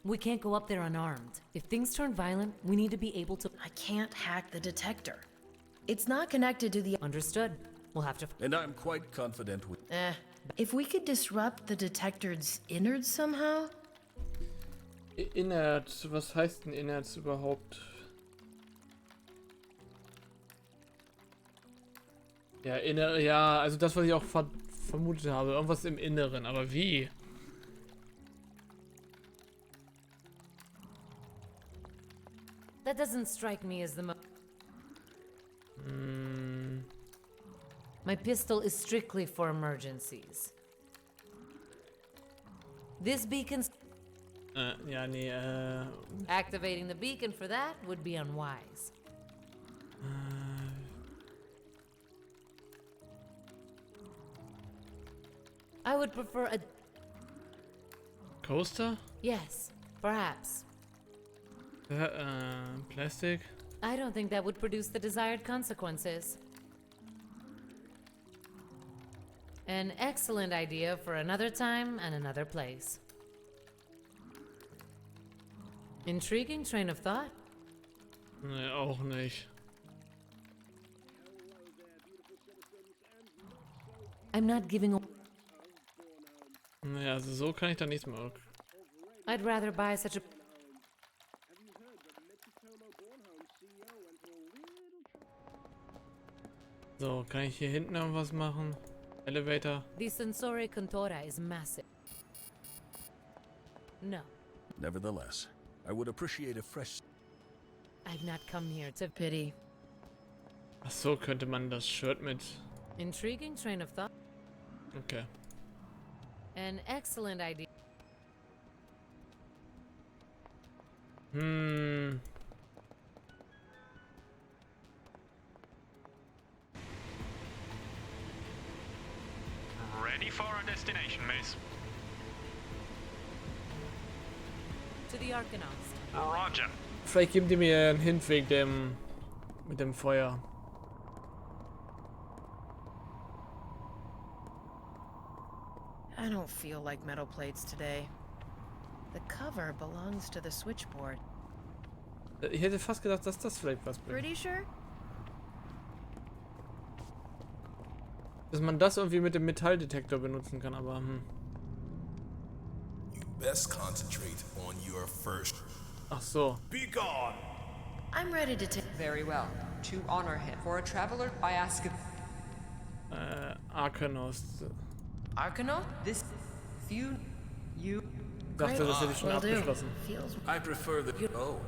We can't go up there unarmed. If things turn violent, we need to be able to... I can't hack the detector. It's not connected to the... Understood. We'll have to... And I'm quite confident we... If we could disrupt the detector's innards somehow... Innert, was heißt denn Innert überhaupt? Ja, ja, also das, was ich auch vermutet habe. Irgendwas im Inneren, aber wie? That doesn't strike me as the My pistol is strictly for emergencies. This beacon's... Ja, nee, Activating the beacon for that would be unwise. I would prefer a... Coaster? Yes, perhaps. Plastic? I don't think that would produce the desired consequences. An excellent idea for another time and another place. Intriguing train of thought. Nee, auch nicht. I'm not giving a... Naja, also so kann ich da nichts mehr. I'd rather buy such a... So, kann ich hier hinten irgendwas machen? Elevator? The Sensore Cantora is massive. No. Nevertheless, I would appreciate a fresh... I've not come here to... Pity. Ach so, könnte man das Shirt mit... Intriguing train of thought. Okay. An excellent idea. Ready for our destination, miss. To the Arcanauts. Roger. Vielleicht geben die mir einen Hint wegen dem... mit dem Feuer. I don't feel like metal plates today. The cover belongs to the switchboard. Ich hätte fast gedacht, dass das vielleicht was bringt. Pretty sure? Dass man das irgendwie mit dem Metalldetektor benutzen kann, aber You best concentrate on your first. Ach so. Be gone! I'm ready to take... Very well. To honor him. For a traveler, I ask of... Arcanos. Arcanaut? This... You... Dachte, das hätte ich schon abgeschlossen. I prefer the... Oh.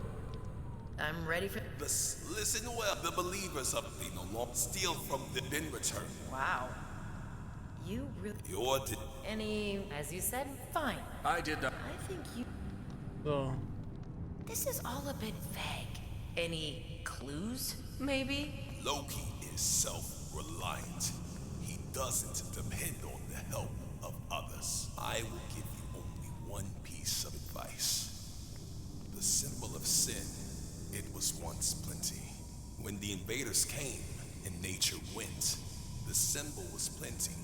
I'm ready for... Listen well. The believers of the no longer steal from the bin return. Wow. You really... The Orte... Any... As you said, fine. I did not... I think you... So. This is all a bit vague. Any clues, maybe? Loki is self-reliant. He doesn't depend on the help of others. I will give you only one piece of advice. The symbol of sin, it was once plenty. When the invaders came and nature went, the symbol was plenty,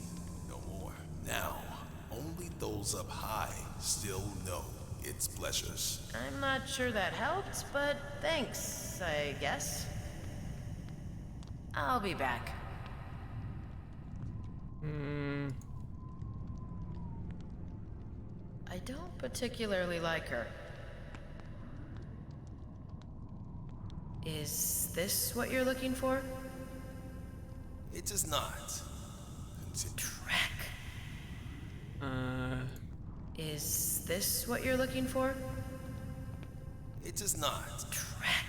no more. Now, only those up high still know its pleasures. I'm not sure that helped, but thanks, I guess. I'll be back. I don't particularly like her. Is this what you're looking for? It does not. Track. Is this what you're looking for? It does not. Track.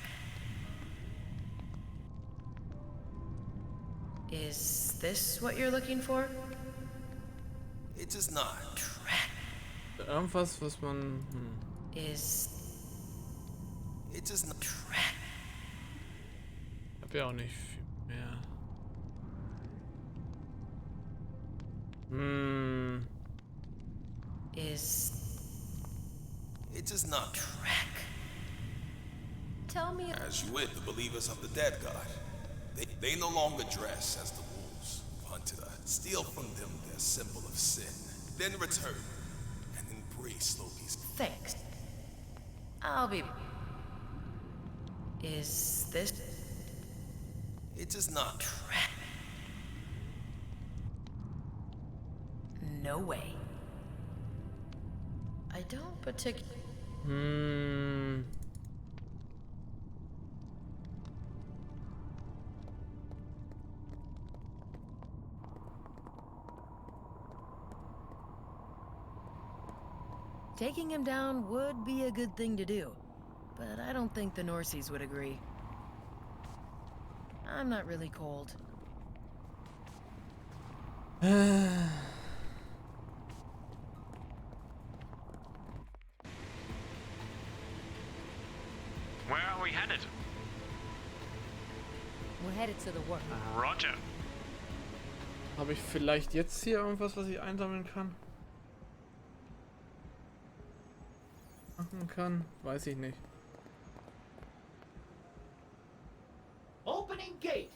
Is this what you're looking for? It does not. Track. Irgendwas, was man... Is... It does not. Track. Hab ja auch nicht viel mehr. Is... It does not. Track. Tell me... As you with the believers of the dead god, they no longer dress as the wolves who hunted us. Steal from them their symbol of sin, then return and embrace Loki's. Thanks. I'll be... Is this... It does not. Track. No way. I don't particularly... Taking him down would be a good thing to do, but I don't think the Norseys would agree. I'm not really cold. Where are we headed? We're headed to the work. Roger. Habe ich vielleicht jetzt hier irgendwas, was ich einsammeln kann? Machen kann? Weiß ich nicht. Opening gate.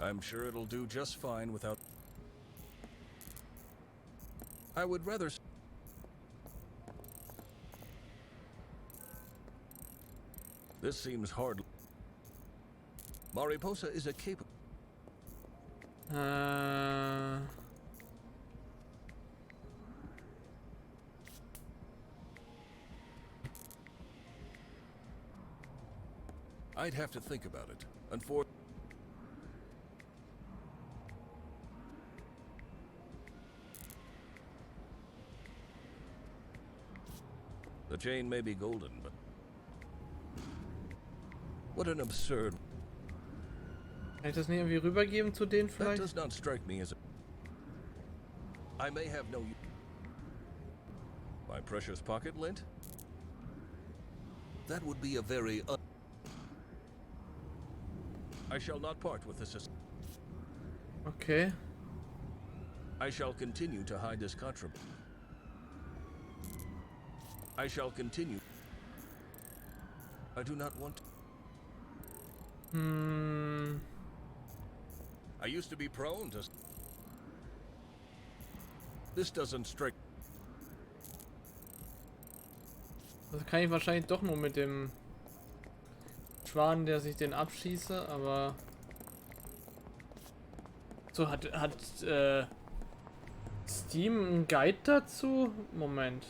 I'm sure it'll do just fine without... I would rather... This seems hard. Mariposa is a capable... I'd have to think about it. The chain may be golden, but... What an absurd... Kann ich das nicht irgendwie rübergeben zu denen That vielleicht? does not strike me as a... I may have no... My precious pocket lint? That would be a very... I shall not part with this... Okay. I shall continue to hide this contraband. I shall continue. I do not want... I used to be prone to... This doesn't strike... Das kann ich wahrscheinlich doch nur mit dem Schwan, der sich den abschieße, aber... So, hat Steam einen Guide dazu? Moment.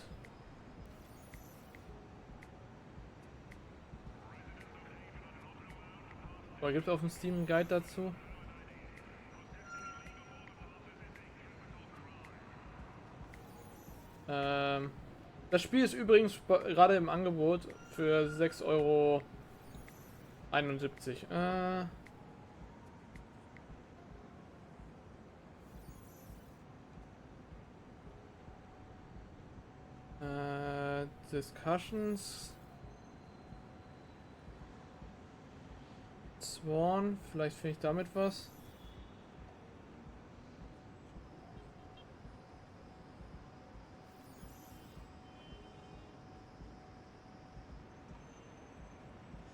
Oder gibt es auf dem Steam einen Guide dazu? Das Spiel ist übrigens gerade im Angebot für 6,71 €. Discussions. Sworn, vielleicht finde ich damit was.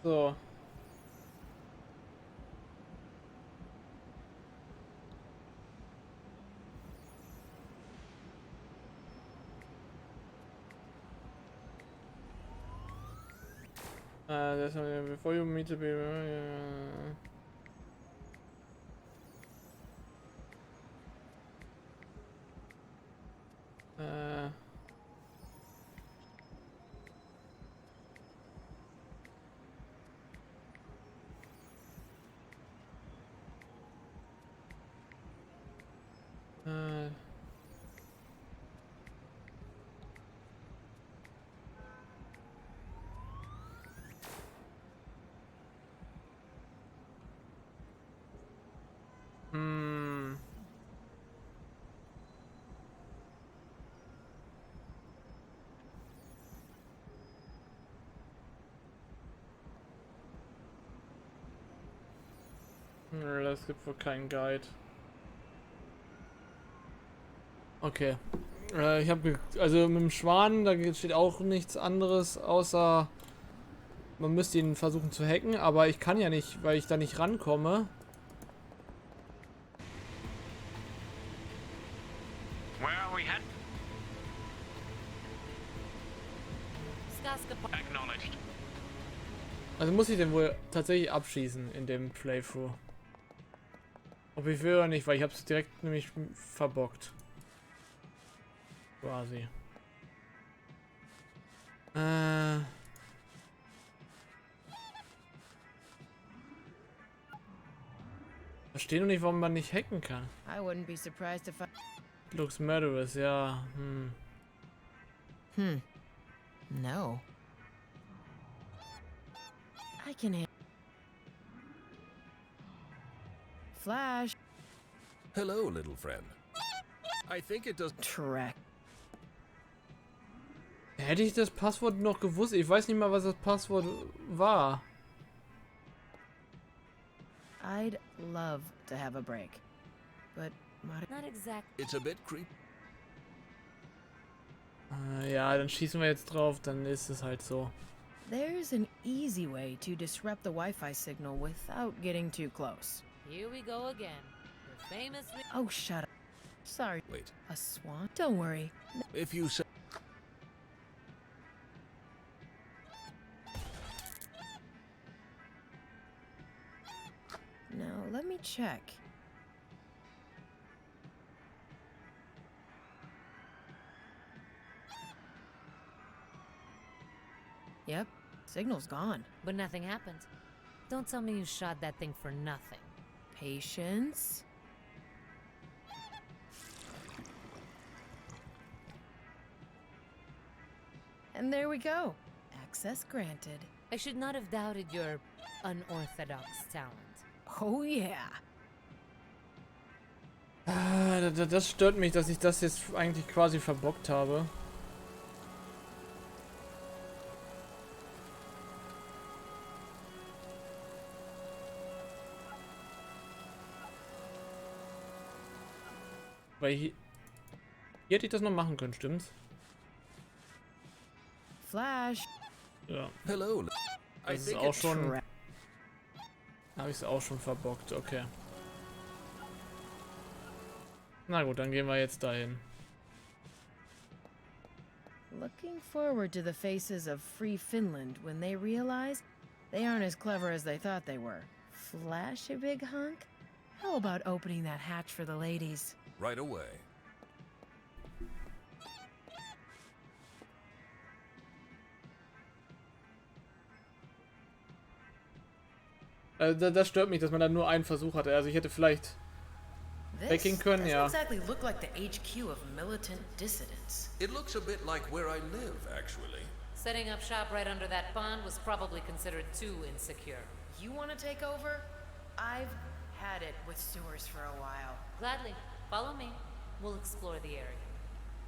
So. That's before you meet to be. das gibt wohl keinen Guide. Okay. Ich habe also mit dem Schwan, da steht auch nichts anderes, außer man müsste ihn versuchen zu hacken, aber ich kann ja nicht, weil ich da nicht rankomme. Where are we headed? Acknowledged. Also muss ich den wohl tatsächlich abschießen in dem Playthrough. Ob ich will oder nicht, weil ich habe es direkt nämlich verbockt. Quasi. Verstehe noch nicht, warum man nicht hacken kann. I wouldn't be surprised if I... Looks murderous, ja. No. I can... Flash. Hello, little friend. I think it does... Track. Hätte ich das Passwort noch gewusst? Ich weiß nicht mal, was das Passwort war. I'd love to have a break, but not exact. It's a bit creepy. Ja, dann schießen wir jetzt drauf, dann ist es halt so. There's an easy way to disrupt the Wi-Fi signal without getting too close. Here we go again. The famous... Oh, shut up. Sorry. Wait. A swan? Don't worry. If you say... Now, let me check. Yep, signal's gone. But nothing happened. Don't tell me you shot that thing for nothing. Patience. And there we go. Access granted. I should not have doubted your unorthodox talent. Oh yeah. Das stört mich, dass ich das jetzt eigentlich quasi verbockt habe. Weil hier hätte ich das noch machen können, stimmt's? Flash. Ja. Hello. Das ist auch schon... Habe ich es auch schon verbockt, okay. Na gut, dann gehen wir jetzt dahin. Looking forward to the faces of Free Finland when they realize they aren't as clever as they thought they were. Flash, a big hunk? How about opening that hatch for the ladies? Right away. Das stört mich, dass man da nur einen Versuch hatte. Also ich hätte vielleicht weggehen können, ja. Exactly look like the HQ of militant dissidents. It looks a bit like where I live, actually. Setting up shop right under that pond was probably considered too insecure. You want to take over? I've had it with sewers for a while. Gladly. Follow me. We'll explore the area.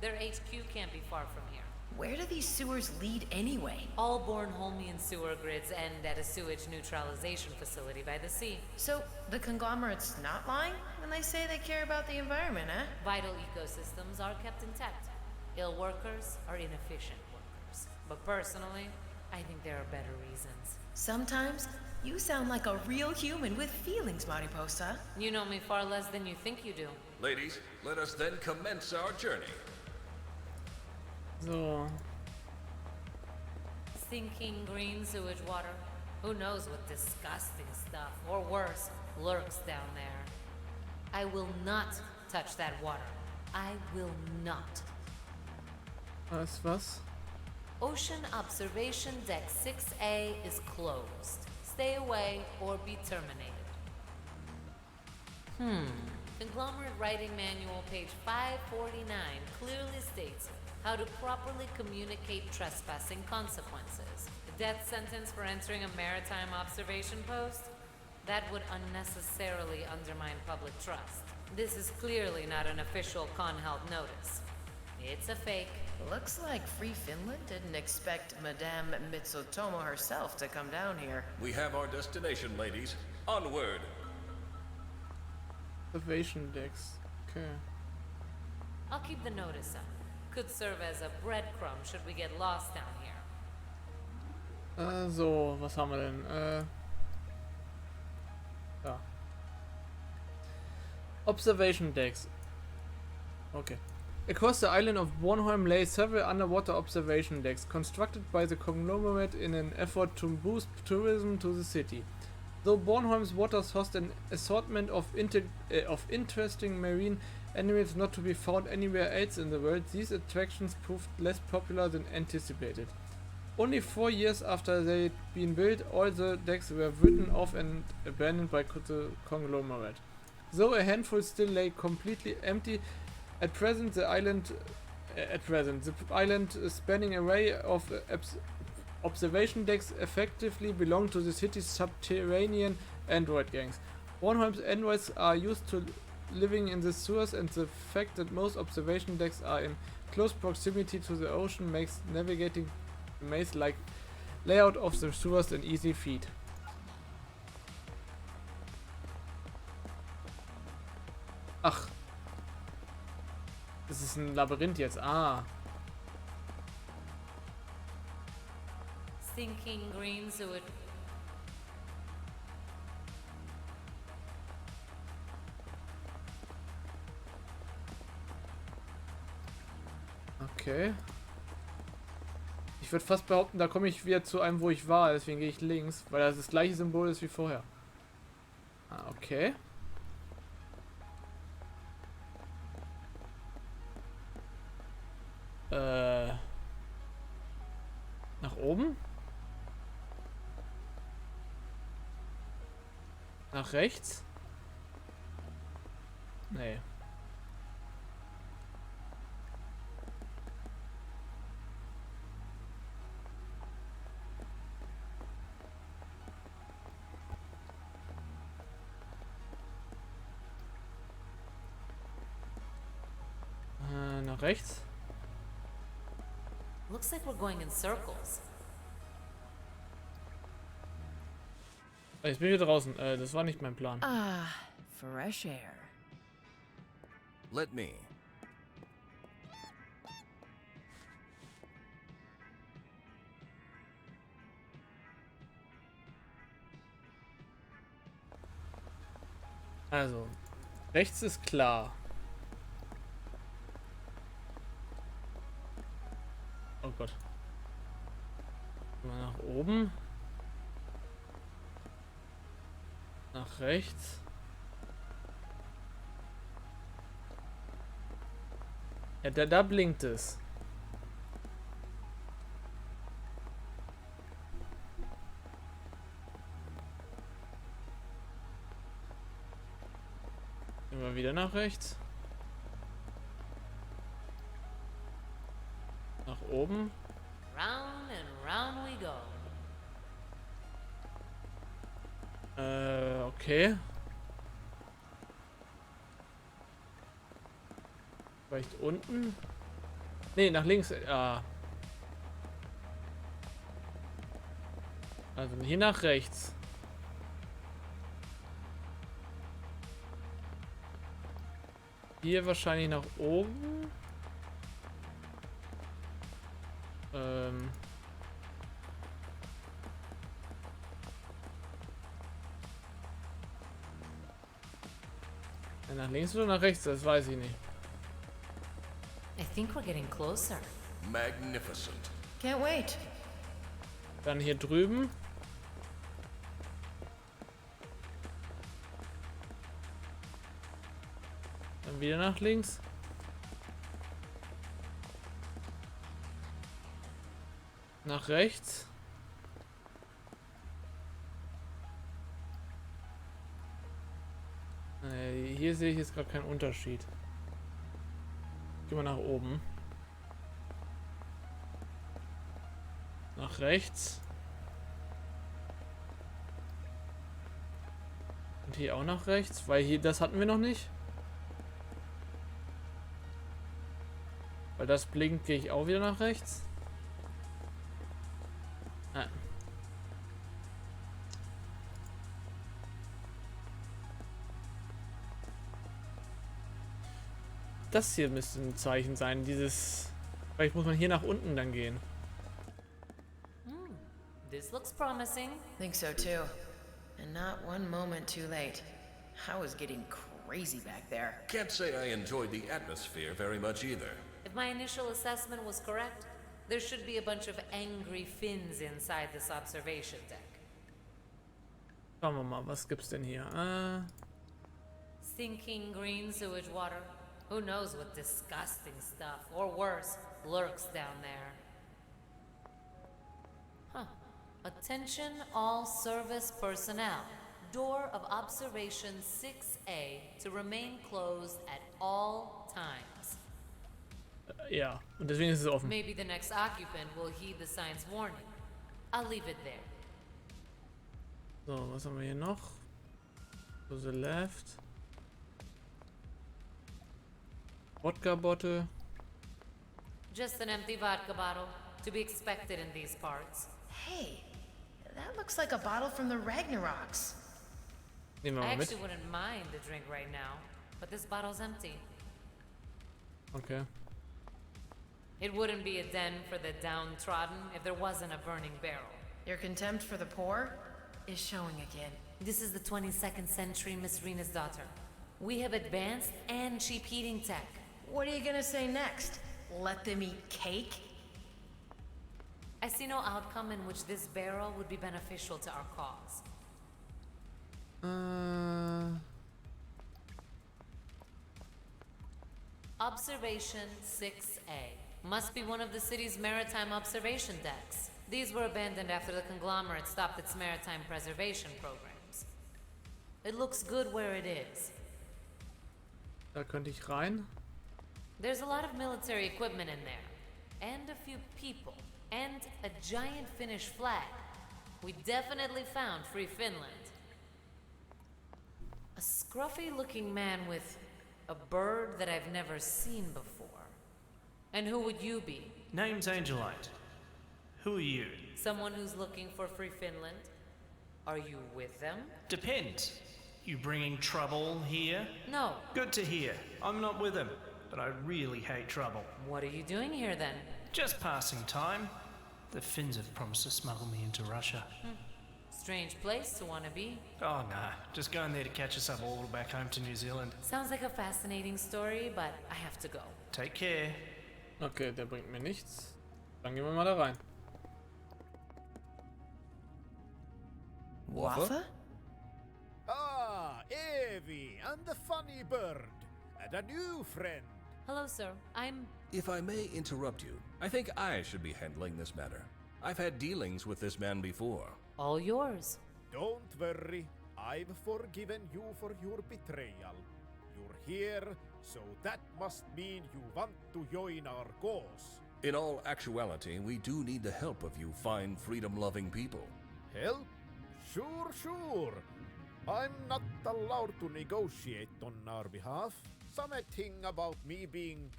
Their HQ can't be far from here. Where do these sewers lead anyway? All Bornholmian sewer grids end at a sewage neutralization facility by the sea. So, the conglomerate's not lying when they say they care about the environment, eh? Vital ecosystems are kept intact. Ill workers are inefficient workers. But personally, I think there are better reasons. Sometimes, you sound like a real human with feelings, Mariposa. You know me far less than you think you do. Ladies, let us then commence our journey. So. Stinking green sewage water. Who knows what disgusting stuff, or worse, lurks down there. I will not touch that water. I will not. Was? Ocean Observation Deck 6A is closed. Stay away or be terminated. Conglomerate Writing Manual, page 549, clearly states how to properly communicate trespassing consequences. A death sentence for entering a maritime observation post? That would unnecessarily undermine public trust. This is clearly not an official Conheld notice. It's a fake. Looks like Free Finland didn't expect Madame Mitsutomo herself to come down here. We have our destination, ladies. Onward! Observation decks. Okay. I'll keep the notice up. Could serve as a breadcrumb should we get lost down here. So, was haben wir denn? Ja. Observation decks. Okay. Across the island of Bornholm lay several underwater observation decks, constructed by the conglomerate in an effort to boost tourism to the city. Though Bornholm's waters host an assortment of interesting marine animals not to be found anywhere else in the world, these attractions proved less popular than anticipated. Only 4 years after they'd been built, all the decks were written off and abandoned by the conglomerate. Though a handful still lay completely empty, at present the island spanning array of observation decks effectively belong to the city's subterranean android gangs. Bornholm's androids are used to living in the sewers, and the fact that most observation decks are in close proximity to the ocean makes navigating the maze-like layout of the sewers an easy feat. Ach. Das ist ein Labyrinth jetzt. Ah. Thinking green so it... Okay. Ich würde fast behaupten, da komme ich wieder zu einem, wo ich war. Deswegen gehe ich links, weil das gleiche Symbol ist wie vorher. Ah, okay. Nach oben? Nach rechts? Nee. Nach rechts? Looks like we're going in circles. Jetzt bin ich wieder draußen. Das war nicht mein Plan. Ah, fresh air. Let me. Also, rechts ist klar. Oh Gott. Mal nach oben. Nach rechts. Ja, da blinkt es. Immer wieder nach rechts. Nach oben. Round and round we go. Okay. Vielleicht unten? Ne, nach links. Ah. Also hier nach rechts. Hier wahrscheinlich nach oben. Nach links oder nach rechts, das weiß ich nicht. I think we're getting closer. Magnificent. Can't wait. Dann hier drüben. Dann wieder nach links. Nach rechts. Hier sehe ich jetzt gerade keinen Unterschied. Gehen wir nach oben. Nach rechts. Und hier auch nach rechts, weil hier, das hatten wir noch nicht. Weil das blinkt, gehe ich auch wieder nach rechts. Ah. das hier müsste ein Zeichen sein. Dieses... Vielleicht muss man hier nach unten dann gehen. This looks promising. Think so too. And not one moment too late. I was getting crazy back there. Can't say I enjoyed the atmosphere very much either. If my initial assessment was correct, there should be a bunch of angry Finns inside this observation deck. Schauen wir mal, was gibt's denn hier? Stinking green sewage water. Who knows what disgusting stuff, or worse, lurks down there. Huh. Attention all service personnel. Door of observation 6A to remain closed at all times. Ja, und deswegen ist es offen. Maybe the next occupant will heed the sign's warning. I'll leave it there. So, was haben wir hier noch? To the left. Vodka bottle. Just an empty vodka bottle, to be expected in these parts. Hey, that looks like a bottle from the Ragnaroks. Nehmen wir I mal mit. actually wouldn't mind the drink right now, but this bottle's empty. Okay. It wouldn't be a den for the downtrodden if there wasn't a burning barrel. Your contempt for the poor is showing again. This is the 22nd century Miss Rena's daughter. We have advanced and cheap heating tech. What are you gonna say next? Let them eat cake? I see no outcome in which this barrel would be beneficial to our cause. Observation 6A. Must be one of the city's maritime observation decks. These were abandoned after the conglomerate stopped its maritime preservation programs. It looks good where it is. Da könnte ich rein. There's a lot of military equipment in there. And a few people. And a giant Finnish flag. We definitely found Free Finland. A scruffy-looking man with a bird that I've never seen before. And who would you be? Name's Angelite. Who are you? Someone who's looking for Free Finland? Are you with them? Depends. You bringing trouble here? No. Good to hear. I'm not with them, but I really hate trouble. What are you doing here then? Just passing time. The Finns have promised to smuggle me into Russia. Strange place to want to be. Oh, nah. Just going there to catch us up all back home to New Zealand. Sounds like a fascinating story, but I have to go. Take care. Okay, der bringt mir nichts. Dann gehen wir mal da rein. Waffa? Ah, Evie and the funny bird. And a new friend. Hello, sir. I'm... If I may interrupt you, I think I should be handling this matter. I've had dealings with this man before. All yours. Don't worry. I've forgiven you for your betrayal. You're here, so that must mean you want to join our cause. In all actuality, we do need the help of you fine, freedom-loving people. Help? Sure. I'm not allowed to negotiate on our behalf. Something about me being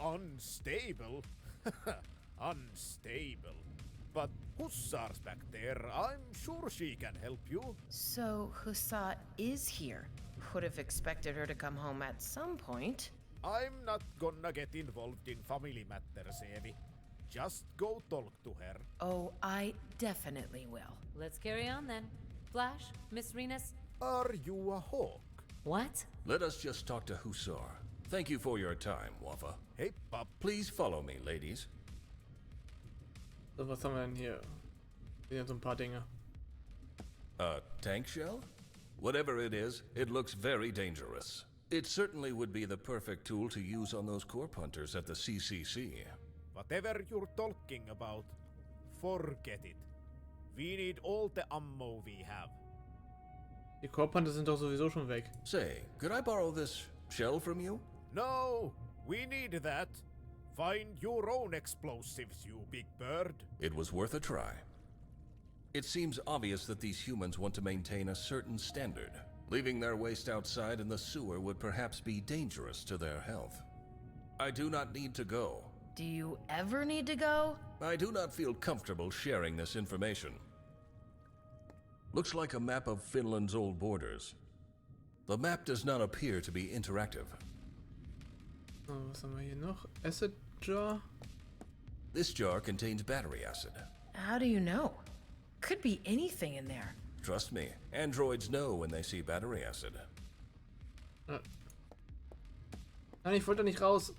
unstable. Unstable. But Hussar's back there. I'm sure she can help you. So, Hussa is here. Would have expected her to come home at some point. I'm not gonna get involved in family matters, Evie. Just go talk to her. Oh, I definitely will. Let's carry on then. Flash, Miss Renas. Are you a hawk? What? Let us just talk to Hussar. Thank you for your time, Waffa. Hey, pup. Please follow me, ladies. So, was haben wir denn hier? Hier sind so ein paar Dinge. A tank shell? Whatever it is, it looks very dangerous. It certainly would be the perfect tool to use on those corp hunters at the CCC. Whatever you're talking about, forget it. We need all the ammo we have. Die Korbhunter sind doch sowieso schon weg. Say, could I borrow this shell from you? No, we need that. Find your own explosives, you big bird. It was worth a try. It seems obvious that these humans want to maintain a certain standard. Leaving their waste outside in the sewer would perhaps be dangerous to their health. I do not need to go. Do you ever need to go? I do not feel comfortable sharing this information. Looks like a map of Finland's old borders. The map does not appear to be interactive. So, was haben wir hier noch? Acid Jar. This jar contains battery acid. How do you know? Could be anything in there. Trust me, androids know when they see battery acid. Nein, ich wollte nicht raus.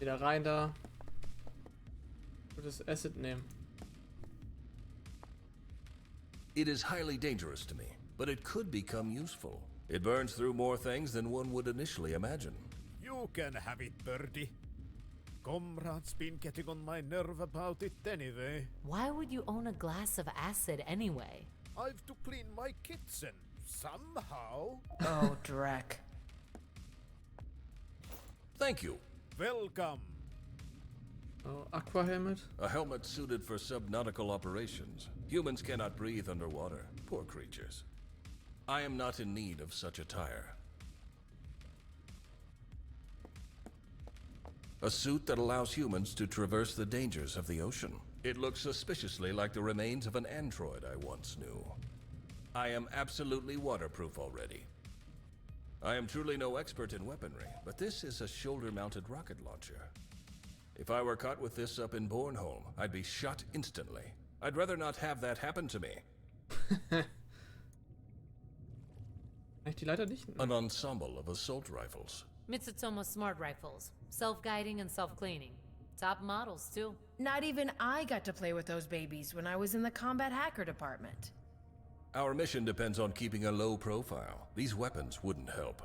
Wieder rein da. Ich würde das Acid nehmen. It is highly dangerous to me, but it could become useful. It burns through more things than one would initially imagine. You can have it, birdie. Comrade's been getting on my nerve about it anyway. Why would you own a glass of acid anyway? I've to clean my kitchen. Somehow. Oh, Drek. Thank you. Welcome. Oh, Aqua Helmet. A helmet suited for subnautical operations. Humans cannot breathe underwater. Poor creatures. I am not in need of such attire. A suit that allows humans to traverse the dangers of the ocean. It looks suspiciously like the remains of an android I once knew. I am absolutely waterproof already. I am truly no expert in weaponry, but this is a shoulder-mounted rocket launcher. If I were caught with this up in Bornholm, I'd be shot instantly. I'd rather not have that happen to me. Die Leiter nicht? An ensemble of assault rifles. Mitsutomo smart rifles. Self-guiding and self-cleaning. Top models, too. Not even I got to play with those babies when I was in the combat hacker department. Our mission depends on keeping a low profile. These weapons wouldn't help.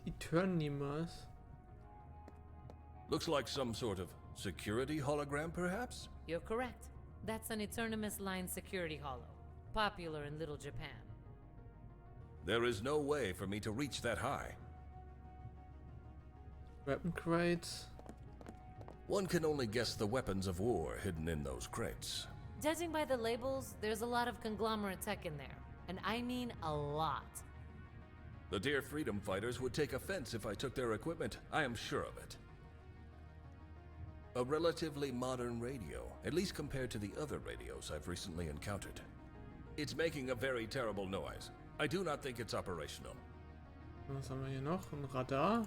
Eternimas. Looks like some sort of security hologram, perhaps? You're correct. That's an Eternimus line security holo. Popular in Little Japan. There is no way for me to reach that high. Weapon crates. One can only guess the weapons of war hidden in those crates. Judging by the labels, there's a lot of conglomerate tech in there. And I mean a lot. The dear freedom fighters would take offense if I took their equipment. I am sure of it. A relatively modern radio, at least compared to the other radios I've recently encountered. It's making a very terrible noise. I do not think it's operational. Was haben wir hier noch? Ein Radar.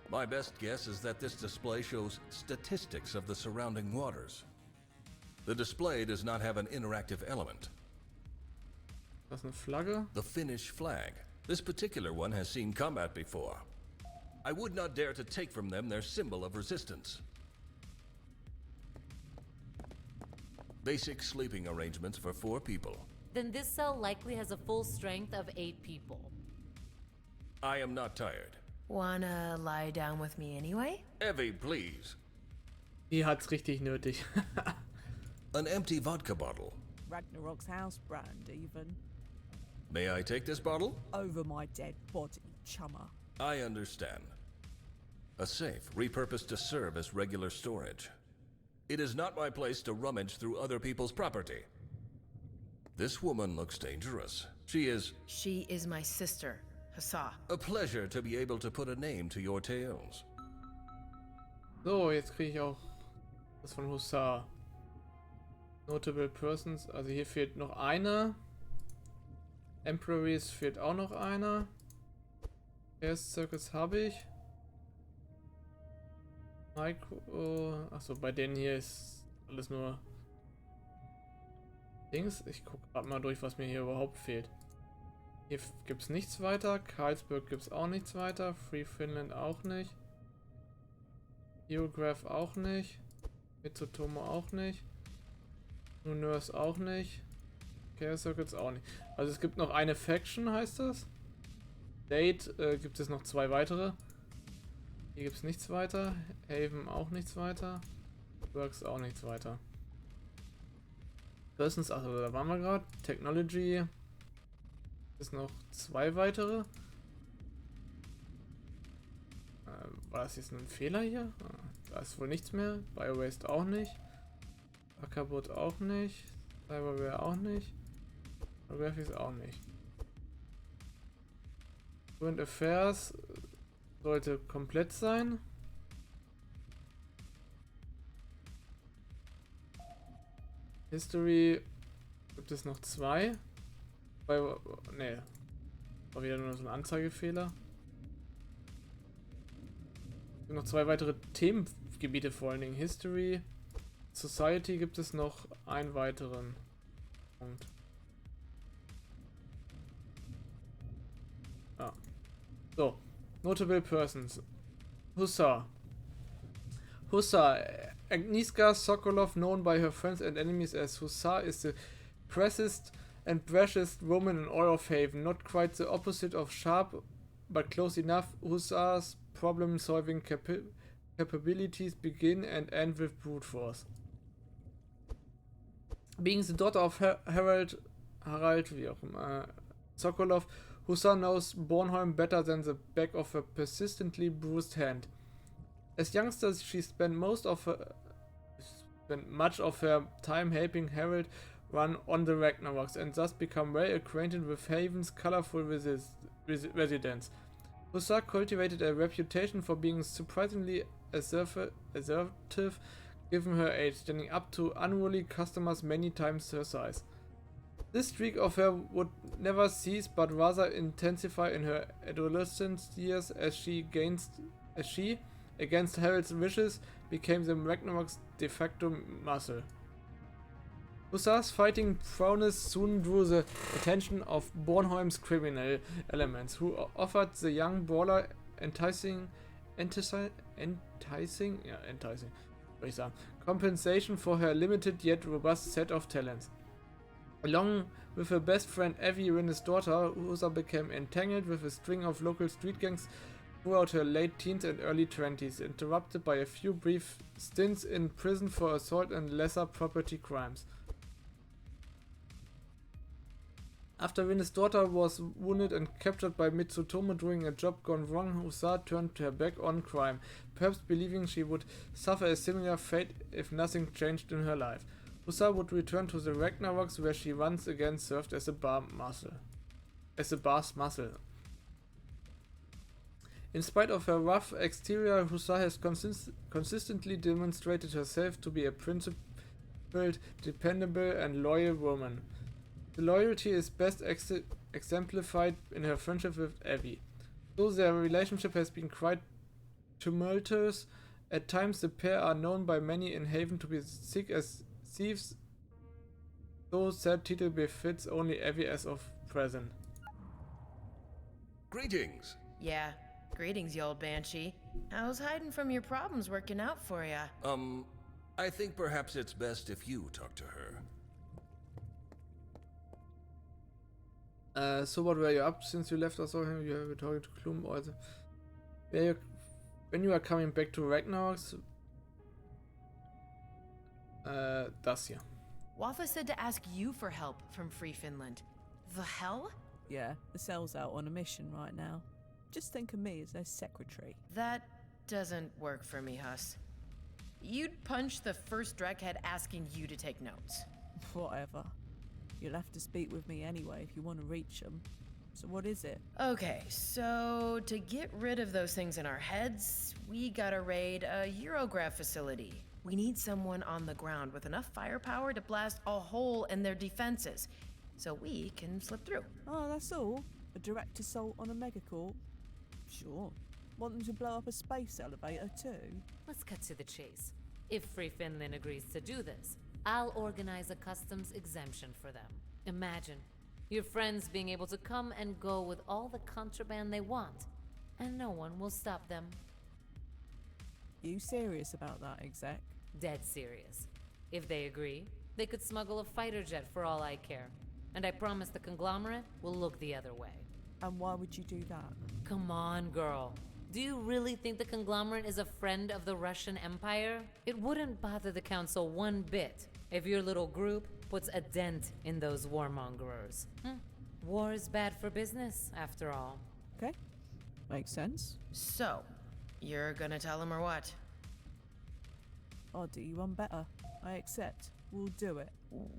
My best guess is that this display shows statistics of the surrounding waters. The display does not have an interactive element. Das ist eine Flagge. The Finnish flag. This particular one has seen combat before. I would not dare to take from them their symbol of resistance. Basic sleeping arrangements for 4 people. Then this cell likely has a full strength of 8 people. I am not tired. Wanna lie down with me anyway? Evie, please. Die hat's richtig nötig. An empty vodka bottle. Ragnarok's house brand, even. May I take this bottle? Over my dead body, chummer. I understand. A safe, repurposed to serve as regular storage. It is not my place to rummage through other people's property. This woman looks dangerous. She is my sister, Hassa. A pleasure to be able to put a name to your tales. So, jetzt kriege ich auch das von Hussar. Notable Persons, also hier fehlt noch einer. Emperies fehlt auch noch einer. Chaos Circus habe ich. Micro. Achso, bei denen hier ist alles nur Dings. Ich gucke gerade mal durch, was mir hier überhaupt fehlt. Hier gibt es nichts weiter. Karlsburg gibt es auch nichts weiter. Free Finland auch nicht. Geograph auch nicht. Mitsutomo auch nicht. Nurse auch nicht. Chaos Circuits auch nicht. Also es gibt noch eine Faction, heißt das. Date gibt es noch 2 weitere. Hier gibt es nichts weiter. Haven auch nichts weiter. Works auch nichts weiter. Persons, also da waren wir gerade. Technology ist noch 2 weitere. War das jetzt ein Fehler hier? Da ist wohl nichts mehr. Biowaste auch nicht. Ackerbot auch nicht. Cyberware auch nicht. Graphics auch nicht. Current Affairs sollte komplett sein. History gibt es noch 2. Nee. War wieder nur so ein Anzeigefehler. Es gibt noch 2 weitere Themengebiete, vor allen Dingen History. Society gibt es noch einen weiteren Punkt. Ah. So. Notable Persons. Hussar. Agnieszka Sokolov, known by her friends and enemies as Hussar, is the precious and brashest woman in all of Haven. Not quite the opposite of sharp, but close enough. Hussar's problem-solving capabilities begin and end with brute force. Being the daughter of Harald, wie auch immer, Sokolov, Hussar knows Bornholm better than the back of a persistently bruised hand. As youngsters, she spent much of her time helping Harald run on the Ragnaroks and thus become well acquainted with Haven's colorful residents. Hussar cultivated a reputation for being surprisingly assertive given her age, standing up to unruly customers many times her size. This streak of her would never cease, but rather intensify in her adolescent years as she, against Harald's wishes, became the Ragnarok's de facto muscle. Hussar's fighting prowess soon drew the attention of Bornholm's criminal elements, who offered the young brawler enticing compensation for her limited yet robust set of talents. Along with her best friend Evie, Rinne's daughter, Hussar became entangled with a string of local street gangs throughout her late teens and early 20s, interrupted by a few brief stints in prison for assault and lesser property crimes. After Rinne's daughter was wounded and captured by Mitsutomo during a job gone wrong, Hussar turned her back on crime, perhaps believing she would suffer a similar fate if nothing changed in her life. Hussar would return to the Ragnaroks, where she once again served as a bar's muscle. In spite of her rough exterior, Hussar has consistently demonstrated herself to be a principled, dependable, and loyal woman. The loyalty is best exemplified in her friendship with Evie. Though their relationship has been quite tumultuous, at times the pair are known by many in Haven to be thick as thieves, though said title befits only Evie as of present. Greetings! Yeah, greetings, you old banshee. How's hiding from your problems working out for ya? I think perhaps it's best if you talk to her. So what were you up since you left us? You were talking to Klum also. When you are coming back to Ragnaroks, das hier. Wafa said to ask you for help from Free Finland. The hell? Yeah, the cell's out on a mission right now. Just think of me as their secretary. That doesn't work for me, Huss. You'd punch the first Dreckhead asking you to take notes. Whatever. You'll have to speak with me anyway if you want to reach them. So what is it? Okay, so to get rid of those things in our heads, we gotta raid a Eurograph facility. We need someone on the ground with enough firepower to blast a hole in their defenses, so we can slip through. Oh, that's all? A direct assault on a megacorp? Sure. Want them to blow up a space elevator too? Let's cut to the chase. If Free Finland agrees to do this, I'll organize a customs exemption for them. Imagine your friends being able to come and go with all the contraband they want, and no one will stop them. You serious about that, exec? Dead serious. If they agree, they could smuggle a fighter jet for all I care. And I promise the conglomerate will look the other way. And why would you do that? Come on, girl. Do you really think the conglomerate is a friend of the Russian Empire? It wouldn't bother the council one bit if your little group puts a dent in those warmongers. War is bad for business, after all. Okay. Makes sense. So, you're gonna tell him or what? I'll do you one better. I accept. We'll do it.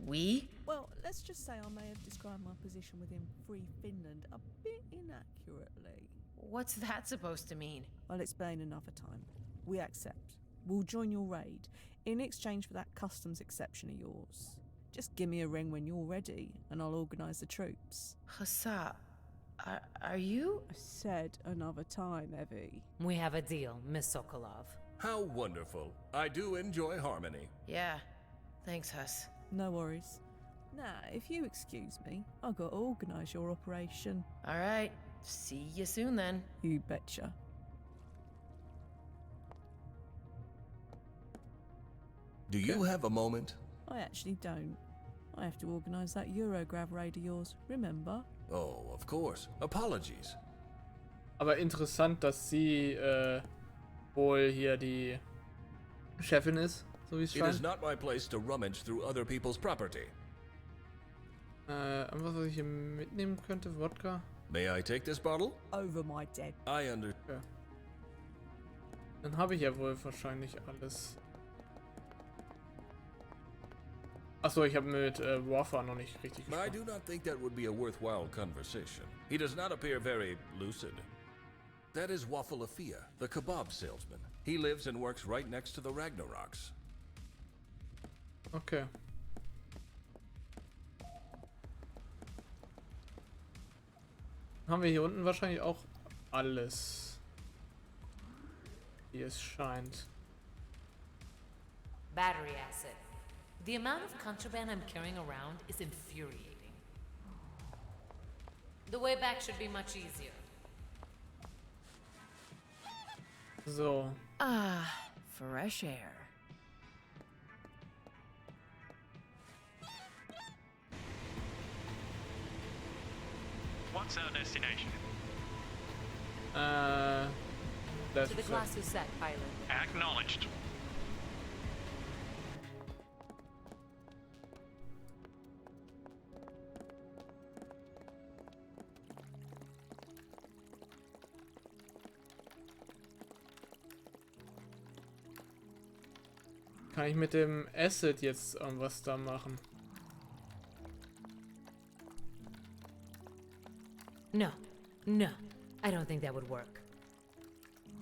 We? Well, let's just say I may have described my position within Free Finland a bit inaccurately. What's that supposed to mean? I'll explain another time. We accept. We'll join your raid in exchange for that customs exception of yours. Just give me a ring when you're ready, and I'll organise the troops. Hassa, are you? I said another time, Evie. We have a deal, Miss Sokolov. How wonderful. I do enjoy harmony. Yeah. Thanks, Huss. No worries. Now, if you excuse me, I've got to organise your operation. All right. See you soon, then. You betcha. Do you have a moment? I actually don't. I have to organise that Eurograv raid of yours, remember? Oh, of course. Apologies. Aber interessant, dass sie wohl hier die Chefin ist, so wie es It is scheint. not my place to rummage through other people's property. Irgendwas, was ich hier mitnehmen könnte? Wodka? May I take this bottle? Over my dead. I under... Ja. Dann habe ich ja wohl wahrscheinlich alles. Achso, ich habe mit Warfare noch nicht richtig I gesprochen. do not think that would be a worthwhile conversation. He does not appear very lucid. That is Waffleafia, the kebab salesman. He lives and works right next to the Ragnaroks. Okay. Haben wir hier unten wahrscheinlich auch alles. Wie es scheint. Battery acid. The amount of contraband I'm carrying around is infuriating. The way back should be much easier. So. Ah, fresh air. What's our destination? To the class who set, pilot. Acknowledged. Kann ich mit dem Acid jetzt irgendwas da machen? No. No. I don't think that would work.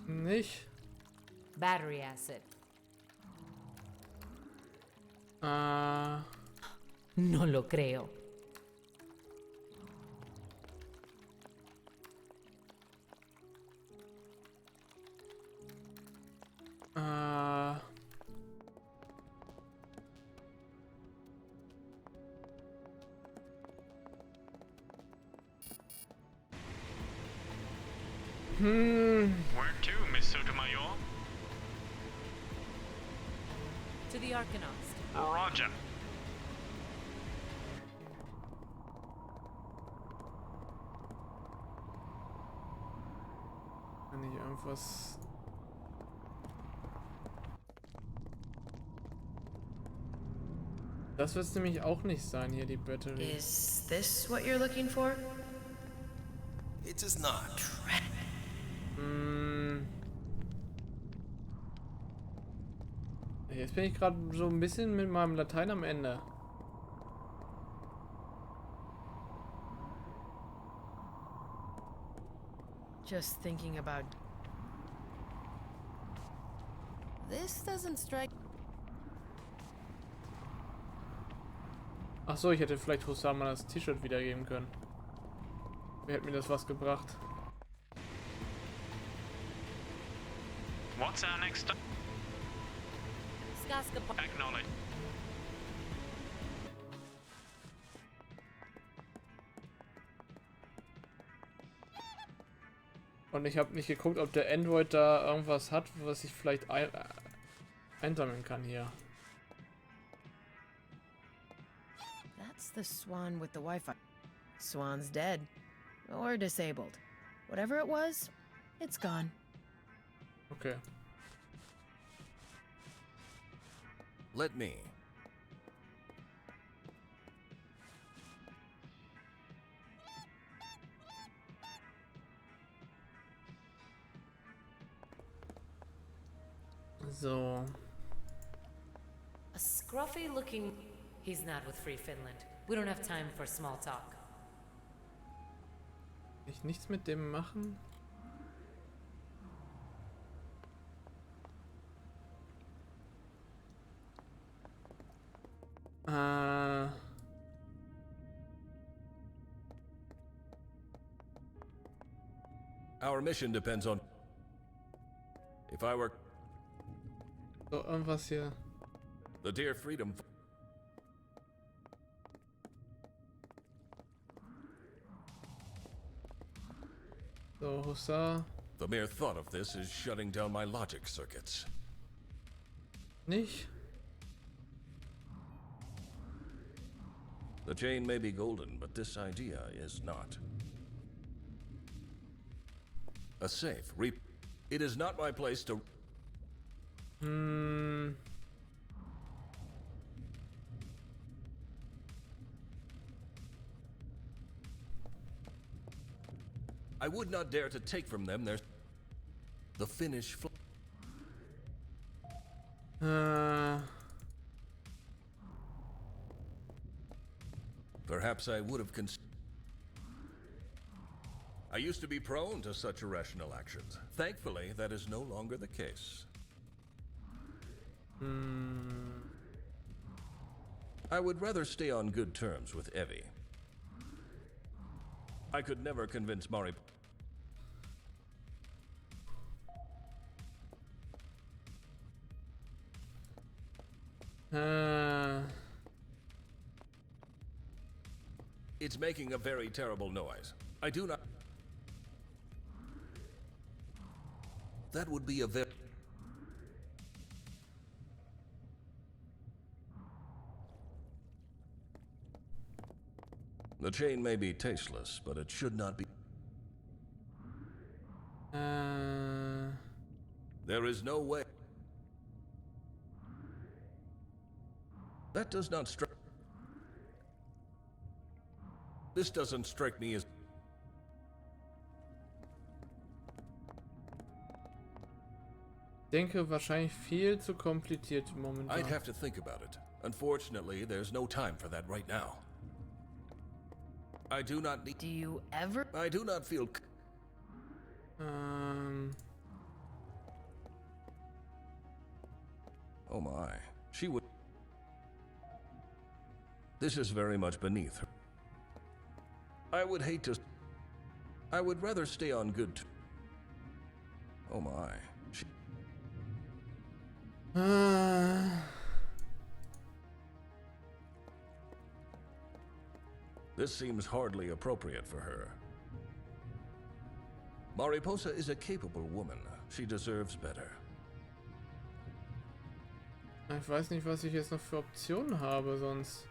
Nicht? Battery acid. No lo creo. Where to, Miss Sotomayor? To the Arcanist. Roger. Kann ich irgendwas... Das wird es nämlich auch nicht sein, hier die Battery. Is this what you're looking for? It is not. Jetzt bin ich gerade so ein bisschen mit meinem Latein am Ende. Just thinking about... This doesn't strike... Ach so, ich hätte vielleicht Husama das T-Shirt wiedergeben können. Wer hätte mir das was gebracht? What's our next stop? Acknowledged. Und ich habe nicht geguckt, ob der Android da irgendwas hat, was ich vielleicht einsammeln kann hier. That's the swan with the Wi-Fi. Swan's dead. Or disabled. Whatever it was, it's gone. Okay. Let me. So. A scruffy looking... He's not with Free Finland. We don't have time for small talk. Kann ich nichts mit dem machen? Our mission depends on... If I were... So, irgendwas hier. The dear freedom... So, Hussar. The mere thought of this is shutting down my logic circuits. Nicht? The chain may be golden, but this idea is not. A safe. It is not my place to... I would not dare to take from them their... The finish... Perhaps I would have I used to be prone to such irrational actions. Thankfully, that is no longer the case. I would rather stay on good terms with Evie. I could never convince Mari... It's making a very terrible noise. I do not... That would be a very... The chain may be tasteless, but it should not be... There is no way... That does not strike... This doesn't strike me as... Denke wahrscheinlich viel zu kompliziert momentan. I'd have to think about it. Unfortunately, there's no time for that right now. I do not need... Do you ever... I do not feel... Oh my. She would... This is very much beneath her. I would hate to... I would rather stay on good... Oh my. She... This seems hardly appropriate for her. Mariposa is a capable woman. She deserves better. Ich weiß nicht, was ich jetzt noch für Optionen habe, sonst.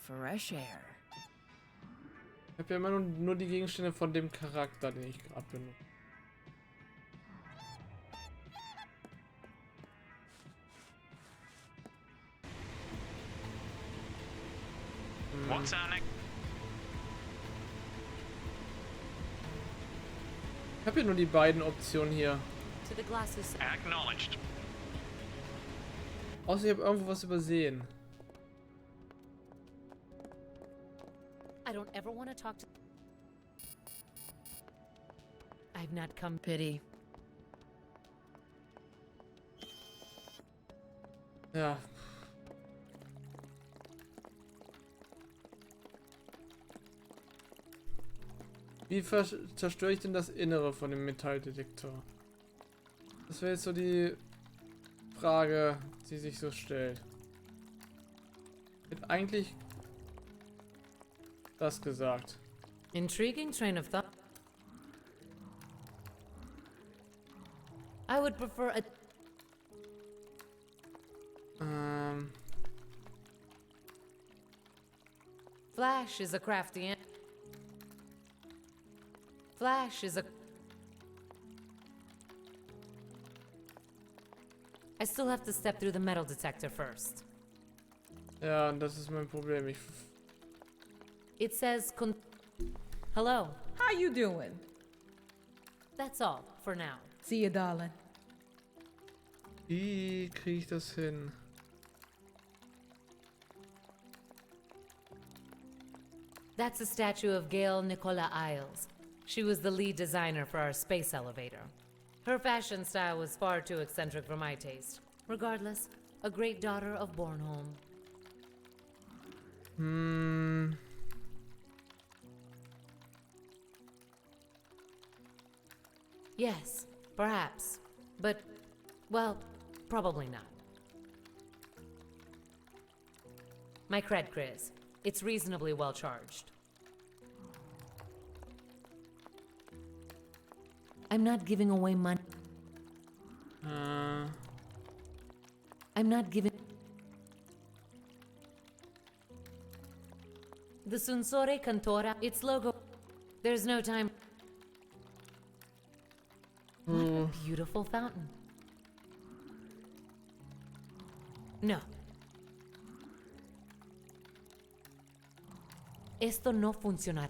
Fresh air. Ich habe ja immer nur die Gegenstände von dem Charakter, den ich gerade benutze. What's our next? Ich habe ja nur die beiden Optionen hier. To the glasses. Acknowledged. Außer ich habe irgendwo was übersehen. I don't ever want to talk to... I've not come... Pity. Ja. Wie zerstöre ich denn das Innere von dem Metalldetektor? Das wäre jetzt so die Frage, die sich so stellt. Ich hätte eigentlich das gesagt. Intriguing train of thought. I would prefer a... Flash is a crafty... Flash is a... I still have to step through the metal detector first. Ja, und das ist mein Problem. It says Hello. How you doing? That's all for now. See you, darling. Wie kriege ich das hin? That's a statue of Gail Nicola Isles. She was the lead designer for our space elevator. Her fashion style was far too eccentric for my taste. Regardless, a great daughter of Bornholm. Yes, perhaps. But, well, probably not. My cred Chris. It's reasonably well charged. I'm not giving away money. I'm not giving... The Sunsore Cantora, its logo... There's no time... What a beautiful fountain. No. Esto no funcionará.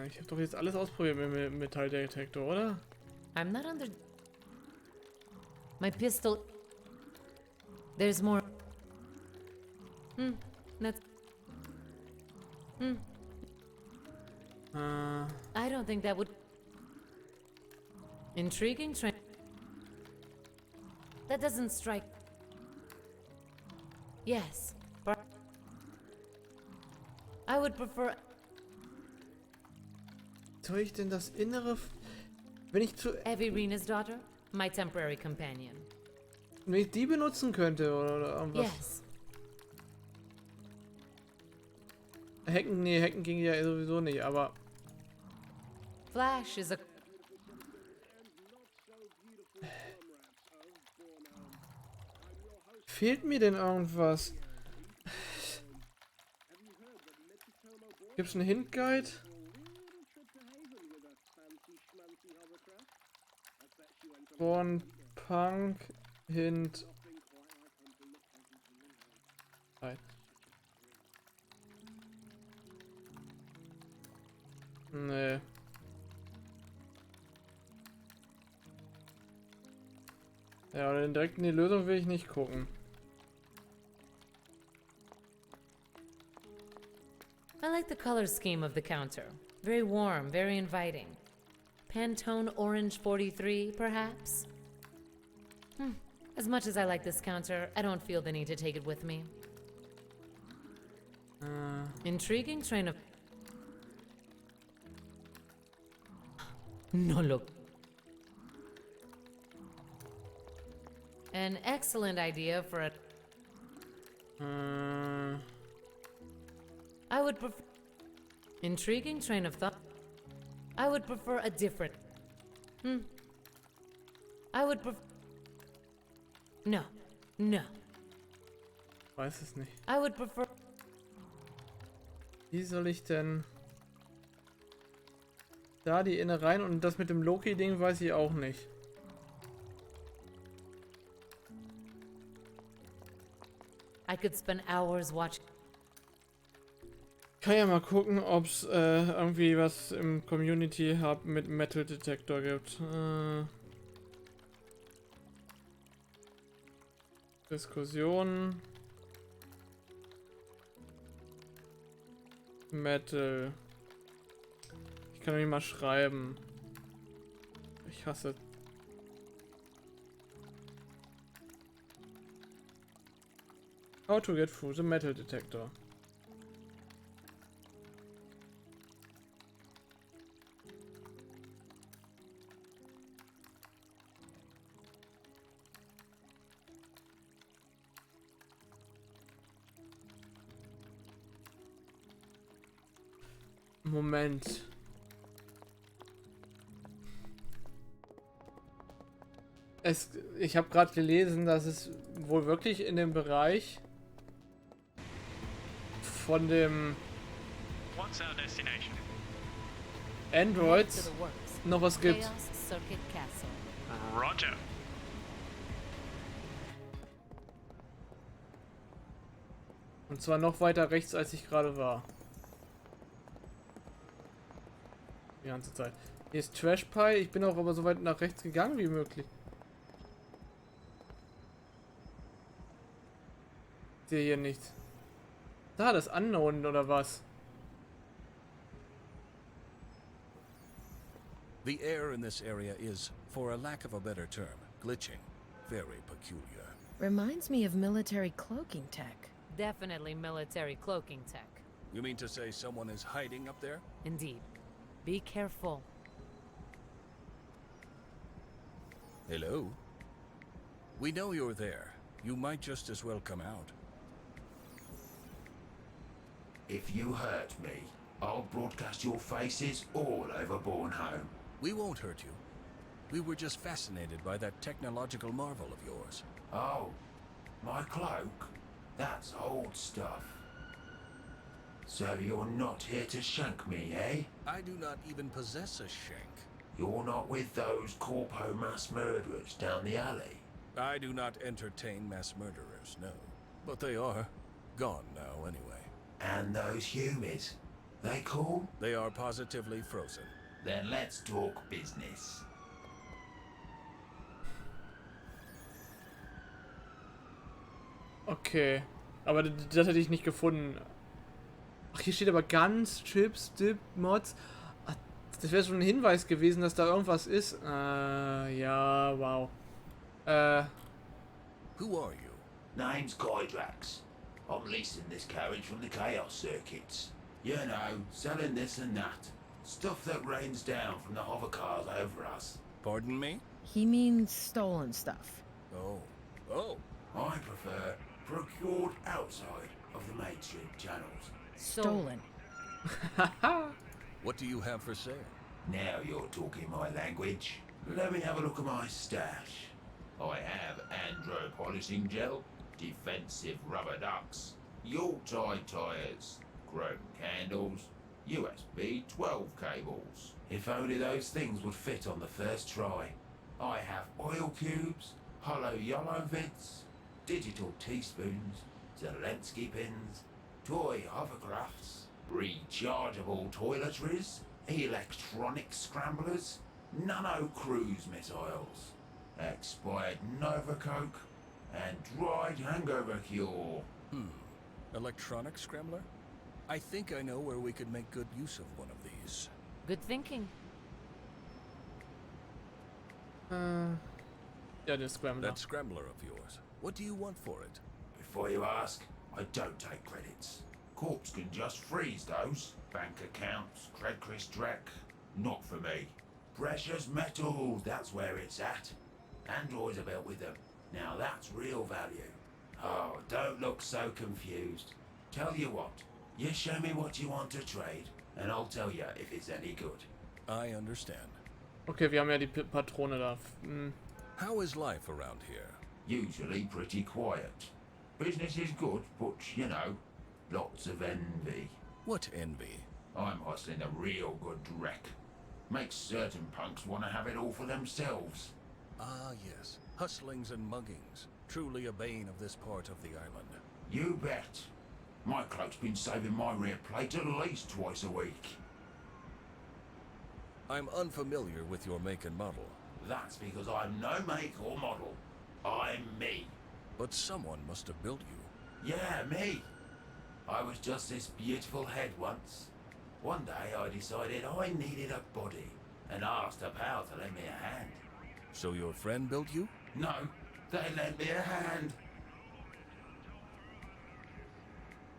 Ich habe doch jetzt alles ausprobiert mit dem Metalldetektor, oder? I'm not under... My pistol... There's more... That's... I don't think that would... Intriguing train... That doesn't strike... Yes, but... I would prefer... Soll ich denn das Innere... Wenn ich zu... Evirina's daughter, my temporary companion. Wenn ich die benutzen könnte, oder irgendwas... Yes. Hacken, nee, hacken ging ja sowieso nicht, aber... Flash is a... Fehlt mir denn irgendwas? Gibt's einen Hint-Guide? Born Punk Hint. Nee. Ja, oder direkt in die Lösung will ich nicht gucken. I like the color scheme of the counter. Very warm, very inviting. Pantone Orange 43, perhaps? As much as I like this counter, I don't feel the need to take it with me. Intriguing train of... No, look. An excellent idea for a... I would prefer... Intriguing train of thought. I would prefer a different... I would prefer... No. No. Weiß es nicht. I would prefer... Wie soll ich denn... Da die Innereien und das mit dem Loki-Ding weiß ich auch nicht. I could spend hours watching... Kann ja mal gucken, ob es irgendwie was im Community Hub mit Metal Detector gibt. Diskussion. Metal. Ich kann doch nicht mal schreiben. Ich hasse. How to get through the metal detector. Moment. Ich habe gerade gelesen, dass es wohl wirklich in dem Bereich von dem Androids noch was gibt. Roger. Und zwar noch weiter rechts, als ich gerade war. Die ganze Zeit. Hier ist Trash Pie. Ich bin auch aber so weit nach rechts gegangen wie möglich. Ich sehe hier nichts. Da, das Unknown oder was? The air in this area is, for a lack of a better term, glitching. Very peculiar. Reminds me of military cloaking tech. Definitely military cloaking tech. You mean to say someone is hiding up there? Indeed. Be careful. Hello? We know you're there. You might just as well come out. If you hurt me, I'll broadcast your faces all over Bornholm. We won't hurt you. We were just fascinated by that technological marvel of yours. Oh, my cloak? That's old stuff. So you're not here to shank me, eh? I do not even possess a shank. You're not with those corpo mass murderers down the alley? I do not entertain mass murderers, no. But they are gone now anyway. And those humies? They cool? They are positively frozen. Then let's talk business. Okay. Aber das hätte ich nicht gefunden. Ach, hier steht aber Guns, Chips, Dip, Mods. Ach, das wäre schon ein Hinweis gewesen, dass da irgendwas ist. Ja, wow. Who are you? Name's Kydrax. I'm leasing this carriage from the Chaos Circuits. You know, selling this and that. Stuff that rains down from the hover cars over us. Pardon me? He means stolen stuff. Oh. Oh. I prefer procured outside of the mainstream channels. Stolen. What do you have for sale? Now you're talking my language. Let me have a look at my stash. I have andro polishing gel, defensive rubber ducks, Yuletide tires, chrome candles, USB 12 cables. If only those things would fit on the first try. I have oil cubes, hollow yellow vids, digital teaspoons, Zelensky pins, toy hovercrafts, rechargeable toiletries, electronic scramblers, nano cruise missiles, expired Nova Coke, and dried hangover cure. Electronic scrambler? I think I know where we could make good use of one of these. Good thinking. Ja, der Scrambler. That scrambler of yours. What do you want for it? Before you ask, I don't take credits. Corps can just freeze those. Bank accounts, Credchris Drek. Not for me. Precious metals, that's where it's at. Androids are built with them. Now that's real value. Oh, don't look so confused. Tell you what, you show me what you want to trade, and I'll tell you if it's any good. I understand. Okay, wir haben ja die Patrone da. How is life around here? Usually pretty quiet. Business is good, but, you know, lots of envy. What envy? I'm hustling a real good wreck. Makes certain punks want to have it all for themselves. Ah, yes. Hustlings and muggings. Truly a bane of this part of the island. You bet. My cloak's been saving my rear plate at least twice a week. I'm unfamiliar with your make and model. That's because I'm no make or model. I'm me. But someone must have built you. Yeah, me. I was just this beautiful head once. One day I decided I needed a body and asked a pal to lend me a hand. So your friend built you? No, they lent me a hand.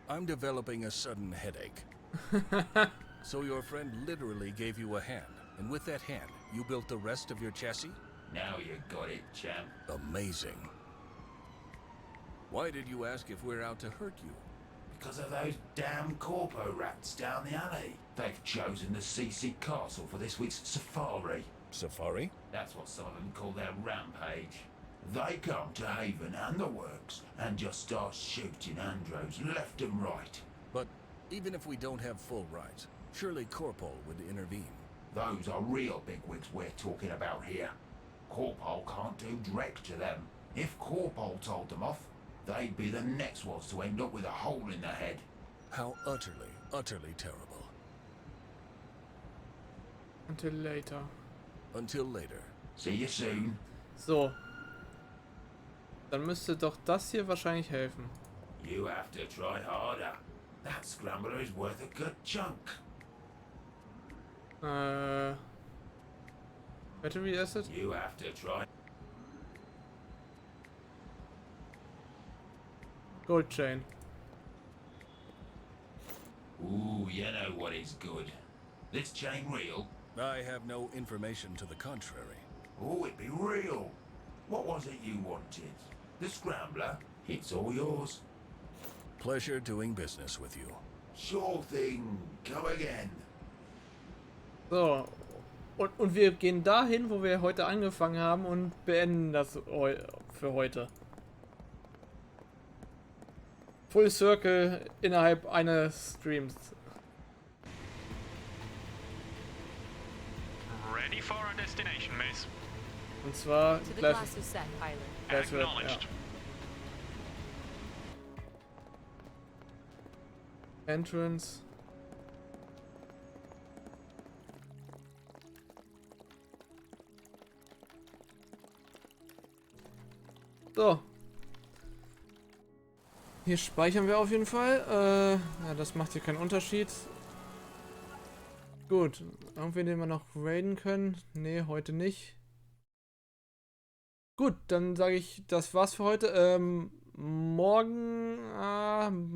I'm developing a sudden headache. So your friend literally gave you a hand, and with that hand, you built the rest of your chassis? Now you got it, champ. Amazing. Why did you ask if we're out to hurt you? Because of those damn corpo rats down the alley. They've chosen the CC Castle for this week's safari. Safari? That's what some of them call their rampage. They come to Haven and the works and just start shooting andros left and right. But even if we don't have full rights, surely Corpol would intervene. Those are real bigwigs we're talking about here. Corpol can't do direct to them. If Corpol told them off, they'd be the next ones to end up with a hole in the head. How utterly, utterly terrible. Until later. Until later. See you soon. So. Dann müsste doch das hier wahrscheinlich helfen. You have to try harder. That scrambler is worth a good chunk. Battery Acid? You have to try. Gold Chain. Ooh, you know what is good. This chain real? I have no information to the contrary. Oh, it be real. What was it you wanted? The Scrambler? It's all yours. Pleasure doing business with you. Sure thing. Come again. So. Und wir gehen dahin, wo wir heute angefangen haben und beenden das für heute. Full Circle innerhalb eines Streams. Ready for our destination, miss. Und zwar To the gleich. glass is set, pilot. Gleich wird, ja. Acknowledged. Entrance. So. Hier speichern wir auf jeden Fall. Ja, das macht hier keinen Unterschied. Gut. Irgendwen, den wir noch raiden können? Nee, heute nicht. Gut, dann sage ich, das war's für heute. Morgen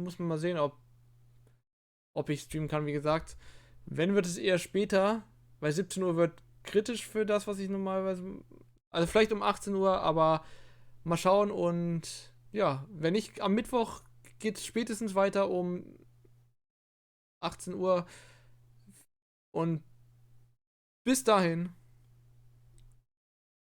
muss man mal sehen, ob ich streamen kann, wie gesagt. Wenn, wird es eher später, weil 17 Uhr wird kritisch für das, was ich normalerweise... Also vielleicht um 18 Uhr, aber mal schauen. Und ja, wenn nicht, am Mittwoch geht es spätestens weiter um 18 Uhr. Und bis dahin.